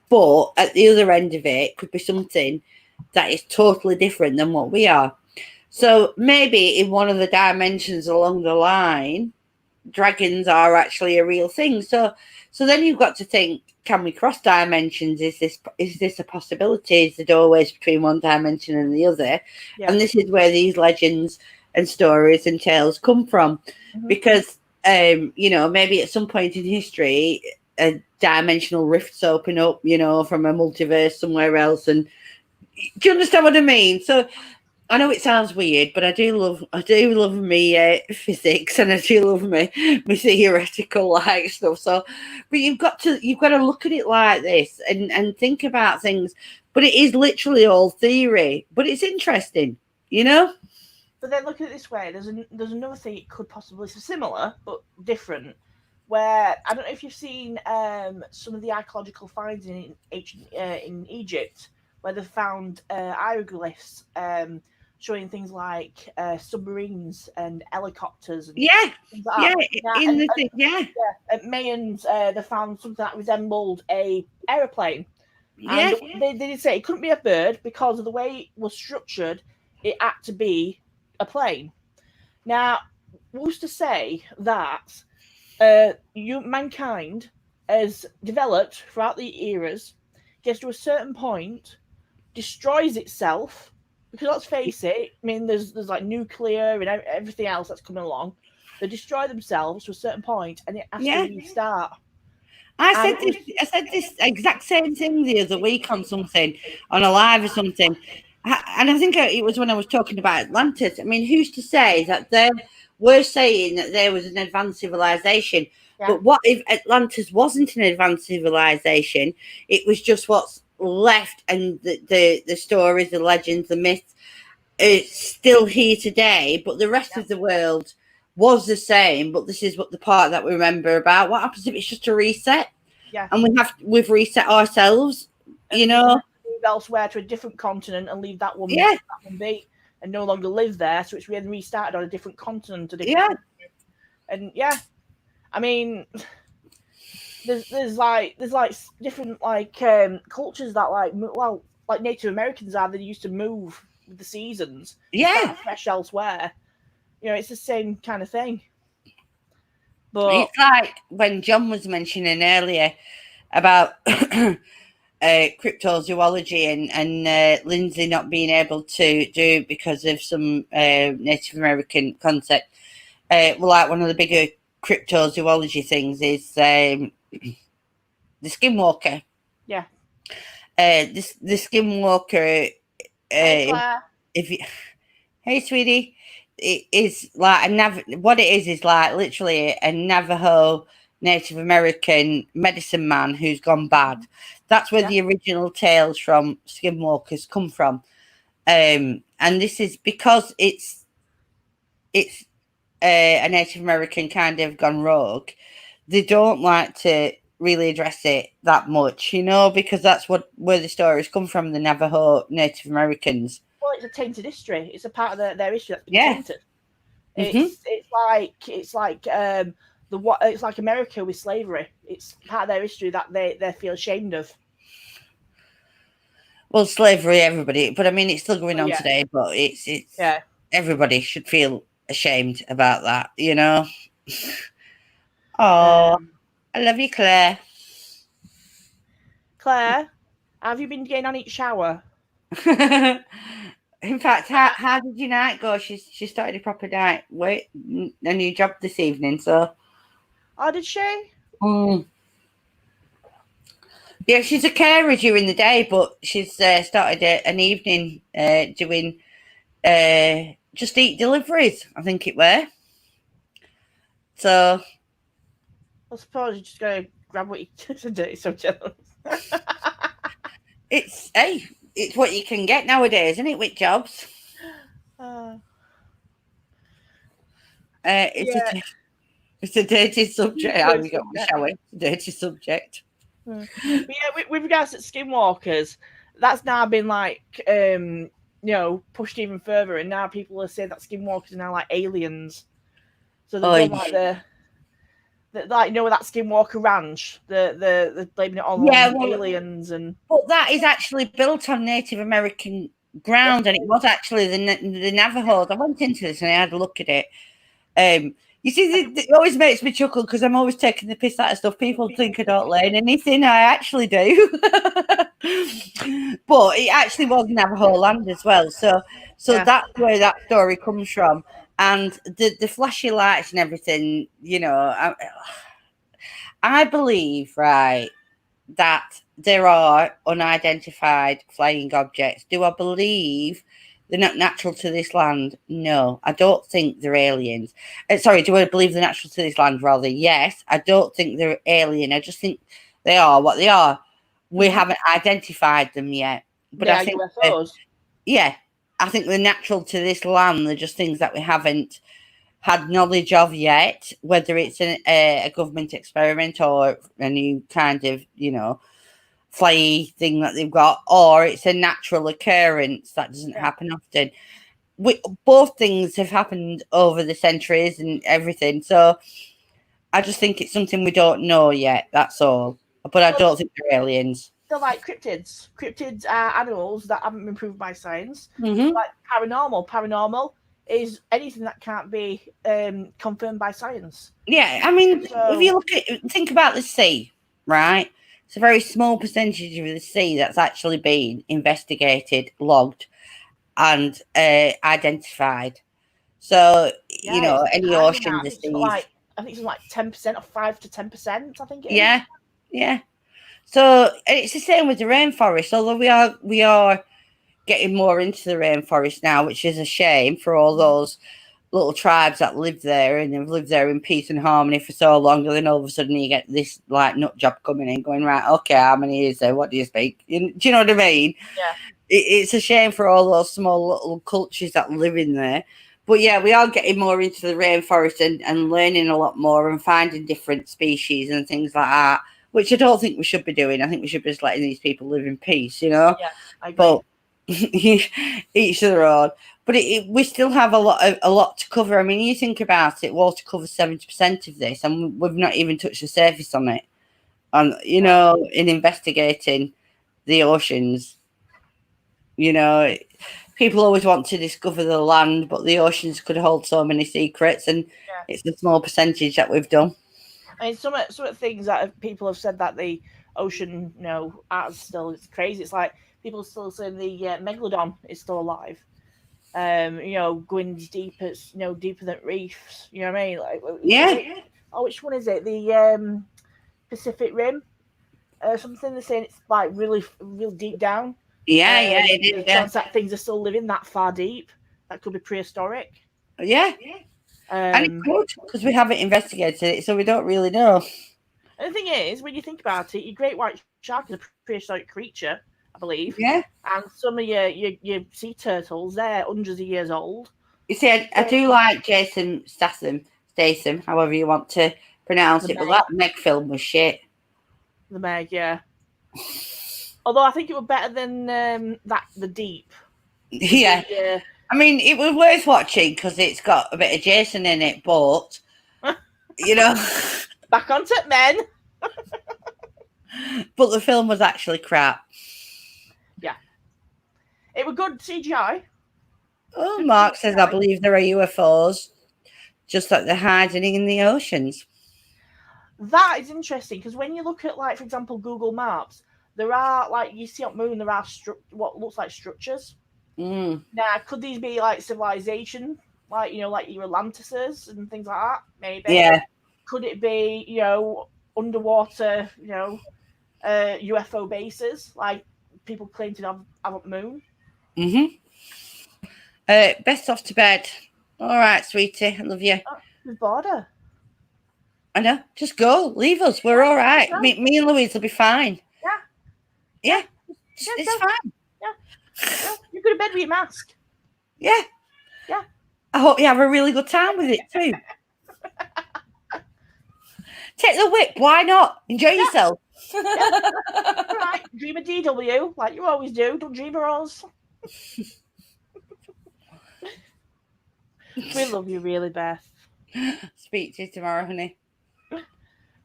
but at the other end of it could be something that is totally different than what we are. So maybe in one of the dimensions along the line, dragons are actually a real thing. So then you've got to think, can we cross dimensions? Is this a possibility? Is the doorways between one dimension and the other? Yeah. And this is where these legends and stories and tales come from. Mm-hmm. Because you know, maybe at some point in history a dimensional rifts open up, you know, from a multiverse somewhere else. And do you understand what I mean? So I know it sounds weird, but I do love me physics, and I do love me theoretical like stuff. So, but you've got to look at it like this and think about things. But it is literally all theory, but it's interesting, you know. But then look at it this way: there's another thing it could possibly be similar but different. Where I don't know if you've seen some of the archaeological finds in Egypt, where they found hieroglyphs showing things like submarines and helicopters. And things like that. Mayans, they found something that resembled a aeroplane. And they did say it couldn't be a bird because of the way it was structured. It had to be a plane. Now, who's to say that mankind has developed throughout the eras, gets to a certain point, destroys itself, because let's face it, I mean, there's like nuclear and everything else that's coming along. They destroy themselves to a certain point, and it has to restart. I said this exact same thing the other week on a live or something, and I think it was when I was talking about Atlantis. I mean, who's to say that we're saying that there was an advanced civilization, but what if Atlantis wasn't an advanced civilization? It was just what's left, and the stories, the legends, the myths, it's still here today, but the rest of the world was the same. But this is what the part that we remember about. What happens if it's just a reset? And we've reset ourselves, and, you know, move elsewhere to a different continent and leave that one be and no longer live there, so it's then restarted on a different continent, and I mean, there's like different cultures that like Native Americans are. They used to move with the seasons, fresh elsewhere. You know, it's the same kind of thing. But it's like when John was mentioning earlier about cryptozoology and Lindsay not being able to do because of some Native American concept. Like one of the bigger cryptozoology things is the skinwalker. the skinwalker. Hey, Claire. If you, hey, sweetie, it is like what it is like literally a Navajo Native American medicine man who's gone bad. That's where the original tales from skinwalkers come from. And this is because it's a Native American kind of gone rogue. They don't like to really address it that much, because that's where the stories come from, the Navajo Native Americans. Well, it's a tainted history. It's a part of their history that's been tainted. It's like America with slavery. It's part of their history that they feel ashamed of. Well, slavery, everybody, but I mean, it's still going on today. But it's everybody should feel ashamed about that, Oh, I love you, Claire. Claire, have you been getting on each shower? In fact, how did your night go? She started a proper night. A new job this evening. So, oh, did she? Yeah, she's a carer during the day, but she's started an evening doing just eat deliveries. I think it were. So, I suppose you're just going to grab what you to do. So jealous. It's what you can get nowadays, isn't it, with jobs? It's a dirty subject. How you got my shower? It's a dirty subject. But yeah, with regards to skinwalkers, that's now been pushed even further, and now people are saying that skinwalkers are now like aliens. So they're like that Skinwalker Ranch, they're blaming it all on aliens, and but that is actually built on Native American ground, and it was actually the Navajos. I went into this and I had a look at it. You see, it always makes me chuckle because I'm always taking the piss out of stuff. People think I don't learn anything. I actually do. But it actually was Navajo land as well. So that's where that story comes from. And the flashy lights and everything, I believe, right, that there are unidentified flying objects. Do I believe they're not natural to this land? No, I don't think they're aliens. Sorry, do I believe they're natural to this land? Rather, yes. I don't think they're alien. I just think they are what they are. We haven't identified them yet. But I think UFOs. I think they're natural to this land. They're just things that we haven't had knowledge of yet, whether it's a government experiment or a new kind of, fly thing that they've got, or it's a natural occurrence that doesn't happen often. Both things have happened over the centuries and everything. So I just think it's something we don't know yet. That's all. But I don't think they're aliens. They're like cryptids. Cryptids are animals that haven't been proved by science. Mm-hmm. Like paranormal. Paranormal is anything that can't be confirmed by science. Yeah, I mean, if you think about the sea, right? It's a very small percentage of the sea that's actually been investigated, logged, and identified. So, any oceans are seas. I think it's like 10% or 5 to 10%. I think it is. Yeah. So it's the same with the rainforest. Although we are getting more into the rainforest now, which is a shame for all those little tribes that live there and they've lived there in peace and harmony for so long, and then all of a sudden you get this nut job coming in going, right, okay, how many is there, what do you speak? Do you know what I mean? It's a shame for all those small little cultures that live in there. But yeah, we are getting more into the rainforest and learning a lot more and finding different species and things like that, which I don't think we should be doing. I think we should be just letting these people live in peace, Yeah, I agree. But each of their own. But we still have a lot to cover. I mean, you think about it, water covers 70% of this, and we've not even touched the surface on it. And in investigating the oceans, people always want to discover the land, but the oceans could hold so many secrets, and it's a small percentage that we've done. I mean, some of the things that people have said that the ocean, still it's crazy. It's like people still saying the megalodon is still alive. Going deeper than reefs. You know what I mean? Like, which one is it? The Pacific Rim. Something they're saying it's like really, real deep down. Yeah, it There's is. a chance that things are still living that far deep. That could be prehistoric. Yeah. And it could, because we haven't investigated it, so we don't really know. And the thing is, when you think about it, your great white shark is a prehistoric creature, I believe. Yeah. And some of your sea turtles, they're hundreds of years old. You see, I do like Jason Statham, however you want to pronounce it, but that Meg film was shit. The Meg, yeah. Although I think it was better than The Deep. Yeah. Yeah. I mean, it was worth watching because it's got a bit of Jason in it, but, you know. Back onto men. But the film was actually crap. Yeah. It was good CGI. Oh, Mark says, I believe there are UFOs, just like they're hiding in the oceans. That is interesting because when you look at, like, for example, Google Maps, there are, like, you see on the moon, there are what looks like structures. Mm. Now, could these be, like, civilization? Like, you know, like your Atlantises and things like that? Maybe. Yeah. Could it be, you know, underwater, you know, UFO bases, like people claim to have on the moon? Mm-hmm. Best off to bed. All right, sweetie. I love you. Oh, we've bored her. I know. Just go. Leave us. We're all right. Me and Louise will be fine. Yeah. It's fine. Yeah. You go to bed with your mask. Yeah. Yeah. I hope you have a really good time with it too. Take the whip. Why not? Enjoy yourself. Yeah. All right. Dream of DW, like you always do. Don't dream of us. We love you, really, Beth. Speak to you tomorrow, honey.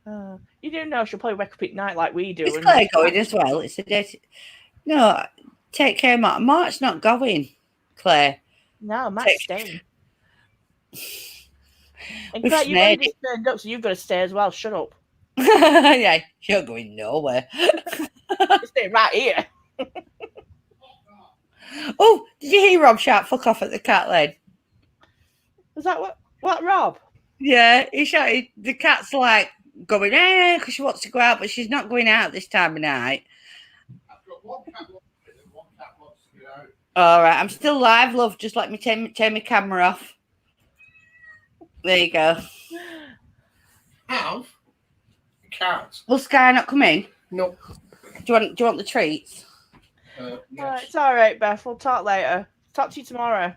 You do know she'll probably wake up at night like we do. It's Claire going as well. It's a day. No, take care, Mark. Mark's not going, Claire. No, Matt's staying. And Claire, you've already turned up, so you've got to stay as well. Shut up. Yeah, you're going nowhere. You're staying right here. Oh, did you hear Rob shout fuck off at the cat lane? Was that what Rob? Yeah, he shouted. The cat's like going, because she wants to go out, but she's not going out this time of night. I've got one cat wants to get out. All right, I'm still live, love. Just let me turn my camera off. There you go. Have cat. Will Sky not come in? No. Do you want the treats? Yes. It's all right, Beth. We'll talk later. Talk to you tomorrow.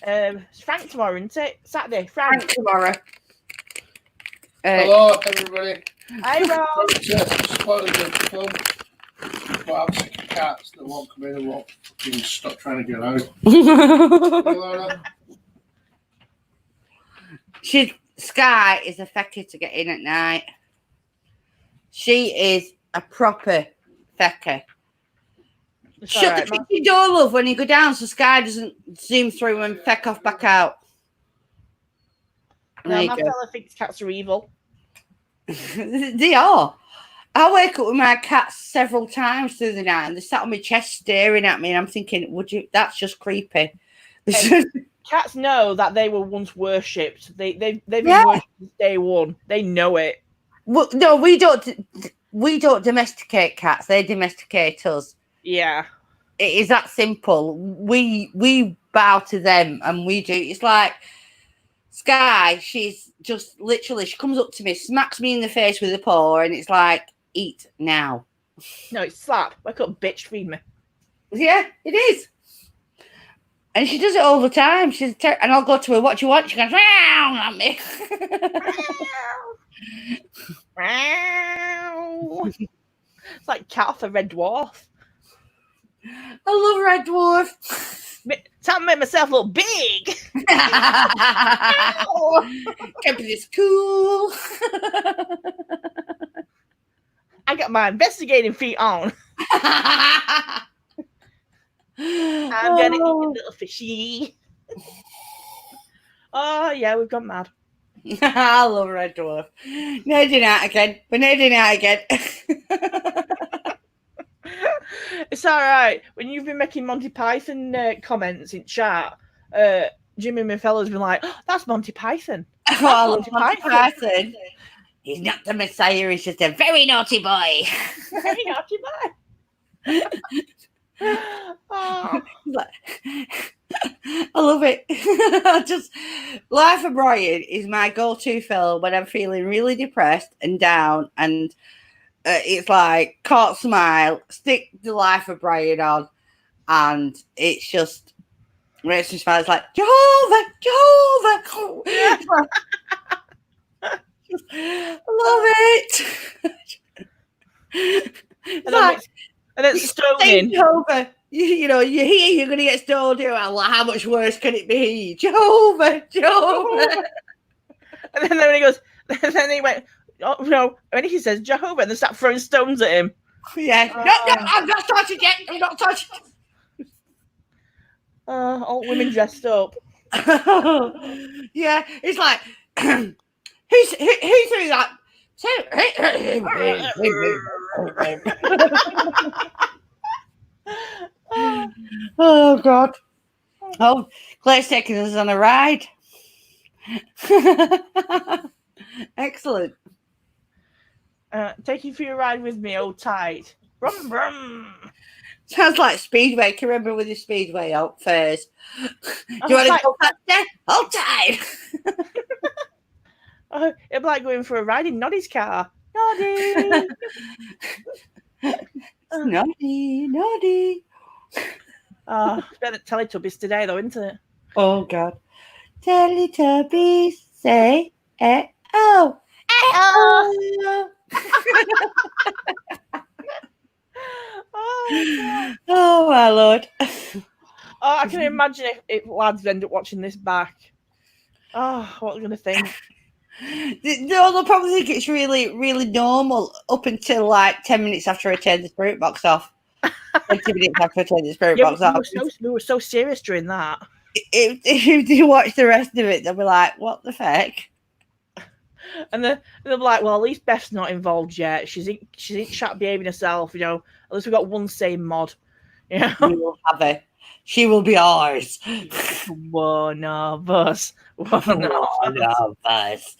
It's Frank tomorrow, isn't it? Saturday. Frank tomorrow. Hello, everybody. Hi, Rob. Spotted the film. But I'm sick of cats that won't come in and won't fucking stop trying to get out. Sky is a fecker to get in at night. She is a proper fecker. Shut the kitchen door, love, when you go down so Sky doesn't zoom through and feck off back out. No, my fella thinks cats are evil. They are. I wake up with my cats several times through the night and they sat on my chest staring at me and I'm thinking, that's just creepy. Cats know that they were once worshipped. They've been worshipped since day one. They know it. Well, no, we don't domesticate cats. They domesticate us. Yeah. It is that simple. We bow to them and we do. It's like Sky, she's just literally, she comes up to me, smacks me in the face with a paw and it's like, eat now. No, it's slap. Wake up, bitch, feed me. Yeah, it is. And she does it all the time. And I'll go to her, what do you want? She goes, meow at me. It's like cat off a red dwarf. I love Red Dwarf. Time to make myself look big. Keeping this cool. I got my investigating feet on. I'm gonna eat a little fishy. Oh yeah, we've gone mad. I love Red Dwarf. Nerding out again. We're nerding out again. It's all right. When you've been making Monty Python comments in chat, Jimmy and my fella's been like, oh, "That's Monty Python." I love Monty Python. He's not the Messiah. He's just a very naughty boy. Very naughty boy. Oh. I love it. Just Life of Brian is my go-to film when I'm feeling really depressed and down, and it's like can't smile. Stick the Life of Brian on, and it's just makes me smile. It's like Jehovah. I love it. And it's stoning. Jehovah. You know, you hear you're going to get stoned. Like, how much worse can it be? Jehovah. And then when he goes, then he went, oh no, when he says Jehovah, and they start throwing stones at him. Yeah. No, I'm not touching yet. I'm not touching. All women dressed up. Yeah, it's like, who threw that? Oh God! Oh, Claire's taking us on a ride. Excellent. Take you for your ride with me, old tight. Brum brum. Sounds like Speedway. Can you remember with the Speedway out first? Do you want to go faster? Hold tight. It'd be like going for a ride in Noddy's car. Noddy. Noddy. It's better Teletubbies today, though, isn't it? Oh God. Teletubbies say oh. Oh my Lord. I can imagine if lads end up watching this back. Oh, what are they going to think? They'll probably think it's really, really normal up until like 10 minutes after I turn the spirit box off. 20 minutes after I turn the spirit box off. We were so serious during that. If you watch the rest of it, they'll be like, what the heck? And they'll be like, well, at least Beth's not involved yet. She's in chat behaving herself, you know. At least we've got one same mod. You know? We will have her. She will be ours. One of us. One of us.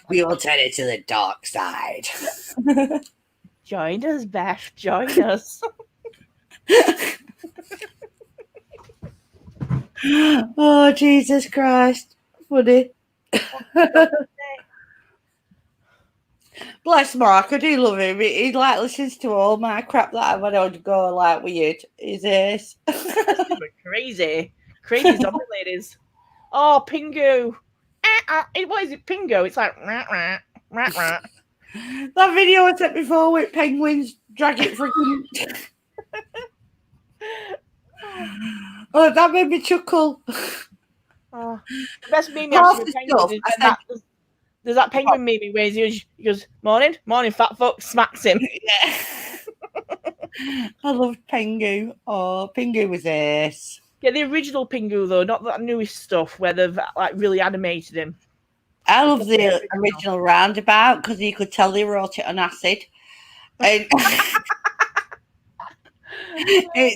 We will turn it to the dark side. Join us, Beth. Join us. Oh, Jesus Christ. Funny. Bless Mark, I do love him. He like listens to all my crap that I've had on to go like weird. Is this crazy zombie ladies? Oh, Pingu. What is it, Pingu? It's like rat. That video I sent before with penguins dragging freaking. Oh, that made me chuckle. Oh, the best meme after the penguin is there's that penguin meme where he goes, morning, fat fuck, smacks him. Yeah. I loved Pingu. Oh, Pingu was ace. Yeah, the original Pingu though, not that newest stuff where they've like really animated him. I love the original Roundabout because you could tell they wrote it on acid. And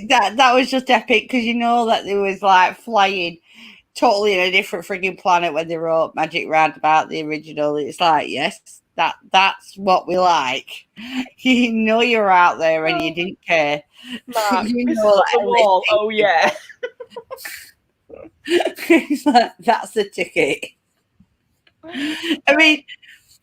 that was just epic because you know that they was like flying totally in a different frigging planet when they wrote Magic Roundabout, the original. It's like, yes, that's what we like. You know you're out there and you didn't care. Mark, you know that the wall. Oh yeah. It's like, that's the ticket. I mean,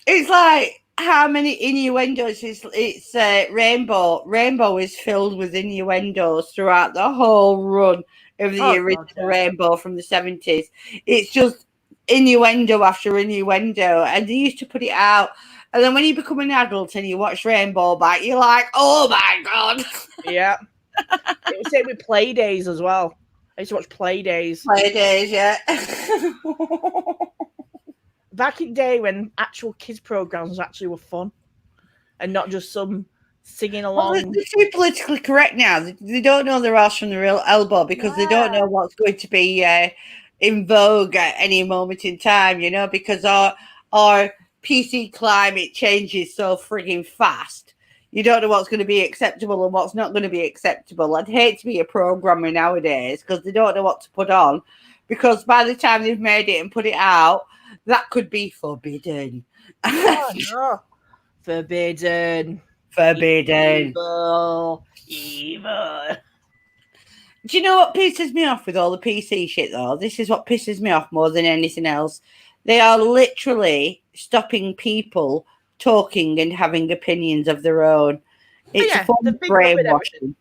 it's like how many innuendos it's Rainbow. Rainbow is filled with innuendos throughout the whole run of the original Rainbow from the 70s. It's just innuendo after innuendo, and they used to put it out. And then when you become an adult and you watch Rainbow back, you're like, oh my God. Yeah. It was same with Play Days as well. I used to watch Play Days. Play Days, yeah. Back in the day when actual kids programs actually were fun and not just some singing along. Well, they're too politically correct now. They don't know their ass from the real elbow because they don't know what's going to be in vogue at any moment in time, you know, because our PC climate changes so frigging fast. You don't know what's going to be acceptable and what's not going to be acceptable. I'd hate to be a programmer nowadays because they don't know what to put on, because by the time they've made it and put it out, That could be forbidden. Oh, no. Forbidden. Forbidden. Evil. Do you know what pisses me off with all the PC shit, though? This is what pisses me off more than anything else. They are literally stopping people talking and having opinions of their own. It's a form of brainwashing.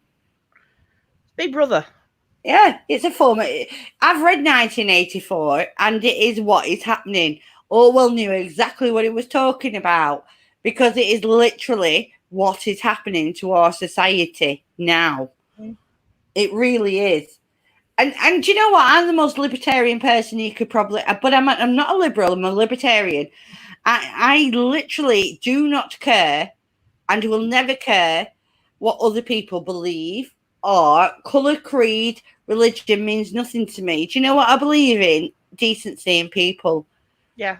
Big Brother. Yeah, it's a form of... I've read 1984, and it is what is happening. Orwell knew exactly what he was talking about, because it is literally what is happening to our society now. It really is. And do you know what? I'm the most libertarian person you could probably... But I'm not a liberal. I'm a libertarian. I literally do not care and will never care what other people believe, or colour, creed, religion means nothing to me. Do you know what I believe in? Decency in people. Yeah.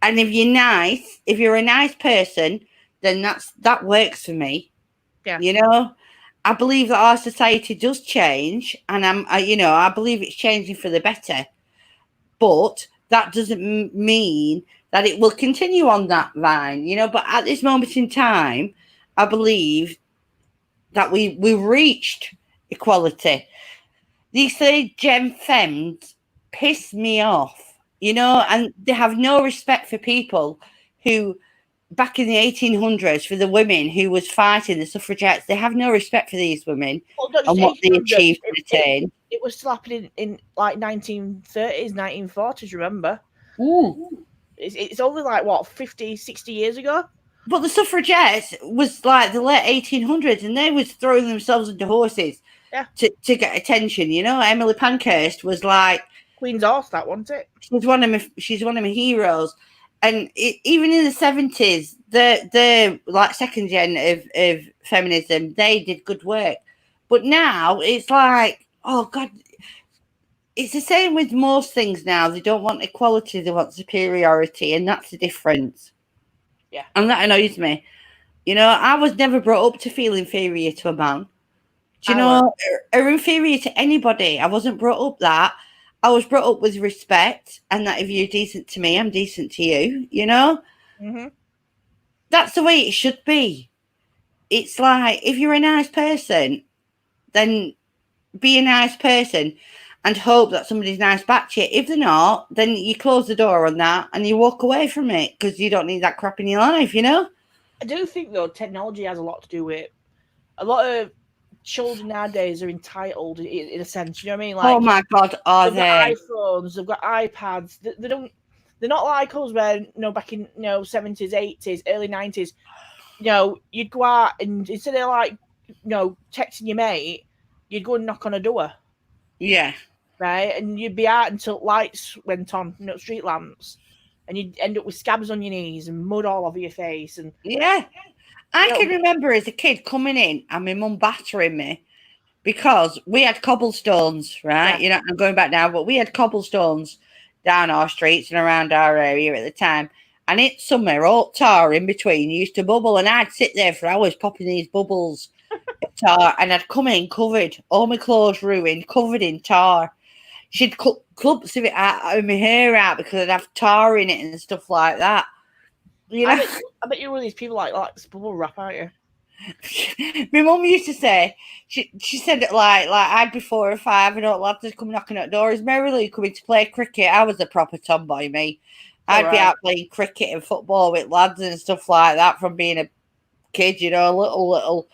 And if you're nice, if you're a nice person, then that works for me. Yeah. You know? I believe that our society does change, and I believe it's changing for the better. But that doesn't mean that it will continue on that line, But at this moment in time, I believe that we've reached equality. These three Gen Femmes piss me off, and they have no respect for people who... Back in the 1800s, for the women who was fighting, the suffragettes, they have no respect for these women and what they achieved and attained. It was still happening in like 1930s, 1940s, remember? It's only like, what, 50, 60 years ago? But the suffragettes was like the late 1800s, and they was throwing themselves into horses to get attention, Emily Pankhurst was like... Queen's horse, that wasn't it? She's one of my heroes. And even in the 70s, the like second gen of feminism, they did good work. But now it's like, oh God, it's the same with most things now. They don't want equality, they want superiority, and that's the difference. Yeah. And that annoys me. I was never brought up to feel inferior to a man. Do you know, or inferior to anybody. I wasn't brought up that. I was brought up with respect, and that if you're decent to me, I'm decent to you, Mm-hmm. That's the way it should be. It's like, if you're a nice person, then be a nice person and hope that somebody's nice back to you. If they're not, then you close the door on that and you walk away from it, because you don't need that crap in your life, I do think, though, technology has a lot to do with it. A lot of children nowadays are entitled in a sense, you know what I mean? Like, oh my God, are they? They've got iPhones, they've got iPads. They're not like us where, back in 70s, 80s, early 90s, you'd go out and instead of like, texting your mate, you'd go and knock on a door. Yeah. Right? And you'd be out until lights went on, street lamps. And you'd end up with scabs on your knees and mud all over your face. And yeah. I can remember as a kid coming in and my mum battering me because we had cobblestones, right? Yeah. I'm going back now, but we had cobblestones down our streets and around our area at the time. And it's summer, all tar in between used to bubble, and I'd sit there for hours popping these bubbles of tar, and I'd come in covered, all my clothes ruined, covered in tar. She'd cut clumps of it out of my hair out because I'd have tar in it and stuff like that. I bet you're one of these people like this bubble wrap, aren't you? My mum used to say, she said it like I'd be 4 or 5 and all lads would come knocking at doors. Mary Lou coming to play cricket. I was a proper tomboy, me. I'd be out playing cricket and football with lads and stuff like that from being a kid, little.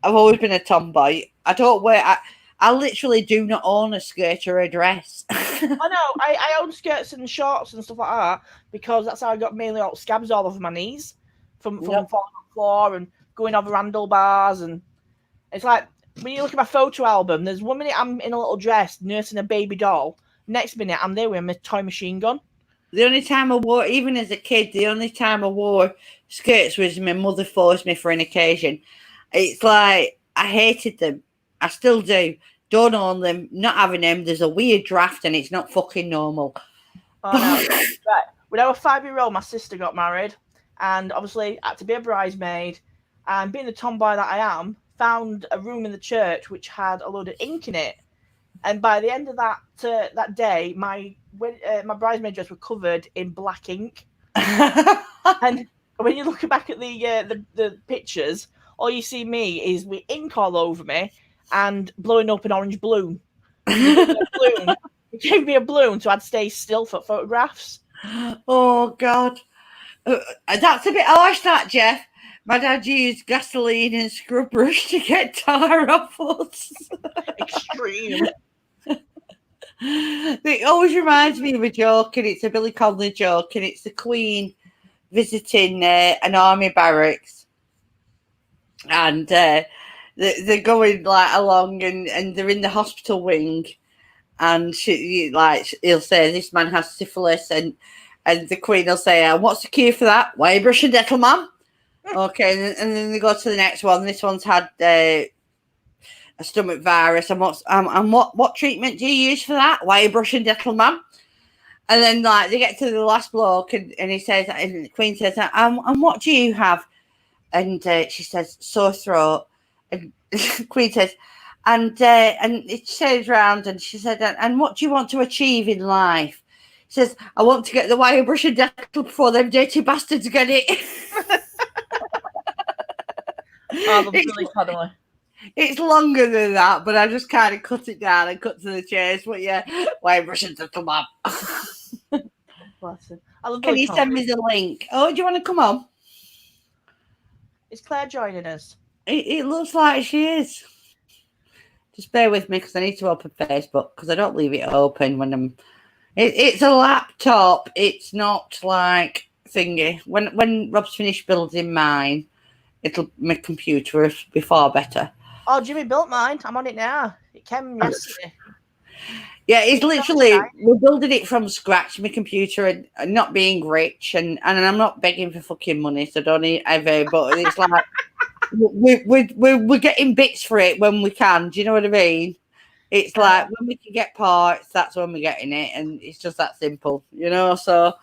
I've always been a tomboy. I don't wear... I literally do not own a skirt or a dress. I know. I own skirts and shorts and stuff like that because that's how I got mainly all scabs all over my knees from falling on the floor and going over handlebars. And it's like, when you look at my photo album, there's 1 minute I'm in a little dress nursing a baby doll. Next minute I'm there with my toy machine gun. The only time I wore, even as a kid, the only time I wore skirts was my mother forced me for an occasion. It's like, I hated them. I still do. Don't own them. Not having them. There's a weird draft and it's not fucking normal. Oh, no. Right. When I was 5-year-old, my sister got married. And obviously, I had to be a bridesmaid. And being the tomboy that I am, found a room in the church which had a load of ink in it. And by the end of that day, my bridesmaid dress were covered in black ink. And when you look back at the pictures, all you see me is with ink all over me and blowing up an orange balloon. It gave me a balloon so I'd stay still for photographs. Oh God, that's a bit harsh, that, Jeff. My dad used gasoline and scrub brush to get tar off us. Extreme. It always reminds me of a joke, and it's a Billy Connolly joke, and it's the Queen visiting an army barracks, and they're going like along, and they're in the hospital wing, and he'll say this man has syphilis, and the Queen will say, "What's the cure for that? Why are you brushing dental, ma'am?" Okay, and then they go to the next one. This one's had a stomach virus, and what treatment do you use for that? Why are you brushing dental, ma'am? And then like they get to the last bloke, and he says, and the Queen says, and what do you have? And she says, sore throat. And the Queen says, and it turns round, and she said, and what do you want to achieve in life? She says, I want to get the wire brush and dental before them dirty bastards get it. It's longer than that, but I just kind of cut it down and cut to the chase. But yeah, wire brush and dental, ma'am. Can you send me the link? Oh, do you want to come on? Is Claire joining us? It looks like she is. Just bear with me because I need to open Facebook because I don't leave it open when I'm. It's a laptop. It's not like thingy. When Rob's finished building mine, my computer will be far better. Oh, Jimmy built mine. I'm on it now. It came yesterday. Yeah, it's literally, we're building it from scratch, my computer, and not being rich, and I'm not begging for fucking money, so don't ever, but it's like, we're getting bits for it when we can, do you know what I mean? It's like, when we can get parts, that's when we're getting it, and it's just that simple, you know, so.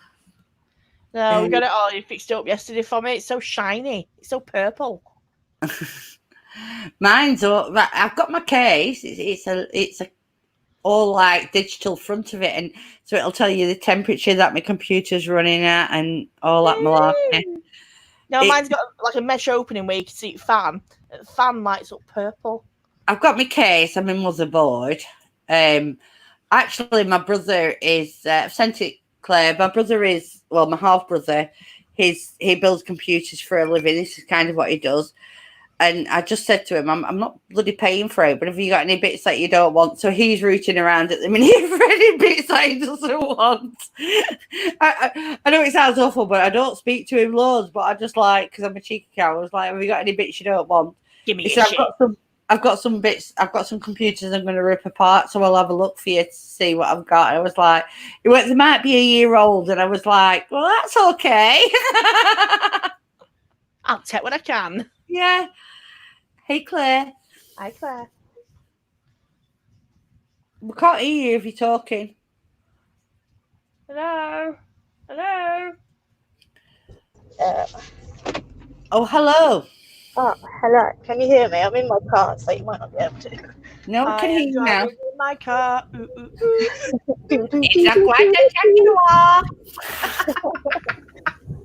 No, we got it all, you fixed it up yesterday for me, it's so shiny, it's so purple. Mine's, I've got my case, it's a all like digital front of it, and so it'll tell you the temperature that my computer's running at and all that malarkey. No, mine's got like a mesh opening where you can see fan. The fan lights up purple. I've got my case and my motherboard. Actually, my brother is I've sent it, Claire. My brother is, well, my half brother. He builds computers for a living. This is kind of what he does. And I just said to him, I'm not bloody paying for it, but have you got any bits that you don't want? So he's rooting around at the minute for any bits that he doesn't want. I know it sounds awful, but I don't speak to him loads, but I just like, because I'm a cheeky cow, I was like, have you got any bits you don't want? Give me your shit. I've got some bits, I've got some computers I'm going to rip apart, so I'll have a look for you to see what I've got. And I was like, they might be a year old, and I was like, well, that's okay. I'll take what I can. Yeah. Hey, Claire. Hi, Claire. We can't hear you if you're talking. Hello. Hello. Oh, hello. Oh, hello. Can you hear me? I'm in my car, so you might not be able to. No, I can hear you now. In my car. It's not quite a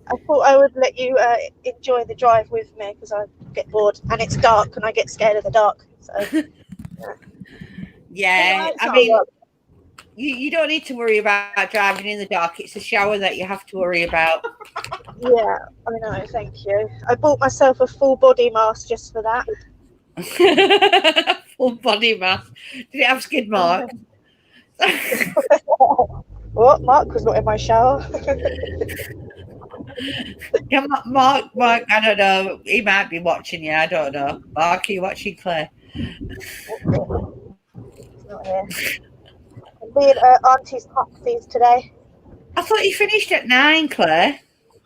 I thought I would let you enjoy the drive with me because I get bored and it's dark and I get scared of the dark. So, yeah, I mean, you don't need to worry about driving in the dark. It's the shower that you have to worry about. Yeah, I know. Thank you. I bought myself a full body mask just for that. Full body mask. Did it have skid marks? What? Mark was not in my shower. Yeah, Mark, I don't know. He might be watching you. I don't know. Mark, are you watching Claire? He's not here. I'm being Auntie's taxis today. I thought you finished at 9, Claire.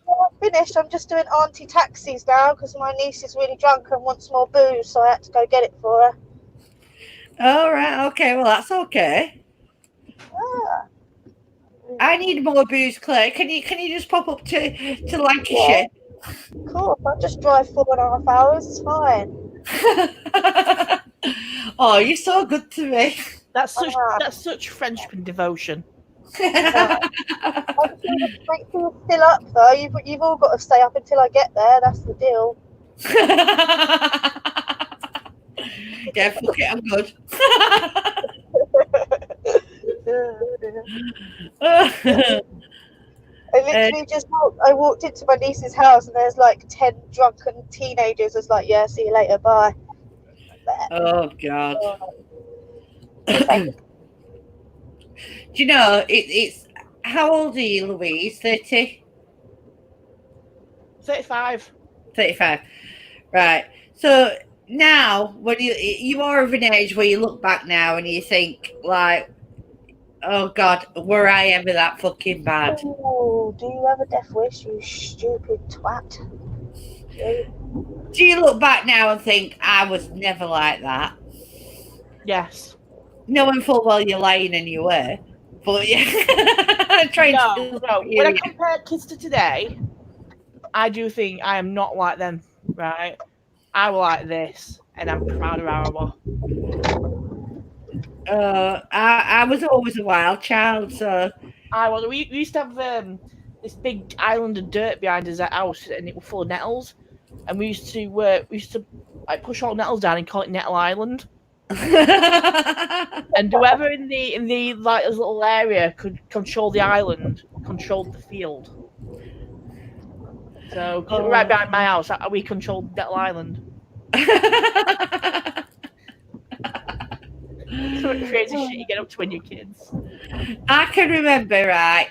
Well, I'm finished. I'm just doing Auntie taxis now because my niece is really drunk and wants more booze, so I had to go get it for her. All right. Okay. Well, that's okay. Yeah. I need more booze, Claire. Can you just pop up to Lancashire? Yeah. Cool. I'll just drive 4.5 hours. It's fine. Oh, you're so good to me. That's such friendship and devotion. I'm sure the strength is still up though. You've all got to stay up until I get there. That's the deal. Yeah, fuck it, I'm good. I literally I walked into my niece's house and there's like 10 drunken teenagers. I was like, yeah, see you later, bye. Oh God. Do you know it's how old are you, Louise? 30? 35. 35. Right. So now when you are of an age where you look back now and you think like, oh God, were I ever that fucking bad? Oh, do you have a death wish, you stupid twat? Do you look back now and think I was never like that? Yes. Knowing full well you're lying and you were, but yeah, No. When I compare kids to today, I do think I am not like them. Right? I was like this, and I'm proud of how I was. I was always a wild child, so I was. We used to have this big island of dirt behind us at house, and it was full of nettles. And we used to like push all nettles down and call it Nettle Island. And whoever in the like this little area could control the island controlled the field. So right behind my house, we controlled Nettle Island. Crazy shit you get up to when you're kids. I can remember, right?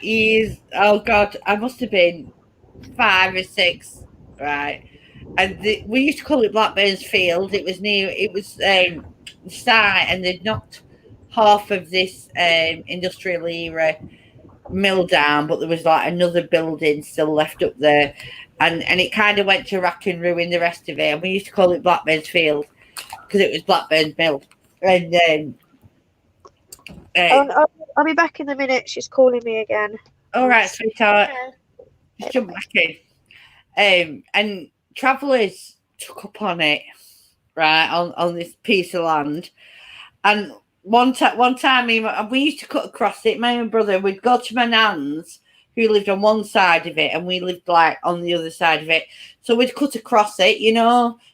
Oh God, I must have been 5 or 6, right? And we used to call it Blackburn's Field. It was site, and they'd knocked half of this industrial era mill down, but there was like another building still left up there, and it kind of went to rack and ruin the rest of it. And we used to call it Blackburn's Field because it was Blackburn's Mill. And I'll be back in a minute. She's calling me again. All right, sweetheart. Okay. Just jump back in. And travellers took up on it, right, on this piece of land. And one time we used to cut across it. My own brother, we'd go to my nan's, who lived on one side of it, and we lived like on the other side of it. So we'd cut across it,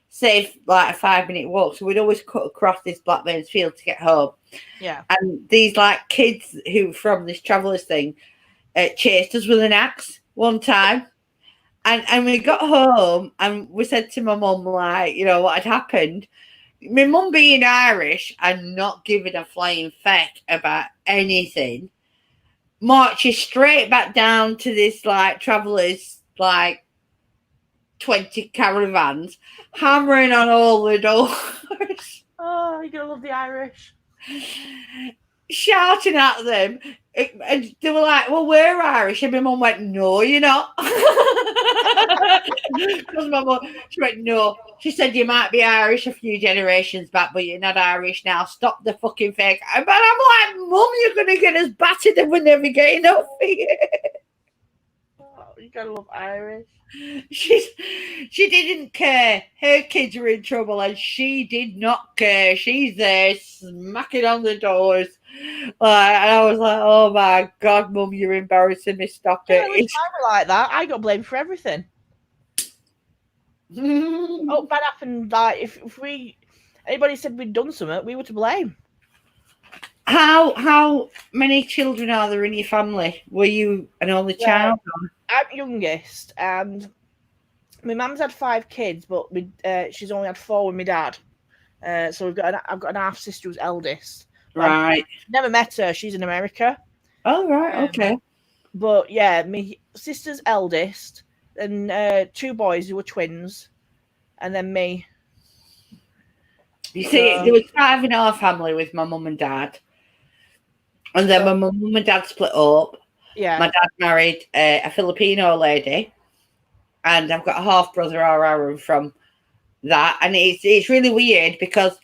save like a 5-minute walk. So we'd always cut across this Blackburn's Field to get home. Yeah. And these like kids who from this travellers thing chased us with an axe one time. And we got home and we said to my mum, like, what had happened. My mum being Irish and not giving a flying feck about anything, marches straight back down to this, like, travellers, like, 20 caravans, hammering on all the doors. Oh, you're going to love the Irish. Shouting at them. And they were like, well, we're Irish. And my mum went, no, you're not. Because my mum, she went, no. She said, you might be Irish a few generations back, but you're not Irish now. Stop the fucking fake. But I'm like, Mum, you're going to get us battered and we're never getting up for you. Oh, you got to love Irish. She didn't care. Her kids were in trouble and she did not care. She's there smacking on the doors. And I was like, oh my God, Mum, you're embarrassing me. Stop it. I were like that. I got blamed for everything. Oh, bad happened. Like if anybody said we'd done something, we were to blame. How many children are there in your family? Were you an only child? I'm youngest, and my mum's had 5 kids, but she's only had 4 with my dad. So I've got an half sister who's eldest. Right. I've never met her. She's in America. Oh, right. Okay. But yeah, my sister's eldest, and 2 boys who were twins, and then me. You see, there was 5 in our family with my mum and dad. And then when my mum and dad split up, yeah, my dad married a Filipino lady. And I've got a half brother or Aaron from that. And it's really weird because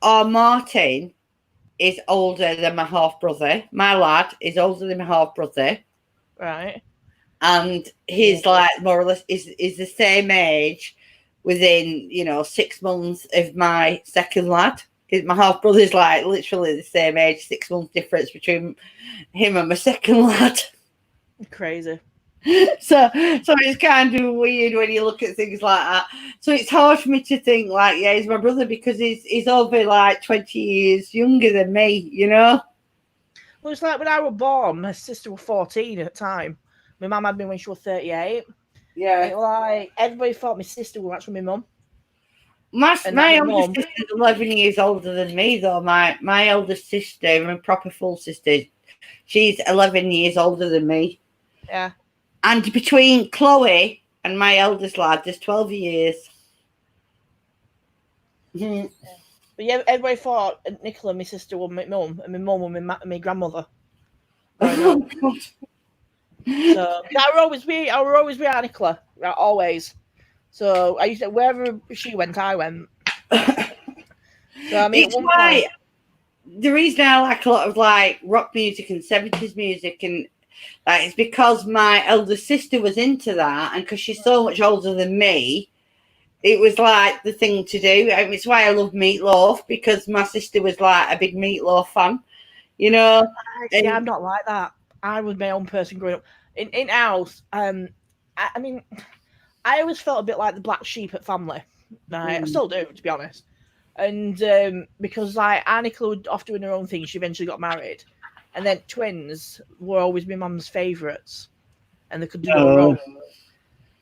our Martin is older than my half brother. My lad is older than my half brother. Right. And he's like more or less is the same age within 6 months of my second lad. My half brother's like literally the same age, 6 months difference between him and my second lad. Crazy. So it's kind of weird when you look at things like that. So it's hard for me to think like, yeah, he's my brother because he's over like 20 years younger than me, you know. Well, it's like when I was born, my sister was 14 at the time. My mum had me when she was 38. Yeah. It was like everybody thought my sister was actually my mum. My my older mum- sister's 11 years older than me, though. My older sister, my proper full sister, she's 11 years older than me. Yeah. And between Chloe and my eldest lad, there's 12 years. But yeah, everybody thought Nicola, my sister, was my mum, and my mum was my grandmother. Oh, God. So I will always be with Nicola, right, always. So I used to, wherever she went, I went. So I mean, It's why the reason I like a lot of like rock music and 70s music, and like, it's because my elder sister was into that, and because she's so much older than me, it was like the thing to do. I mean, it's why I love Meatloaf, because my sister was like a big Meatloaf fan, you know. See, I'm not like that. I was my own person growing up in house. I mean, I always felt a bit like the black sheep at family. Right? I still do, to be honest. And because like Nicola was off doing her own thing, she eventually got married, and then twins were always my mum's favourites, and they could do their own.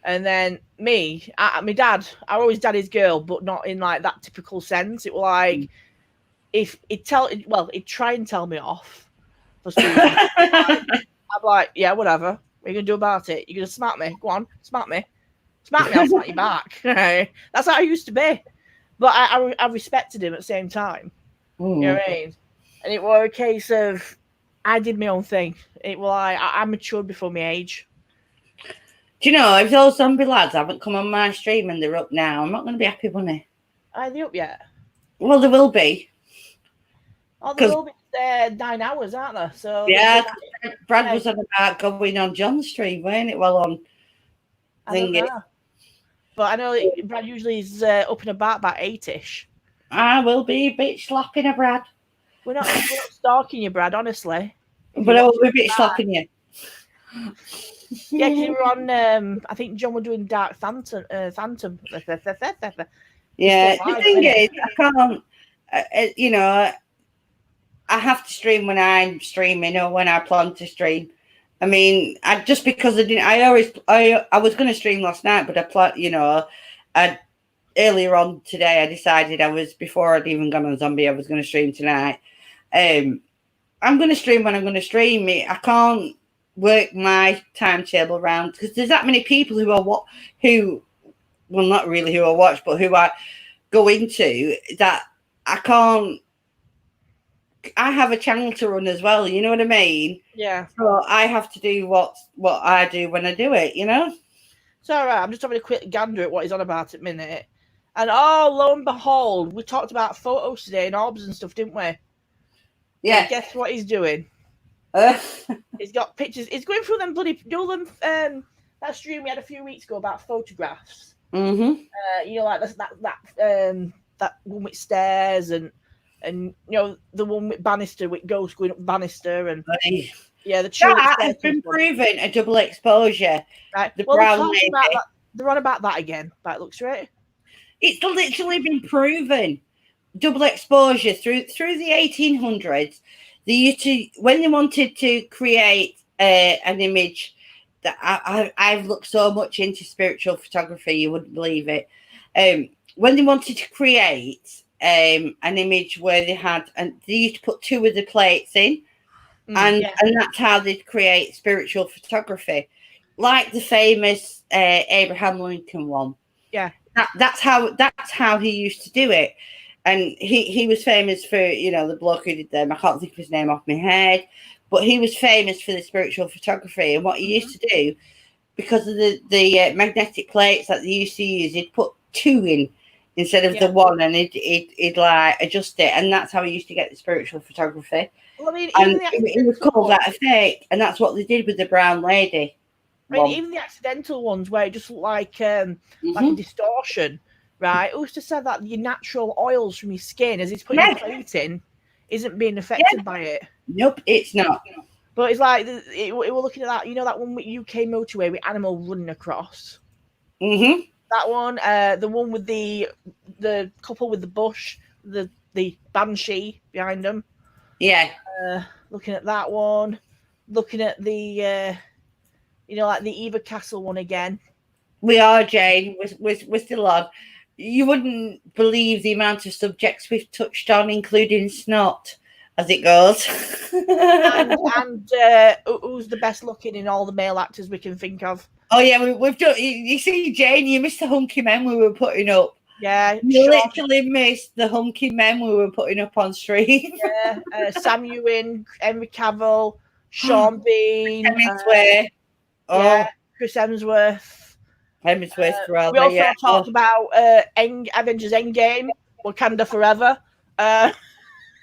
And then me, my dad, I always daddy's girl, but not in like that typical sense. It was like if he'd try and tell me off for stupid. I'm like, yeah, whatever. What are you gonna do about it? You're gonna smack me? Go on, smack me. Smack me, I'll smack you back. That's how I used to be. But I respected him at the same time. You know what I mean? And it was a case of I did my own thing. It was like I matured before my age. Do you know, if those zombie lads haven't come on my stream and they're up now, I'm not going to be happy, bunny. Are they up yet? Well, there will be. Oh, they will be 9 hours, aren't they? So yeah, Brad was on about going on John's stream, weren't it? Well, on thingy. But I know Brad usually is up and about 8ish. I will be a bitch slapping a Brad. We're not stalking you, Brad, honestly. But I will be a bitch slapping you. Yeah, because you were on, I think John was doing Dark Phantom. Yeah, the thing is, I can't, you know, I have to stream when I'm streaming or when I plan to stream. I mean, just because I didn't, I was going to stream last night, but earlier on today, I decided before I'd even gone on Zombie, I was going to stream tonight. I'm going to stream when I'm going to stream. I can't work my timetable around because there's that many people who not really who I watch, but who I go into that I can't. I have a channel to run as well, you know what I mean? Yeah. So I have to do what I do when I do it, you know? So I'm just having a quick gander at what he's on about at minute. And lo and behold, we talked about photos today and orbs and stuff, didn't we? Yeah. And guess what he's doing? He's got pictures. He's going through them bloody that stream we had a few weeks ago about photographs. Mm-hmm. You know, like that one with stairs and you know the one with banister with ghosts going up banister and yeah, the that has been proven a double exposure. Right. The brown lady. They're on about that again. That looks right. It's literally been proven double exposure through the 1800s. When they wanted to create an image that I've looked so much into spiritual photography, you wouldn't believe it. When they wanted to create an image where they used to put 2 of the plates in, and that's how they'd create spiritual photography, like the famous Abraham Lincoln one. Yeah, that's how he used to do it. And he was famous for, you know, the bloke who did them. I can't think of his name off my head, but he was famous for the spiritual photography. And what he used to do, because of the magnetic plates that they used to use, he'd put 2 in instead of the 1, and he'd like adjust it. And that's how he used to get the spiritual photography. Well, I mean, it was called that a fake, and that's what they did with the brown lady. I mean, even the accidental ones where it just looked like a distortion. right? Who's to say that your natural oils from your skin, as it's putting your plate in, isn't being affected by it? Nope, it's not. But it's like we're looking at that. You know that one with UK motorway with animal running across. Mm-hmm. That one, the one with the couple with the bush, the banshee behind them. Yeah. Looking at that one, looking at the like the Eva Castle one again. We are, Jane. We're still on. You wouldn't believe the amount of subjects we've touched on, including snot, as it goes. and who's the best looking in all the male actors we can think of? Oh yeah, we've done. You see, Jane, you missed the hunky men we were putting up. Yeah, you literally missed the hunky men we were putting up on stream. Yeah, Sam Ewan, Henry Cavill, Sean Bean, yeah, Chris Hemsworth. Rather. We also talked about Avengers Endgame, Wakanda Forever.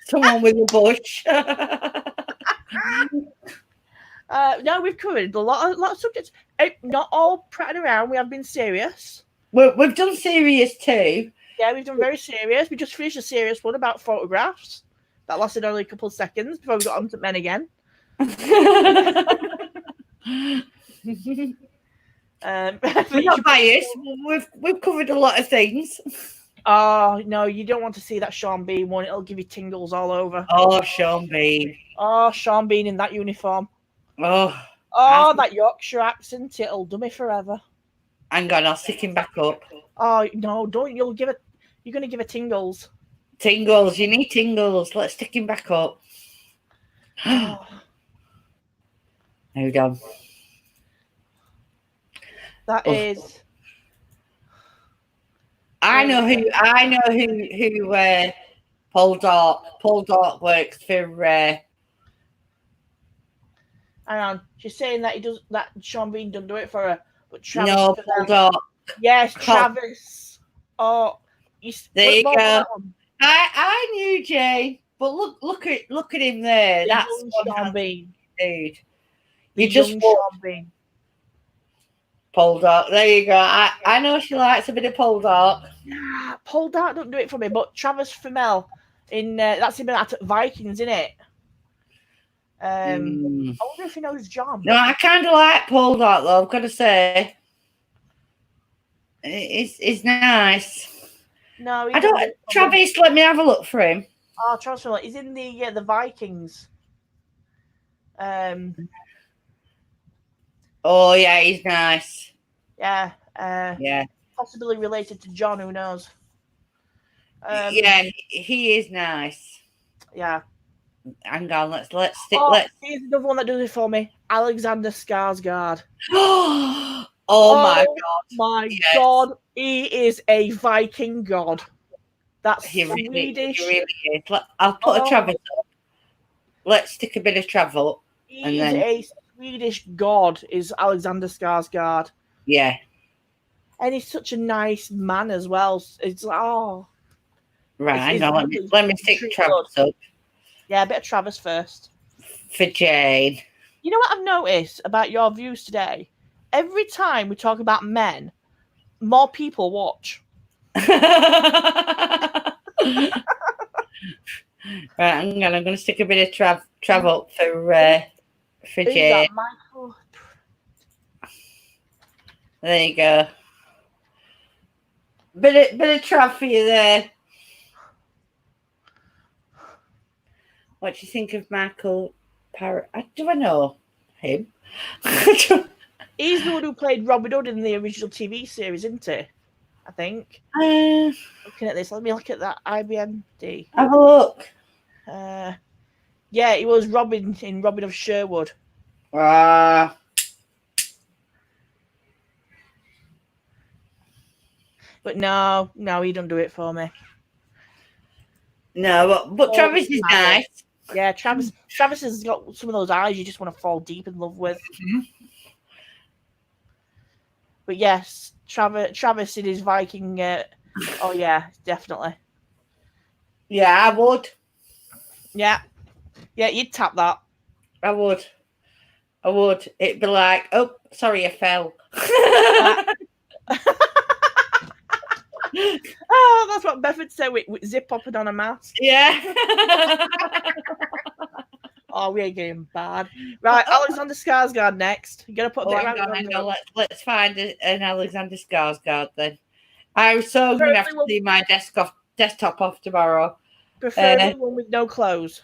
Someone with a bush. No, we've covered a lot of subjects. Not all prattling around. We have been serious. We've done serious too. Yeah, we've done very serious. We just finished a serious one about photographs. That lasted only a couple of seconds before we got on to men again. We're not biased. We've covered a lot of things. Oh no, you don't want to see that Sean Bean one. It'll give you tingles all over. Oh, Sean Bean. Oh, Sean Bean in that uniform. Oh, that Yorkshire accent. It'll do me forever. Hang on, I'll stick him back up. Oh no, don't! You're going to give it tingles. Tingles. You need tingles. Let's stick him back up. Oh. Hold on. That is. I know who. Paul Dark. Paul Dark works for. Hang on, she's saying that that Sean Bean doesn't do it for her, but Travis. No, Paul Dark. Yes, Travis. Oh, there you go. I knew Jay, but look at him there. That's Sean Bean, dude. You just Sean Bean. Paul Dark. There you go. I know she likes a bit of Paul Dark. Nah, Paul Dark don't do it for me, but Travis Fimmel in that's him at Vikings, isn't it? I wonder if he knows John. No, I kind of like Paul Dark though. I've got to say, it's nice. No, I don't. Travis, let me have a look for him. Oh, Travis Fimmel. He's in the Vikings. Oh yeah, he's nice. Yeah. Yeah. Possibly related to John. Who knows? Yeah, he is nice. Yeah. Hang on, let's stick. Here's another one that does it for me. Alexander Skarsgård. Oh my god! My god, he is a Viking god. That's Swedish. He really is. I'll put a Travis up. Let's stick a bit of travel. He's a Swedish god. Is Alexander Skarsgård? Yeah. And he's such a nice man as well. It's like, right. Hang on. Let me stick Travis up. Yeah, a bit of Travis first. For Jane. You know what I've noticed about your views today? Every time we talk about men, more people watch. Right, I'm going to stick a bit of travel for Jane. Michael? There you go. Bit of trav for you there. What do you think of Michael do I know him? He's the one who played Robin Hood in the original TV series, isn't he? I think. Looking at this, let me look at that IMDb. Have a look. Yeah, he was Robin in Robin of Sherwood. But no, he don't do it for me. No, but Travis is nice. Yeah, Travis has got some of those eyes you just want to fall deep in love with. Mm-hmm. But yes, Travis in his Viking. Oh yeah, definitely. Yeah, I would. Yeah, you'd tap that. I would. It'd be like, oh, sorry, I fell. Oh, that's what Beth would say with zip popping on a mask. Yeah. Oh, we're getting bad. Right, Alexander Skarsgård next. You gotta put a bit hang right. on. Let's find an Alexander Skarsgård then. I'm so going to have to leave my desktop off tomorrow. Preferably one with no clothes.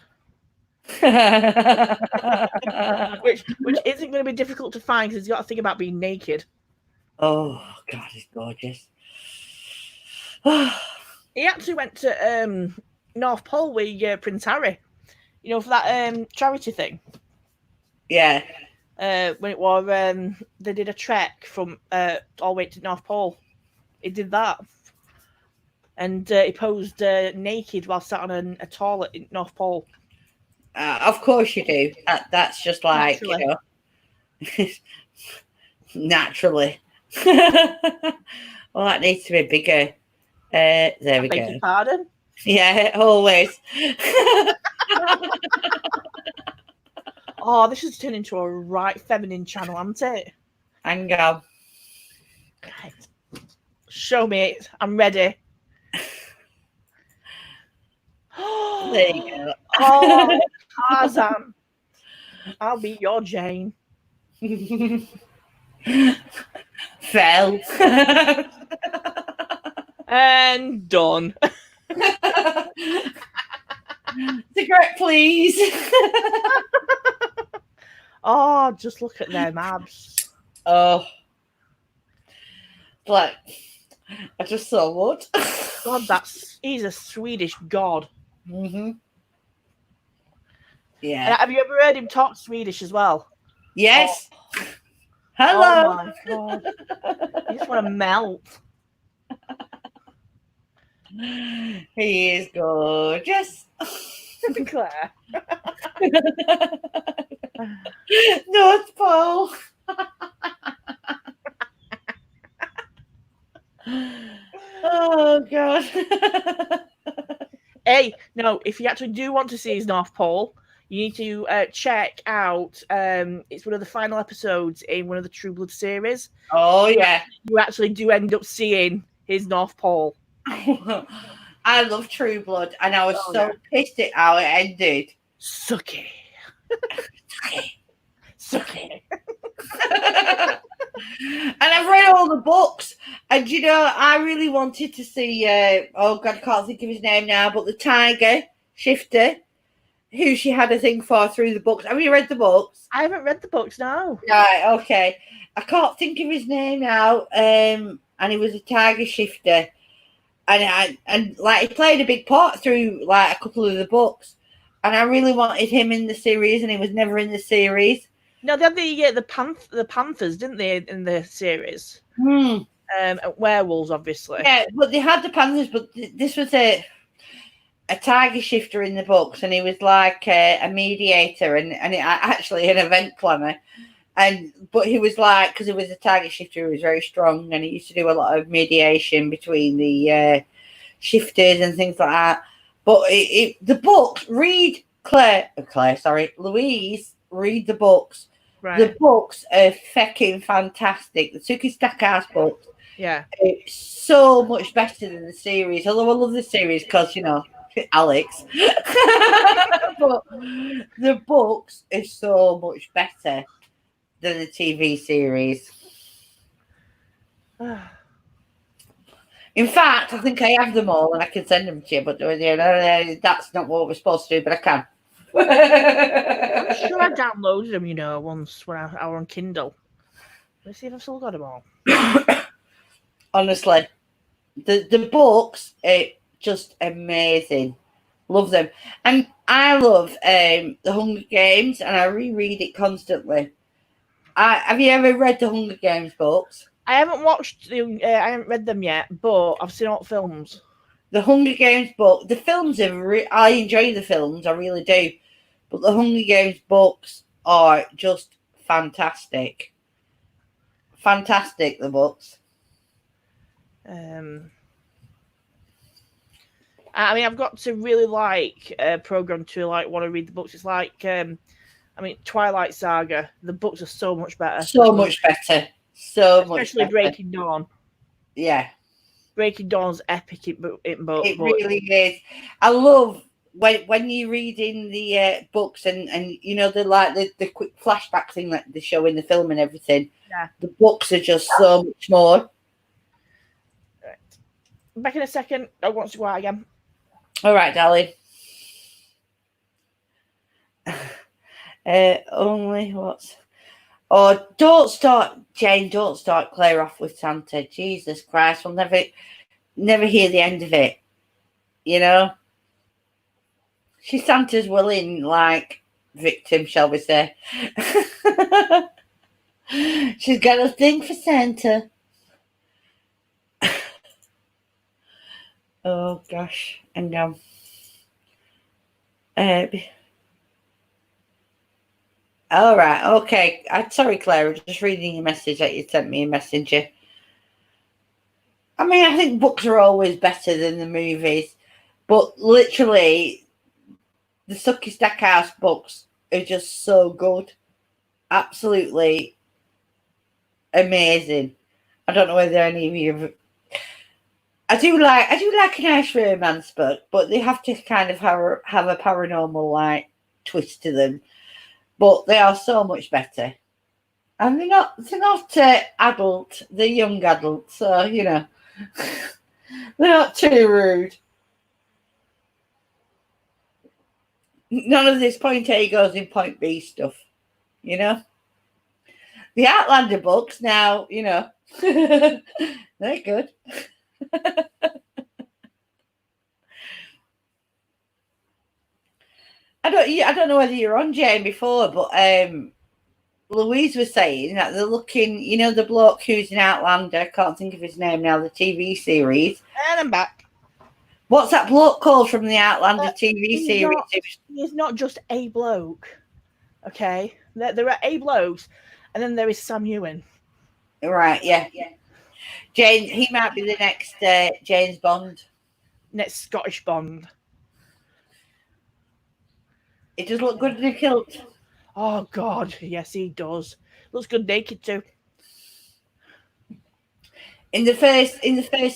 which isn't going to be difficult to find because he's got to think about being naked. Oh, God, he's gorgeous. He actually went to North Pole with Prince Harry. You know, for that charity thing. Yeah. When it was, they did a trek from all the way to North Pole. He did that. And he posed naked while sat on a toilet in North Pole. Of course you do. That's just like, Naturally. you know, naturally. Well, that needs to be bigger. There we Beg go. your pardon? Yeah, always. Oh, this has turned into a right feminine channel, hasn't it? Hang on. Right. Show me it. I'm ready. There you go. Oh, Tarzan. I'll be your Jane. Fell. And done. Cigarette, please. Oh, just look at them abs. Oh. Like, I just saw what? God, he's a Swedish god. Mm-hmm. Yeah. And have you ever heard him talk Swedish as well? Yes. Oh. Hello. Oh my God. You just want to melt. He is gorgeous. Claire. North Pole. Oh God. Hey, no, if you actually do want to see his North Pole, you need to check out it's one of the final episodes in one of the True Blood series. Oh yeah. You actually do end up seeing his North Pole. I love True Blood, and I was pissed at how it ended. Suck it. Suck it. And I've read all the books, and you know, I really wanted to see. Oh God, I can't think of his name now, but the tiger shifter, who she had a thing for through the books. Have you read the books? I haven't read the books now. Right, okay. I can't think of his name now. And he was a tiger shifter. And like he played a big part through like a couple of the books, and I really wanted him in the series, and he was never in the series. No, they had the Panthers, didn't they, in the series? Werewolves, obviously. Yeah, but they had the Panthers, but this was a tiger shifter in the books, and he was like a mediator and actually an event planner. But he was like, because he was a target shifter, he was very strong, and he used to do a lot of mediation between the shifters and things like that. But the books, Louise, read the books. Right. The books are fucking fantastic. The Suki Stackhouse books. Yeah. It's so much better than the series. Although I love the series because, you know, Alex. But the books are so much better than the TV series. In fact, I think I have them all and I can send them to you, but you know, that's not what we're supposed to do, but I can. I'm sure I downloaded them, you know, once when I was on Kindle. Let's see if I've still got them all. Honestly, the books are just amazing. Love them. And I love The Hunger Games, and I reread it constantly. Have you ever read the Hunger Games books? I haven't watched I haven't read them yet, but I've seen all the films. The Hunger Games book, the films are I enjoy the films, I really do. But the Hunger Games books are just fantastic. Fantastic, the books. I mean, I've got to really like a program to like want to read the books. It's like, I mean, Twilight Saga. The books are so much better. So much better. So much Especially better. Breaking Dawn. Yeah. Breaking Dawn's epic in book. It really is. I love when you're reading the books and you know the quick flashback thing that they show in the film and everything. Yeah. The books are just so much more. Right. Back in a second. I want to go out again. All right, darling. Only what's... Oh, don't start, Jane. Don't start Claire off with Santa. Jesus Christ, we'll never hear the end of it. You know, she's Santa's willing, like, victim, shall we say? She's got a thing for Santa. Oh gosh, and all right, okay. I'm sorry, Claire. I'm just reading your message that you sent me a messenger. I mean, I think books are always better than the movies, but literally, the Sucky Stackhouse books are just so good, absolutely amazing. I don't know whether any of you. I do like a nice romance book, but they have to kind of have a paranormal like twist to them. But they are so much better, and they're not adult. They're young adults, so you know they're not too rude. None of this point A goes in point B stuff, you know. The Outlander books now, you know, they're good. I don't know whether you're on, Jane, before, but Louise was saying that they're looking, you know, the bloke who's in Outlander, I can't think of his name now, the TV series. And I'm back. What's that bloke called from the Outlander TV series? He's not just a bloke, okay? There are a blokes, and then there is Sam Ewan. Right, yeah. James, he might be the next James Bond. Next Scottish Bond. He does look good in a kilt. Oh God, yes he does. Looks good naked too. In the first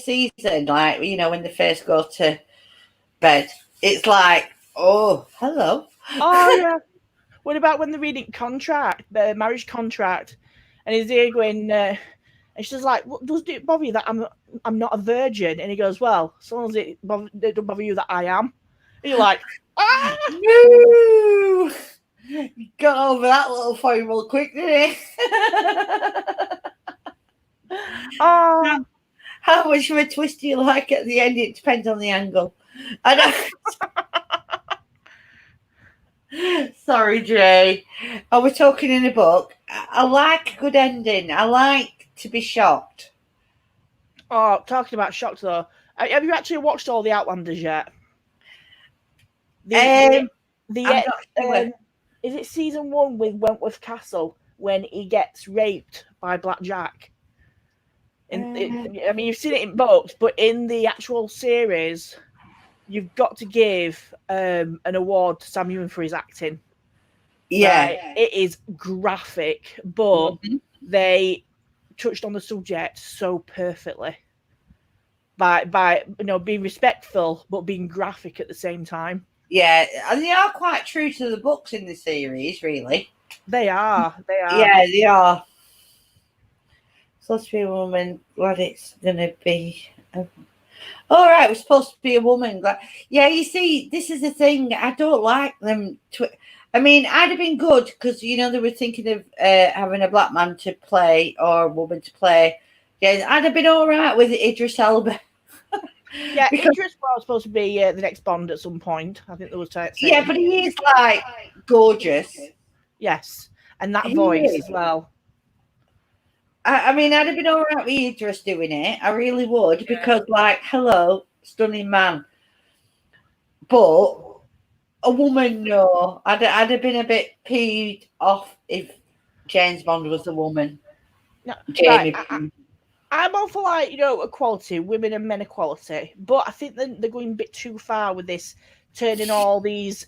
season, like, you know, when they first go to bed, it's like, oh, hello. Oh yeah. What about when they're reading the marriage contract, and he's there going, and she's like, "What does it bother you that I'm not a virgin?" And he goes, "Well, as long as it don't bother you that I am." And you're like, ah! No! Got over that little foible quick, didn't he? Oh. How much of a twist do you like at the end? It depends on the angle. I know. Sorry, Jay. Oh, we're talking in a book. I like a good ending. I like to be shocked. Oh, talking about shocked though, have you actually watched all the Outlanders yet? I'm not sure. Is it season 1 with Wentworth Castle when he gets raped by Black Jack? I mean, you've seen it in books, but in the actual series, you've got to give an award to Sam Ewan for his acting. Yeah. Right? It is graphic, but they touched on the subject so perfectly by you know, being respectful but being graphic at the same time. Yeah, and they are quite true to the books in the series, really. They are. Yeah, they are. Supposed to be a woman. Glad it's gonna be. All right, we're supposed to be a woman. Yeah, you see, this is the thing. I don't like them. I mean, I'd have been good because, you know, they were thinking of having a black man to play or a woman to play. Yeah, I'd have been all right with Idris Elba. Yeah, Idris was supposed to be the next Bond at some point. I think there was. Yeah, but he is like gorgeous. Yes, and that voice as well. I mean, I'd have been all right with Idris doing it. I really would, because, like, hello, stunning man. But a woman, no. I'd have been a bit peeved off if James Bond was a woman. No, Jamie. right, I'm all for, like, you know, equality, women and men equality, but I think they're going a bit too far with this, turning all these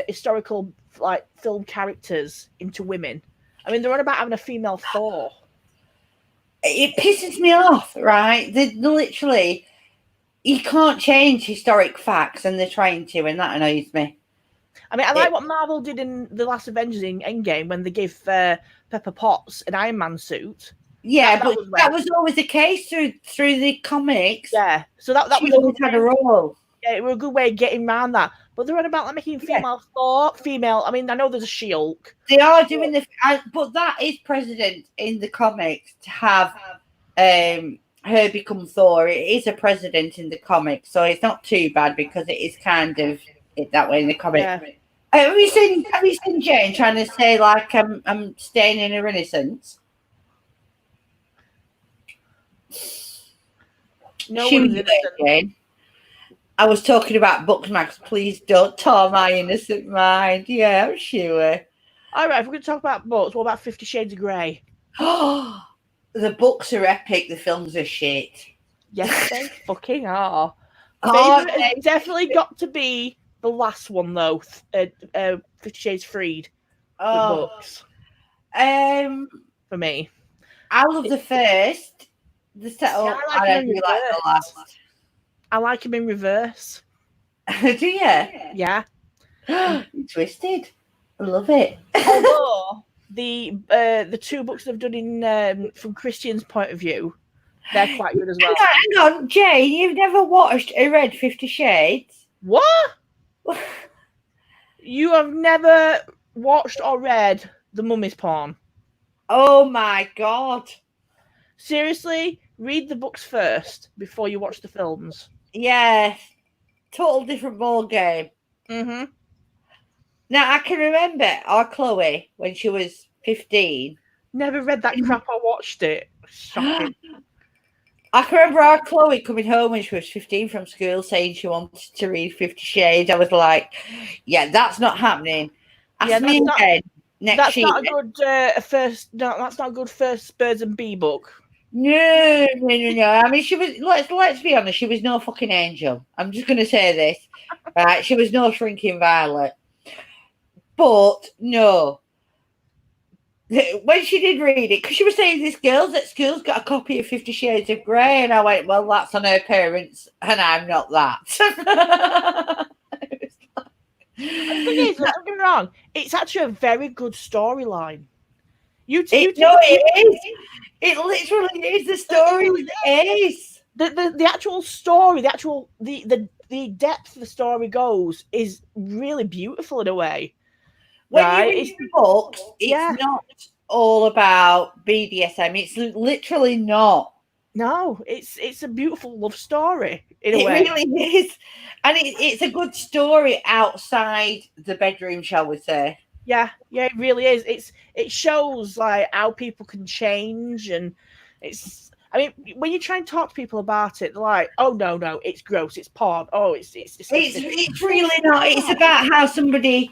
historical like film characters into women. I mean, they're on about having a female Thor. it pisses me off, right? They literally, you can't change historic facts, and they're trying to, and that annoys me. I mean, I like what Marvel did in the last Avengers in Endgame when they gave Pepper Potts an Iron Man suit. Yeah, but that was always the case through the comics. Yeah, so that she was always had a role. Yeah, it was a good way of getting around that. But they're on about like making female Thor, female. I mean, I know there's a She-Hulk. They are doing but that is precedent in the comics to have her become Thor. It is a precedent in the comics, so it's not too bad because it is kind of that way in the comic. Yeah. Have you seen Jane trying to say like I'm staying in a Renaissance? No She one's was innocent. Jane. I was talking about books, Max. Please don't tar my innocent mind. Yeah, I'm sure. All right, if we're going to talk about books, what about 50 Shades of Grey? Oh, the books are epic. The films are shit. Yes, they fucking are. Oh, Favorite has definitely got to be the last one, though. 50 Shades Freed. The books. For me. I love the first. The setup. I do like the last. I like him in reverse. Do you? Yeah. You're twisted. I love it. Although the two books they've done in from Christian's point of view, they're quite good as well. Hang on, Jane, you've never watched or read 50 Shades? What? You have never watched or read The Mummy's Pawn? Oh my god. Seriously? Read the books first before you watch the films. Yeah. Total different ball game. Mm-hmm. Now, I can remember our Chloe when she was 15. Never read that crap or watched it. Shocking. I can remember our Chloe coming home when she was 15 from school saying she wanted to read 50 Shades. I was like, yeah, that's not happening. Ask me again next year. Not a good first. No, that's not a good first Birds and Bee book. No. I mean, she was. Let's be honest. She was no fucking angel. I'm just going to say this, right? She was no shrinking violet. But no, when she did read it, because she was saying this girl's at school's got a copy of 50 Shades of Grey, and I went, well, that's on her parents, and I'm not that. The thing is, don't get me wrong, it's actually a very good storyline. It is. It literally is. The story is. The actual story, the depth the story goes is really beautiful in a way. When you read the books, it's not all about BDSM. It's literally not. No, it's a beautiful love story in a way. It really is. And it's a good story outside the bedroom, shall we say. Yeah, it really is. It shows like how people can change, and I mean, when you try and talk to people about it, they're like, "Oh no, it's gross, it's porn. Oh, it's really not. It's about how somebody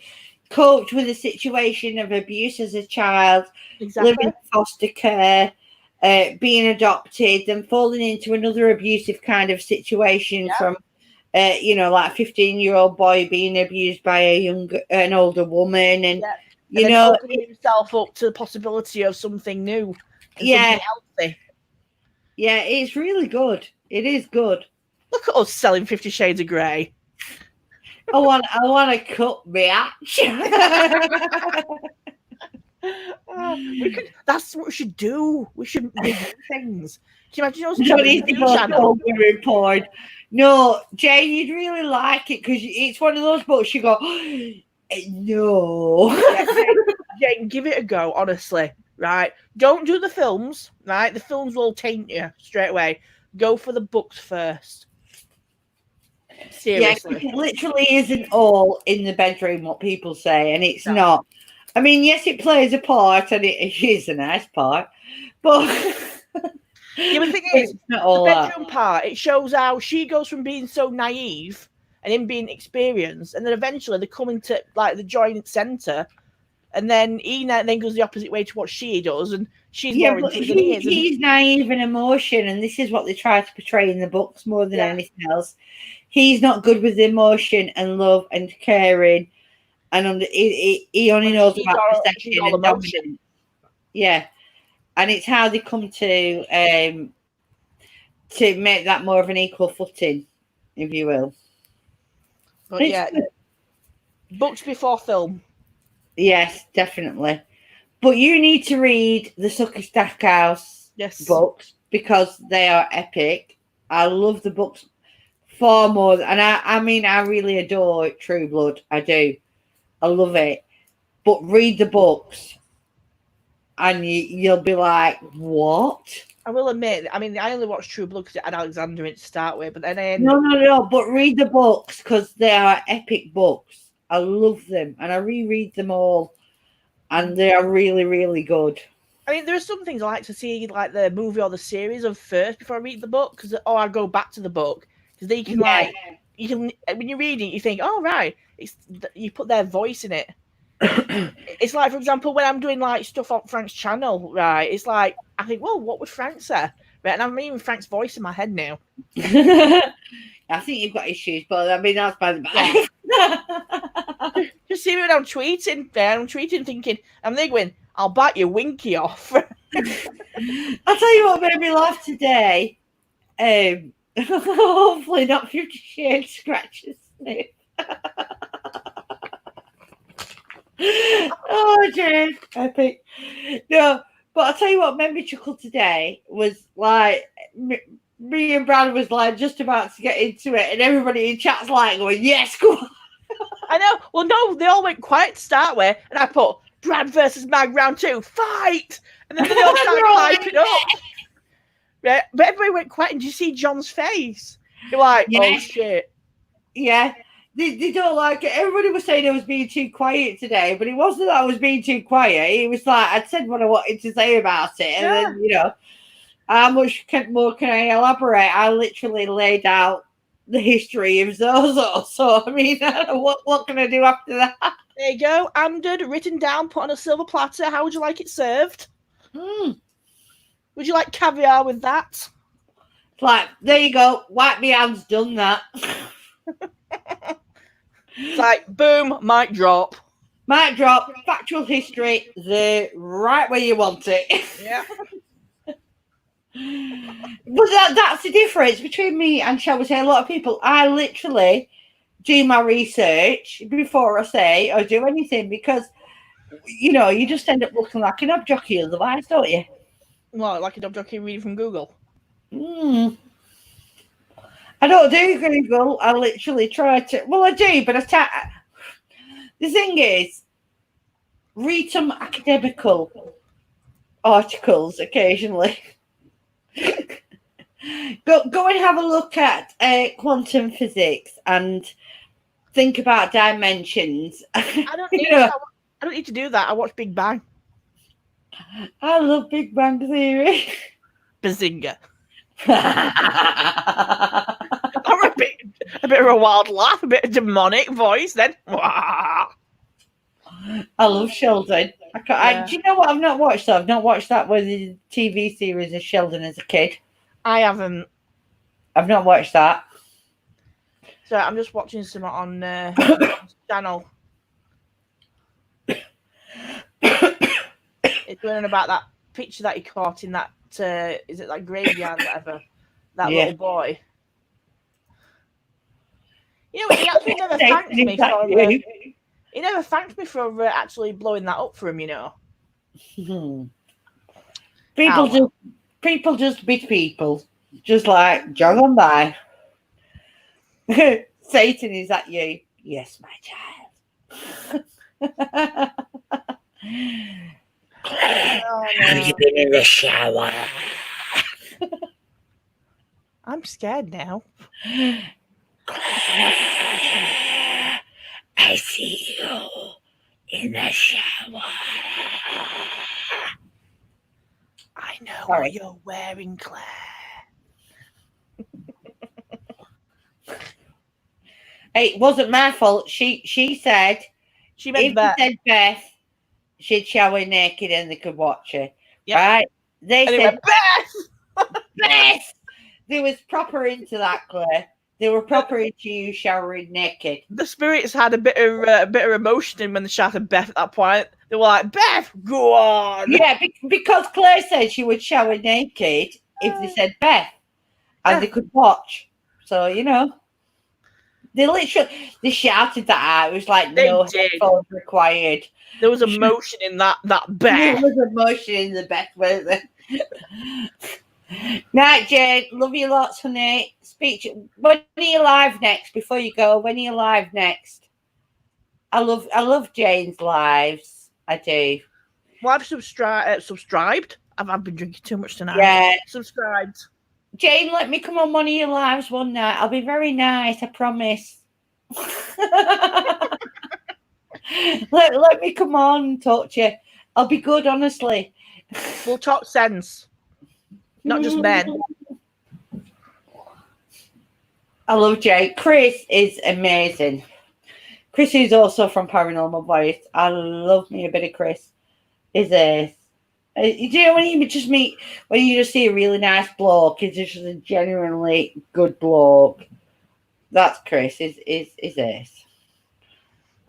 coped with a situation of abuse as a child, living in foster care, being adopted, then falling into another abusive kind of situation from, like a 15-year-old boy being abused by an older woman, and opening himself up to the possibility of something new, something healthy. Yeah, it's really good. It is good. Look at us selling 50 Shades of Grey. I want to cut match. That's what we should do. We should make things. Can you imagine us No, Jane, you'd really like it because it's one of those books you go, no. Jane, give it a go, honestly. Right? Don't do the films, right? The films will taint you straight away. Go for the books first. Seriously. Yeah, it literally isn't all in the bedroom, what people say, and it's not. I mean, yes, it plays a part, and it is a nice part, but the thing is, the bedroom part, it shows how she goes from being so naive and him being experienced, and then eventually they come into like the joint centre, and then he then goes the opposite way to what she does, and she's more into it than he is. He's naive in emotion, and this is what they try to portray in the books more than anything else. He's not good with emotion and love and caring, and he only knows about possession and dominance. Yeah, and it's how they come to make that more of an equal footing, if you will. But yeah, books before film. Yes, definitely. But you need to read the Sucky Stackhouse books because they are epic. I love the books far more, and I mean, I really adore True Blood. I do. I love it. But read the books, and you'll be like, what? I will admit, I mean, I only watched True Blood because it had Alexander in it to start with, but then No. But read the books because they are epic books. I love them, and I reread them all, and they are really, really good. I mean, there are some things I like to see, like the movie or the series of first before I read the book, or I go back to the book because they can when you read it, you think, oh right, you put their voice in it. It's like, for example, when I'm doing like stuff on Frank's channel, right? It's like I think, well, what would Frank say? Right, and I'm reading Frank's voice in my head now. I think you've got issues, but I mean that's by the by. Yeah. Just see me when I'm tweeting. I'm tweeting, thinking, I'm there going, I'll bite your winky off. I'll tell you what made me laugh today. Hopefully not 50 Shades scratches. Oh, Jane, epic. No, but I'll tell you what made me chuckle today was like me and Brad was like just about to get into it, and everybody in chat's like going, "Yes, go on." I know. Well, no, they all went quiet to start with, and I put Brad versus Mag round 2, fight, and then they all started piping up. Right, but everybody went quiet, and you see John's face. You're like, oh shit. Yeah. They don't like it. Everybody was saying I was being too quiet today, but it wasn't that I was being too quiet. It was like I'd said what I wanted to say about it, and then how much more can I elaborate? I literally laid out the history of Zozo. So I mean, what can I do after that? There you go, amdered, written down, put on a silver platter. How would you like it served? Would you like caviar with that? It's like, there you go. Wipe my hands. Done that. It's like, boom, mic drop. Mic drop, factual history, the right where you want it. Yeah. But that's the difference between me and, shall we say, a lot of people. I literally do my research before I say or do anything because, you just end up looking like an knob jockey otherwise, don't you? Well, like a knob jockey reading from Google. I don't do Google. I literally try to. Well, I do, but the thing is, read some academical articles occasionally. Go and have a look at quantum physics and think about dimensions. I don't need to do that. I watch Big Bang. I love Big Bang Theory. Bazinga. Or a bit of a wild laugh, a bit of demonic voice. Then I love Sheldon. Do you know what I've not watched? I've not watched that with the TV series of Sheldon as a kid. I haven't. I've not watched that. So I'm just watching some on channel. It's going about that picture that he caught in that. Is it like graveyard or whatever? That little boy. He actually never thanked me for. He never thanked me for actually blowing that up for him. People just be people, just like jog on by. Satan, is that you? Yes, my child. Have you been in the shower? I'm scared now. I see you in the shower. I know what you're wearing, Claire. It wasn't my fault. She said she meant Beth, she'd shower naked and they could watch her. Yep. Right? They said Beth. Beth. They was proper into that, Claire. They were proper into you showering naked. The spirits had a bit of emotion in when they shouted Beth at that point. They were like, Beth, go on. Yeah, because Claire said she would shower naked if they said Beth, and they could watch. So they shouted that out. It was like They no did. headphones required. There was emotion in that There Beth. was emotion in the Beth, weren't there? Night, Jane. Love you lots, honey. When are you live next? Before you go, when are you live next? I love Jane's lives. I do. Well, I've subscribed. I've been drinking too much tonight. Yeah. Subscribed. Jane, let me come on one of your lives one night. I'll be very nice, I promise. let me come on and talk to you. I'll be good, honestly. We'll talk sense. Not just men. I love Jane. Chris is amazing. Chris is also from Paranormal Voice. I love me a bit of Chris. Is a you know when you just see a really nice bloke, he's just a genuinely good bloke. That's Chris. Is this?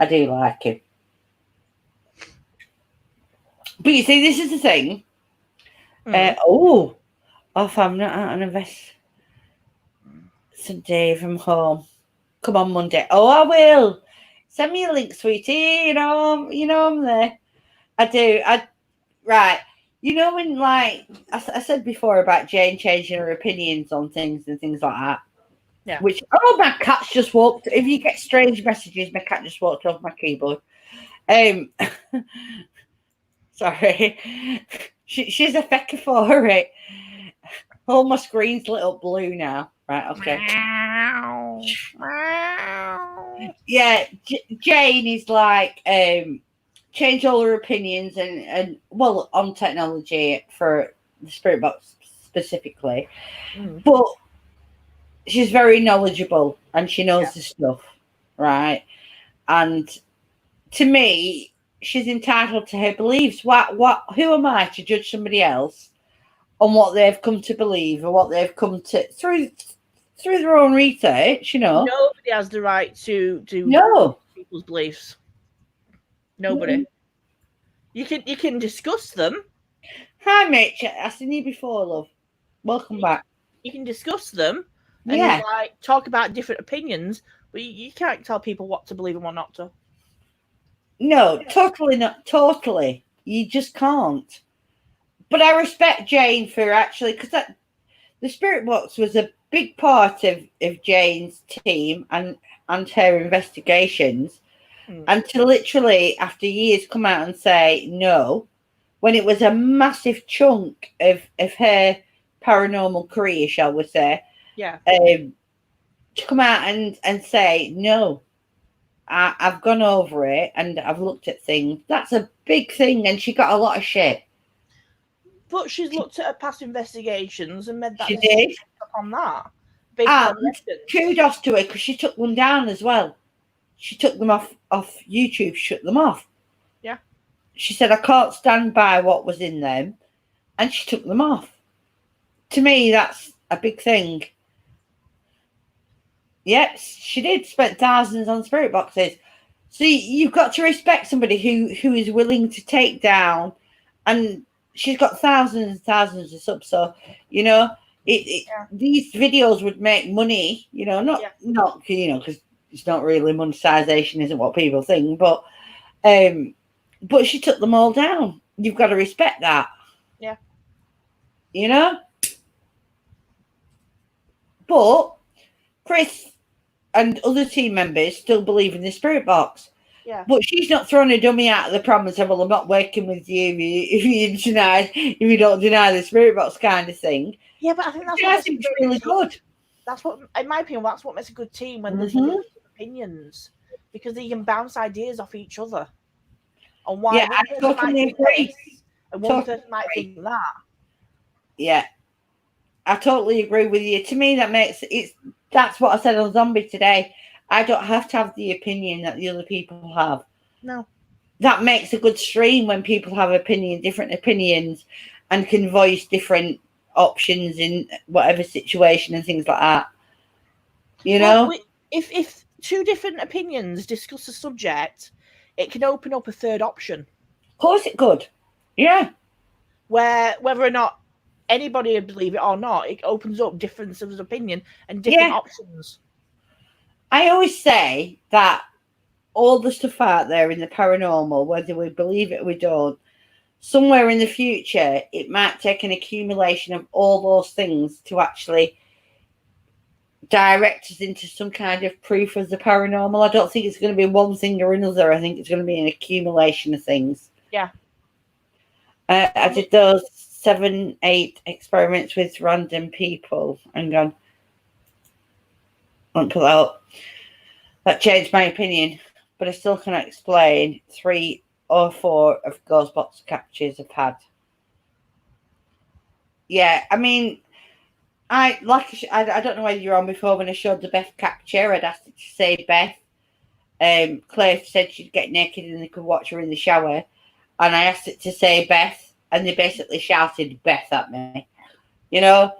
I do like him. But you see, this is the thing. If I'm not out on a vest Sunday from home. Come on Monday. Oh, I will. Send me a link, sweetie. You know I'm there. I do. Right. When like I said before about Jane changing her opinions on things and things like that. Yeah. Which my cat's just walked. If you get strange messages, my cat just walked off my keyboard. Sorry. She's a fecker for it. All my screen's lit up blue now. Right, okay. Yeah, Jane is like change all her opinions and on technology for the spirit box specifically. But she's very knowledgeable and she knows the stuff, right? And to me, she's entitled to her beliefs. Who am I to judge somebody else on what they've come to believe or what they've come to through their own research, Nobody has the right to people's beliefs. Nobody. You can discuss them. Hi, Mitch. I've seen you before, love. Welcome back. You can discuss them and talk about different opinions, but you can't tell people what to believe and what not to. No, totally not. Totally. You just can't. But I respect Jane for actually, because the spirit box was a big part of Jane's team and her investigations. And to literally, after years, come out and say no, when it was a massive chunk of her paranormal career, shall we say. Yeah. To come out and say, no, I've gone over it and I've looked at things. That's a big thing. And she got a lot of shit. But she's looked at her past investigations and made that she did on that. And kudos to her because she took one down as well. She took them off YouTube, shut them off. Yeah. She said, I can't stand by what was in them. And she took them off. To me, that's a big thing. Yes, she did spend thousands on spirit boxes. So you've got to respect somebody who is willing to take down. And she's got thousands and thousands of subs. So, these videos would make money, not because it's not really monetization, isn't what people think, but she took them all down. You've got to respect that. Yeah. But Chris and other team members still believe in the spirit box. Yeah. But she's not throwing a dummy out of the pram and saying, well, I'm not working with you if you don't deny the spirit box kind of thing. Yeah, but I think that's really good. That's what, in my opinion, that's what makes a good team when there's different opinions, because they can bounce ideas off each other. On why I totally agree. And one person might think that. Yeah, I totally agree with you. To me, that's what I said on Zombie today. I don't have to have the opinion that the other people have. No. That makes a good stream when people have different opinions, and can voice different options in whatever situation and things like that. If two different opinions discuss a subject, it can open up a third option. Of course it could. Yeah. Where whether or not anybody would believe it or not, it opens up differences of opinion and different options. I always say that all the stuff out there in the paranormal, whether we believe it or we don't, somewhere in the future, it might take an accumulation of all those things to actually direct us into some kind of proof of the paranormal. I don't think it's going to be one thing or another. I think it's going to be an accumulation of things. Yeah. I did those 7, 8 experiments with random people and gone, won't put that up. That changed my opinion, but I still cannot explain 3 or 4 of ghost box captures I've had. Yeah, I mean, I don't know whether you're on before when I showed the Beth capture. I'd asked it to say Beth. Claire said she'd get naked and they could watch her in the shower, and I asked it to say Beth, and they basically shouted Beth at me. You know,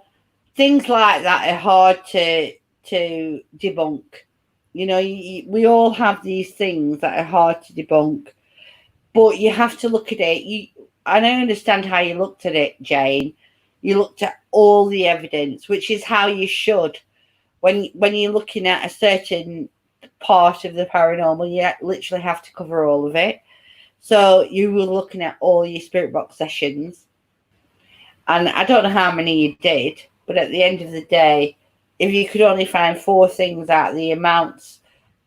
things like that are hard to debunk. You know, we all have these things that are hard to debunk, but you have to look at it. And I understand how you looked at it, Jane. You looked at all the evidence, which is how you should. When you're looking at a certain part of the paranormal, you literally have to cover all of it. So you were looking at all your spirit box sessions. And I don't know how many you did, but at the end of the day, if you could only find 4 things out of the amounts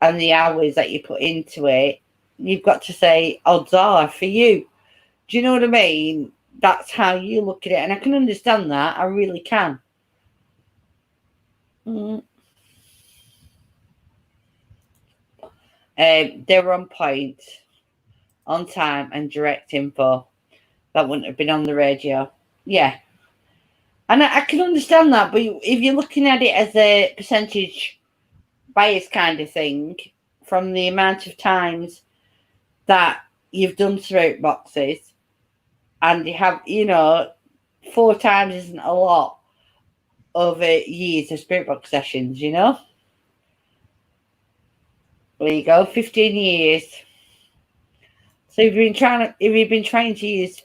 and the hours that you put into it, you've got to say odds are for you. Do you know what I mean? That's how you look at it. And I can understand that. I really can. They were on point, on time, and direct info. That wouldn't have been on the radio. Yeah. And I can understand that, but if you're looking at it as a percentage bias kind of thing, from the amount of times that you've done spirit boxes, and you have, 4 times isn't a lot over years of spirit box sessions, you know? There you go, 15 years. So if you've been trying to use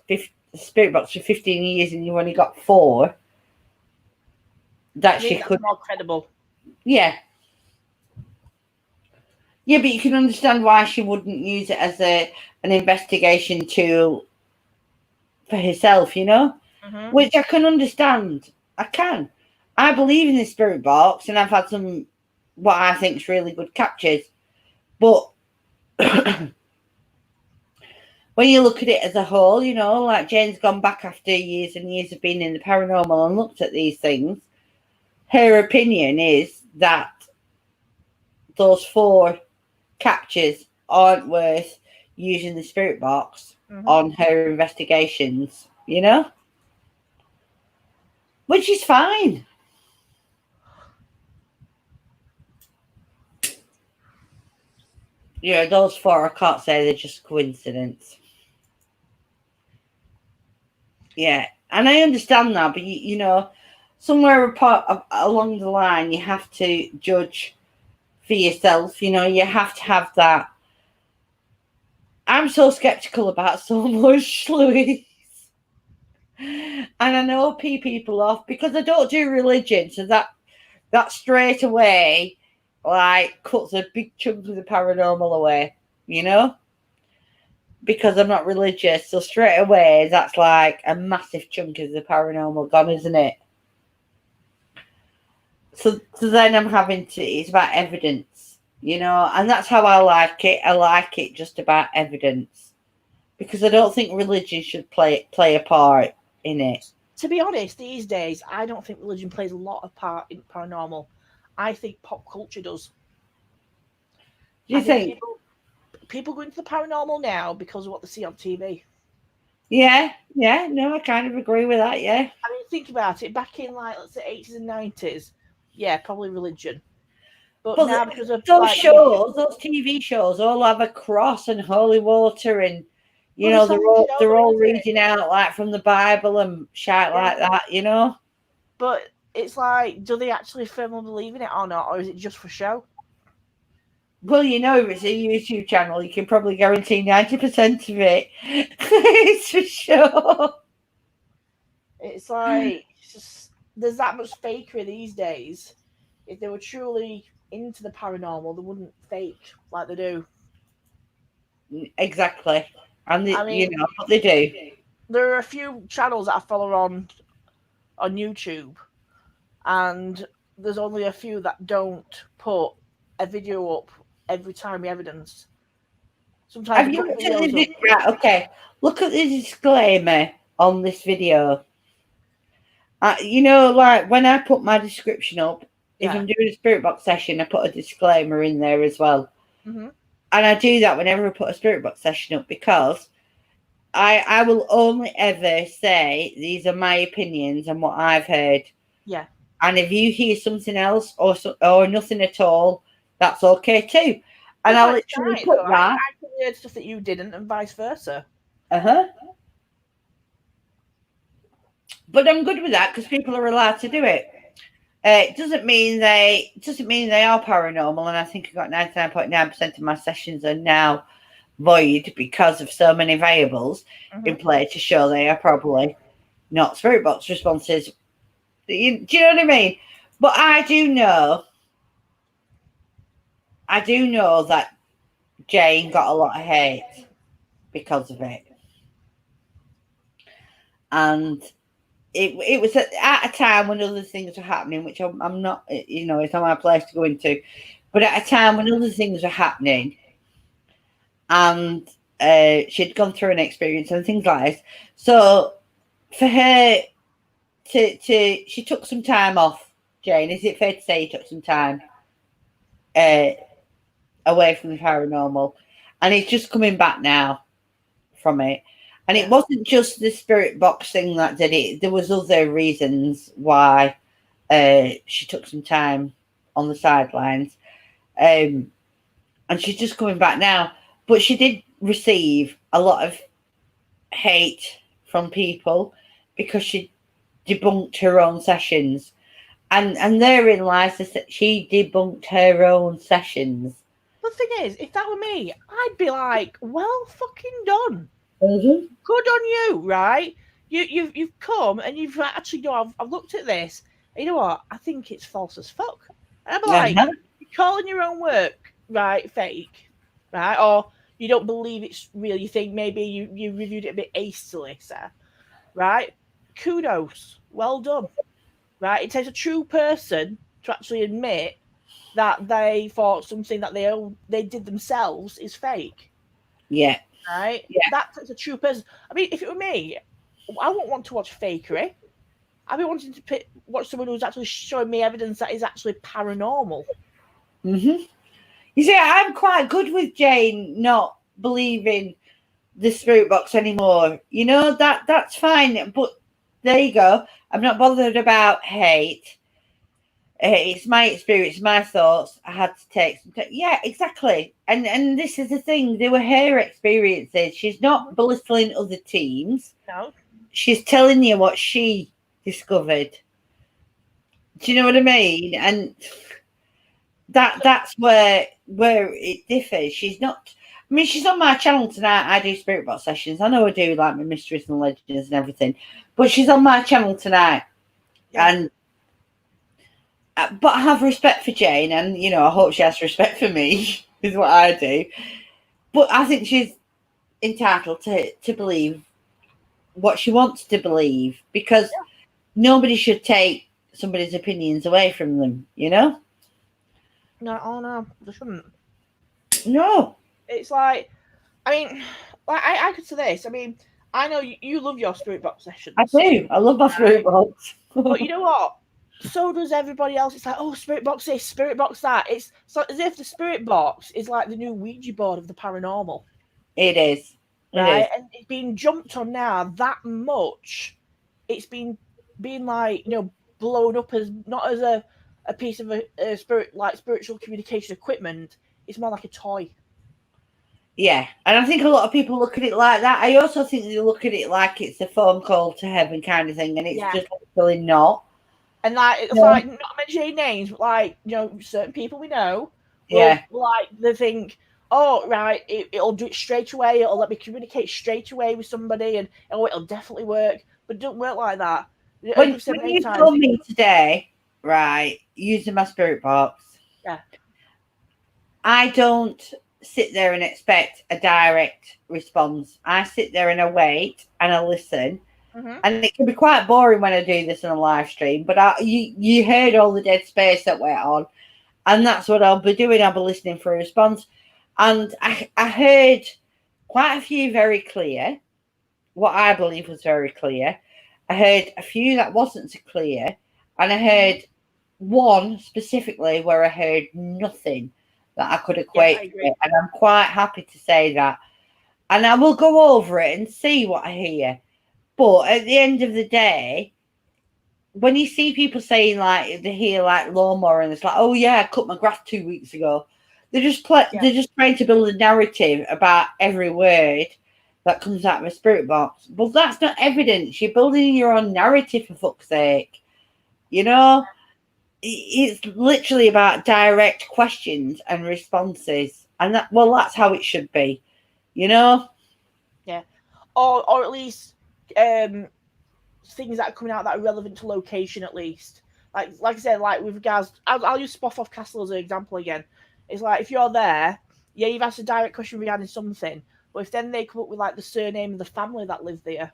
spirit box for 15 years and you've only got 4, that's more credible. Yeah. Yeah, but you can understand why she wouldn't use it as an investigation tool for herself, you know? Mm-hmm. Which I can understand. I can. I believe in the spirit box, and I've had some what I think is really good captures. But when you look at it as a whole, you know, like Jane's gone back after years and years of being in the paranormal and looked at these things, her opinion is that those 4 captures aren't worth using the spirit box on her investigations, you know? Which is fine. Yeah, those 4, I can't say they're just coincidence. Yeah, and I understand that, but you know, somewhere along the line, you have to judge for yourself. You know, you have to have that. I'm so skeptical about so much, Louise. And I know people off because I don't do religion, so that straight away like cuts a big chunk of the paranormal away, you know? Because I'm not religious, so straight away that's like a massive chunk of the paranormal gone, isn't it? So then I'm having to, it's about evidence, you know, and that's how I like it. I like it just about evidence because I don't think religion should play a part in it. To be honest, these days, I don't think religion plays a lot of part in paranormal. I think pop culture does. Do you think? People go into the paranormal now because of what they see on TV. Yeah, no, I kind of agree with that, yeah. I mean, think about it. Back in, like, let's say, 80s and 90s, yeah, probably religion. But now, because of those shows, those TV shows all have a cross and holy water and, you know, they're all reading out, like, from the Bible and shit like that, you know? But it's like, do they actually firmly believe in it or not? Or is it just for show? Well, you know, if it's a YouTube channel, you can probably guarantee 90% of it. It's for sure. It's like it's just, there's that much fakery these days. If they were truly into the paranormal, they wouldn't fake like they do. Exactly. And, I you mean, know, what they do. there are a few channels that I follow on YouTube, and there's only a few that don't put a video up every time with evidence. Sometimes Have they you put looked at the videos up. right, okay. Look at the disclaimer on this video. You know, like when I put my description up, if Yeah. I'm doing a spirit box session, I put a disclaimer in there as well. Mm-hmm. And I do that whenever I put a spirit box session up because I will only ever say these are my opinions and what I've heard. Yeah. And if you hear something else or nothing at all, that's okay too. And I'll literally right, put though. that. I heard stuff that you didn't, and vice versa. But I'm good with that because people are allowed to do it. It doesn't mean they are paranormal, and I think I got 99.9% of my sessions are now void because of so many variables in play to show they are probably not spirit box responses. Do you know what I mean? But I do know that Jane got a lot of hate because of it, and it was at a time when other things were happening, which I'm not, you know, it's not my place to go into, but at a time when other things were happening, and she'd gone through an experience and things like this. So for her she took some time off. Jane, is it fair to say you took some time away from the paranormal, and it's just coming back now from it? And it wasn't just the spirit box thing that did it. There was other reasons why she took some time on the sidelines. And she's just coming back now. But she did receive a lot of hate from people because she debunked her own sessions. And therein lies that she debunked her own sessions. The thing is, if that were me, I'd be like, well fucking done. Mm-hmm. Good on you, right? You've come and you've actually, you know, I've looked at this. And you know what? I think it's false as fuck. And I'm like, you're calling your own work, right, fake, right? Or you don't believe it's real. You think maybe you reviewed it a bit hastily, sir, right? Kudos. Well done. Right? It takes a true person to actually admit that they thought something that they did themselves is fake. Yeah. Right? Yeah. That takes a true person. I mean, if it were me, I wouldn't want to watch fakery. I'd be wanting to watch someone who's actually showing me evidence that is actually paranormal. Mm-hmm. You see, I'm quite good with Jane not believing the spirit box anymore. You know, that's fine. But there you go. I'm not bothered about hate. It's my experience, my thoughts. I had to take some time. Yeah, exactly. And this is the thing. They were her experiences. She's not belittling other teams. No. She's telling you what she discovered. Do you know what I mean? And that's where it differs. She's not. I mean, she's on my channel tonight. I do spirit box sessions. I know I do like my mysteries and legends and everything, but she's on my channel tonight, and but I have respect for Jane, and you know, I hope she has respect for me. Is what I do. But I think she's entitled to believe what she wants to believe because nobody should take somebody's opinions away from them. You know. No, they shouldn't. No. It's like, I mean, like I could say this. I mean, I know you love your spirit box sessions. I do. I love my spirit box. But you know what? So does everybody else. It's like, oh, spirit box this, spirit box that. It's so as if the spirit box is like the new Ouija board of the paranormal. It is. Right? And it's been jumped on now that much. It's been like, you know, blown up as not as a piece of a spiritual communication equipment. It's more like a toy. Yeah, and I think a lot of people look at it like that. I also think they look at it like it's a phone call to heaven kind of thing, and it's just actually not. And like, it's like not mentioning names, but like, you know, certain people we know Yeah. Like they think, oh right, it'll do it straight away. It'll let me communicate straight away with somebody, and oh, it'll definitely work. But it don't work like that. When you told me today, right, using my spirit box, yeah, I don't sit there and expect a direct response. I sit there and I wait and I listen. And it can be quite boring when I do this on a live stream, but you heard all the dead space that went on, and that's what I'll be doing. I'll be listening for a response. And I heard quite a few very clear, what I believe was very clear. I heard a few that wasn't so clear, and I heard one specifically where I heard nothing that I could equate to it, and I'm quite happy to say that. And I will go over it and see what I hear. But at the end of the day, when you see people saying like they hear like lawnmower and it's like, oh yeah, I cut my grass 2 weeks ago, they're just trying to build a narrative about every word that comes out of a spirit box. Well, that's not evidence. You're building your own narrative, for fuck's sake. You know, it's literally about direct questions and responses, and that's how it should be. You know. Yeah, or at least things that are coming out that are relevant to location, at least. Like I said, like with regards, I'll use Spoff Castle as an example again. It's like if you're there, yeah, you've asked a direct question regarding something, but if then they come up with like the surname of the family that live there,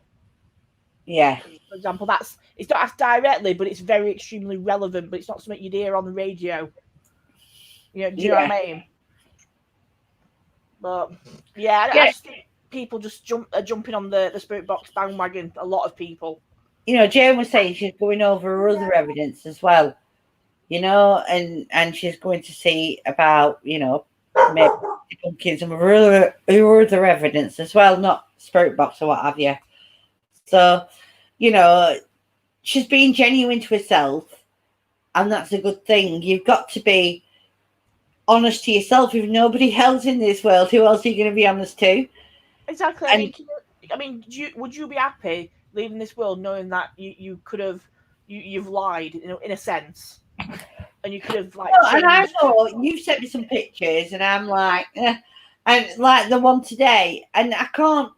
yeah, for example, it's not asked directly, but it's very extremely relevant. But it's not something you'd hear on the radio. You know, do you know what I mean? But I just think people just are jumping on the spirit box bandwagon. A lot of people. You know, Jane was saying she's going over other evidence as well, you know, and she's going to see about, you know, maybe debunking some other evidence as well, not spirit box or what have you. So, you know, she's being genuine to herself, and that's a good thing. You've got to be honest to yourself. If nobody else in this world, who else are you going to be honest to? Exactly. I mean, would you be happy leaving this world knowing that you could have you've lied, you know, in a sense, and you could have like. And I thought you've sent me some pictures, and I'm like, and like the one today, and I can't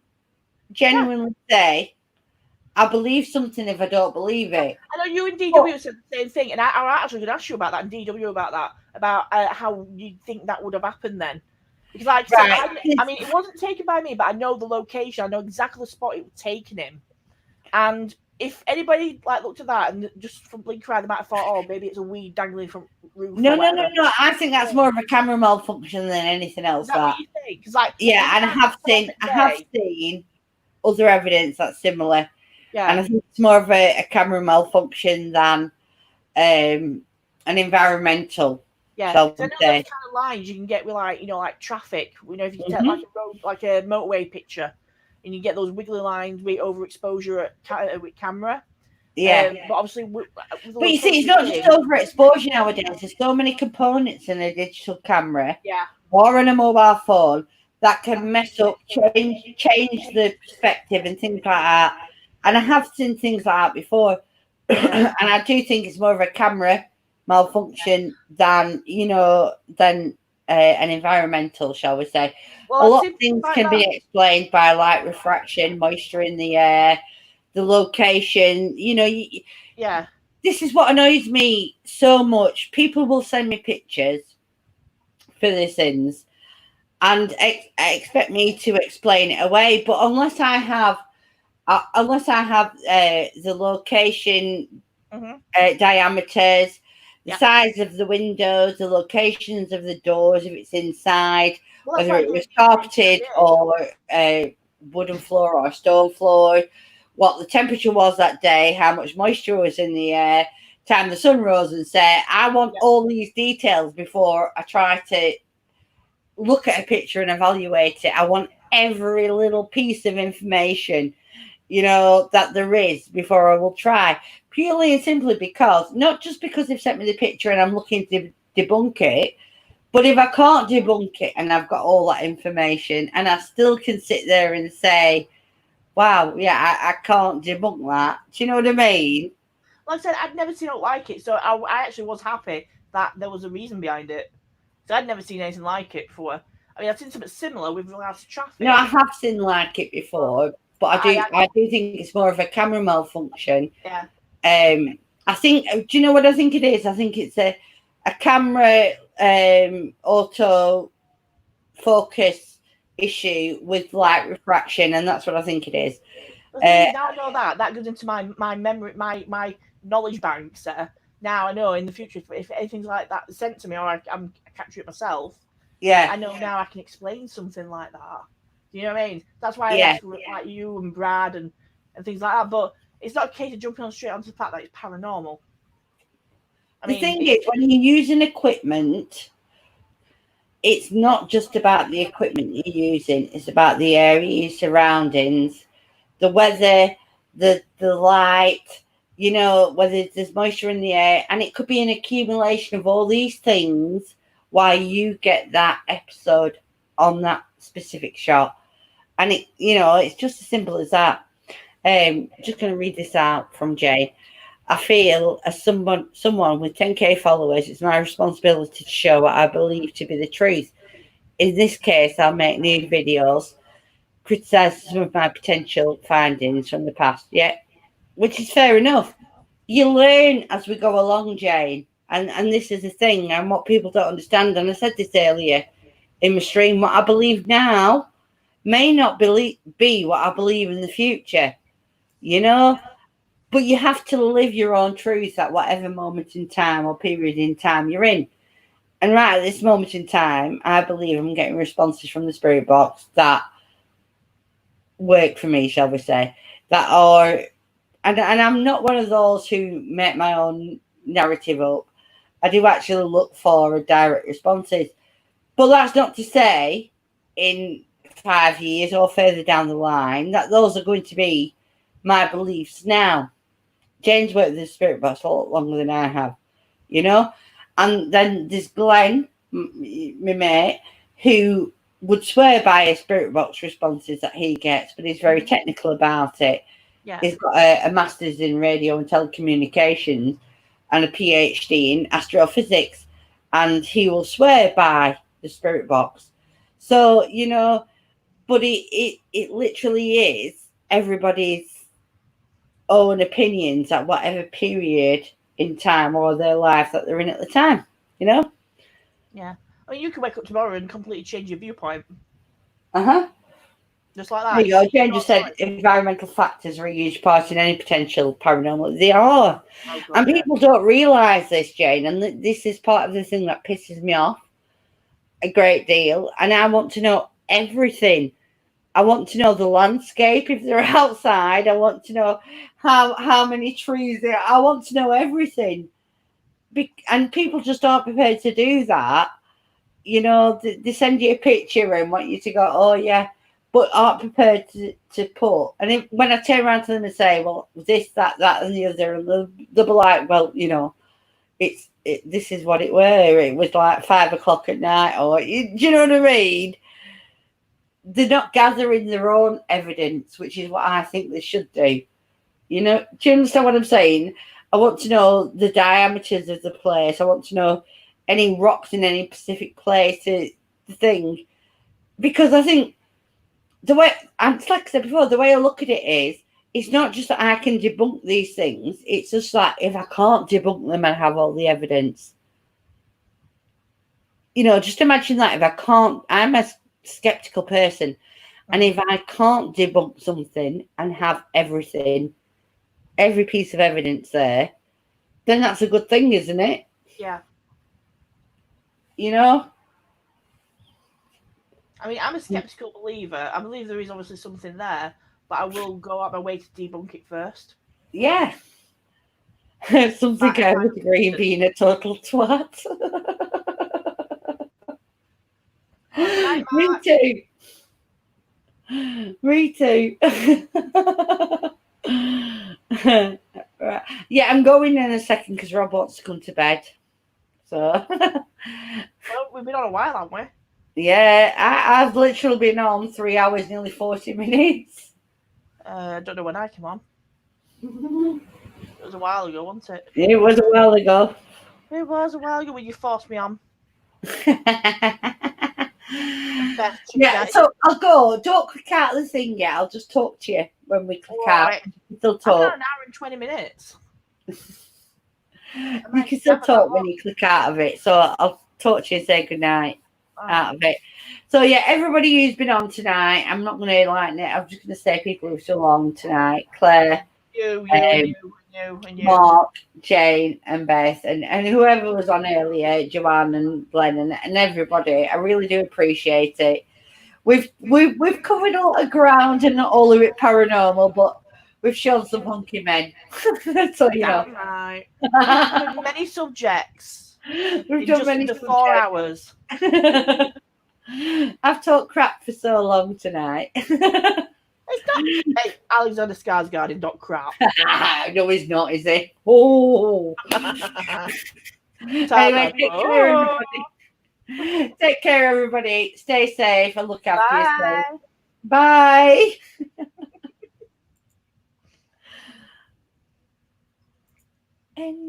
genuinely say I believe something if I don't believe it. I know you and DW said the same thing, and I actually could ask you about that and DW about that, about how you think that would have happened then. Because like I mean, it wasn't taken by me, but I know the location. I know exactly the spot it was taking him. And if anybody like looked at that and just from blink around, they might have thought, oh, maybe it's a weed dangling from roof. No. I think that's more of a camera malfunction than anything else. Is that what you think? Like, yeah, and I have seen other evidence that's similar. Yeah, and I think it's more of a camera malfunction than an environmental. Yeah, so I know those kind of lines you can get with like, you know, like traffic. You know, if you take like a road, like a motorway picture, and you get those wiggly lines with overexposure with camera. Yeah, but obviously, but you see, it's not just overexposure nowadays. There's so many components in a digital camera, or on a mobile phone that can mess up, change the perspective and things like that. And I have seen things like that before, and I do think it's more of a camera malfunction than, you know, than an environmental, shall we say. Well, a lot of things can be explained by light refraction, moisture in the air, the location, you know. This is what annoys me so much. People will send me pictures for the sins and expect me to explain it away, but unless I have the location, diameters, the size of the windows, the locations of the doors, if it's inside, whether it was carpeted or wooden floor or stone floor, what the temperature was that day, how much moisture was in the air, time the sun rose and set. I want all these details before I try to look at a picture and evaluate it. I want every little piece of information, you know, that there is before I will try. Purely and simply because, not just because they've sent me the picture and I'm looking to debunk it, but if I can't debunk it and I've got all that information and I still can sit there and say, wow, yeah, I can't debunk that. Do you know what I mean? Like I said, I'd never seen it like it, so I actually was happy that there was a reason behind it. So I'd never seen anything like it before. I mean, I've seen something similar with regards to traffic. No, I have seen like it before, but I do think it's more of a camera malfunction. Yeah. I think. Do you know what I think it is? I think it's a camera auto focus issue with light refraction, and that's what I think it is. Now I know that goes into my memory, my knowledge banks. Now I know in the future if anything's like that sent to me, or I capture it myself. Yeah, I know now I can explain something like that. Do you know what I mean? That's why I asked like you and Brad and things like that. But it's not a case of jumping on straight onto the fact that it's paranormal. The thing is, when you're using equipment, it's not just about the equipment you're using. It's about the area, your surroundings, the weather, the light, you know, whether there's moisture in the air. And it could be an accumulation of all these things why you get that episode on that specific shot. And it, you know, it's just as simple as that. Just going to read this out from Jane. I feel as someone with 10k followers, it's my responsibility to show what I believe to be the truth. In this case, I'll make new videos, criticize some of my potential findings from the past. Yeah, which is fair enough. You learn as we go along, Jane. And this is the thing, and what people don't understand, and I said this earlier in my stream, what I believe now may not be what I believe in the future, you know? But you have to live your own truth at whatever moment in time or period in time you're in. And right at this moment in time, I believe I'm getting responses from the spirit box that work for me, shall we say, that are, and I'm not one of those who make my own narrative up. I do actually look for direct responses. But that's not to say in 5 years or further down the line that those are going to be my beliefs now. Jane's worked with the spirit box a lot longer than I have, you know? And then there's Glenn, my mate, who would swear by his spirit box responses that he gets, but he's very technical about it. Yeah. He's got a master's in radio and telecommunications and a PhD in astrophysics, and he will swear by the spirit box. So, you know, but it literally is everybody's own opinions at whatever period in time or their life that they're in at the time, you know? Yeah. I mean, you can wake up tomorrow and completely change your viewpoint. Uh-huh. Just like that. There you go. Jane just said environmental factors are a huge part in any potential paranormal. They are. Oh, God, and people don't realise this, Jane, and this is part of the thing that pisses me off a great deal. And I want to know everything. I want to know the landscape if they're outside. I want to know how many trees there are. I want to know everything. And people just aren't prepared to do that. You know, they send you a picture and want you to go, oh, yeah, but aren't prepared to put. And when I turn around to them and say, well, this, that, and the other, and they'll be like, well, you know, this is what it were. It was like 5 o'clock at night, or, do you know what I mean? They're not gathering their own evidence, which is what I think they should do. You know, do you understand what I'm saying? I want to know the diameters of the place. I want to know any rocks in any specific place, the thing. Because I think the way, and like I said before, the way I look at it is, it's not just that I can debunk these things. It's just that if I can't debunk them, I have all the evidence. You know, just imagine that if I can't, I'm a skeptical person, and if I can't debunk something and have everything, every piece of evidence there, then that's a good thing, isn't it? Yeah. You know? I mean, I'm a skeptical believer. I believe there is obviously something there, but I will go out my way to debunk it first. Yeah. Something I would agree being a total twat. Me too. Me too. Right. Yeah, I'm going in a second because Rob wants to come to bed. So. Well, we've been on a while, haven't we? Yeah, I've literally been on 3 hours, nearly 40 minutes. I don't know when I came on. It was a while ago, wasn't it? It was a while ago. It was a while ago when you forced me on. Yeah, so I'll go. Don't click out of the thing yet. I'll just talk to you when we click out. Right. You can still I've got talk. an hour and 20 minutes. You can still talk when you click out of it. So I'll talk to you and say goodnight out of it. So yeah, everybody who's been on tonight, I'm not going to lighten it. I'm just going to say people who've still on tonight. Claire, You. Mark, Jane, and Beth, and whoever was on earlier, Joanne and Glenn, and everybody. I really do appreciate it. We've covered a lot of ground and not all of it paranormal, but we've shown some hunky men. So you know, right. We've covered many subjects. We've done many the 4 hours. I've talked crap for so long tonight. It's not. Hey, Alexander Skarsgård is not crap. No, he's not, is he? Oh. Anyway, take care, everybody. Stay safe and look after yourself. Bye. And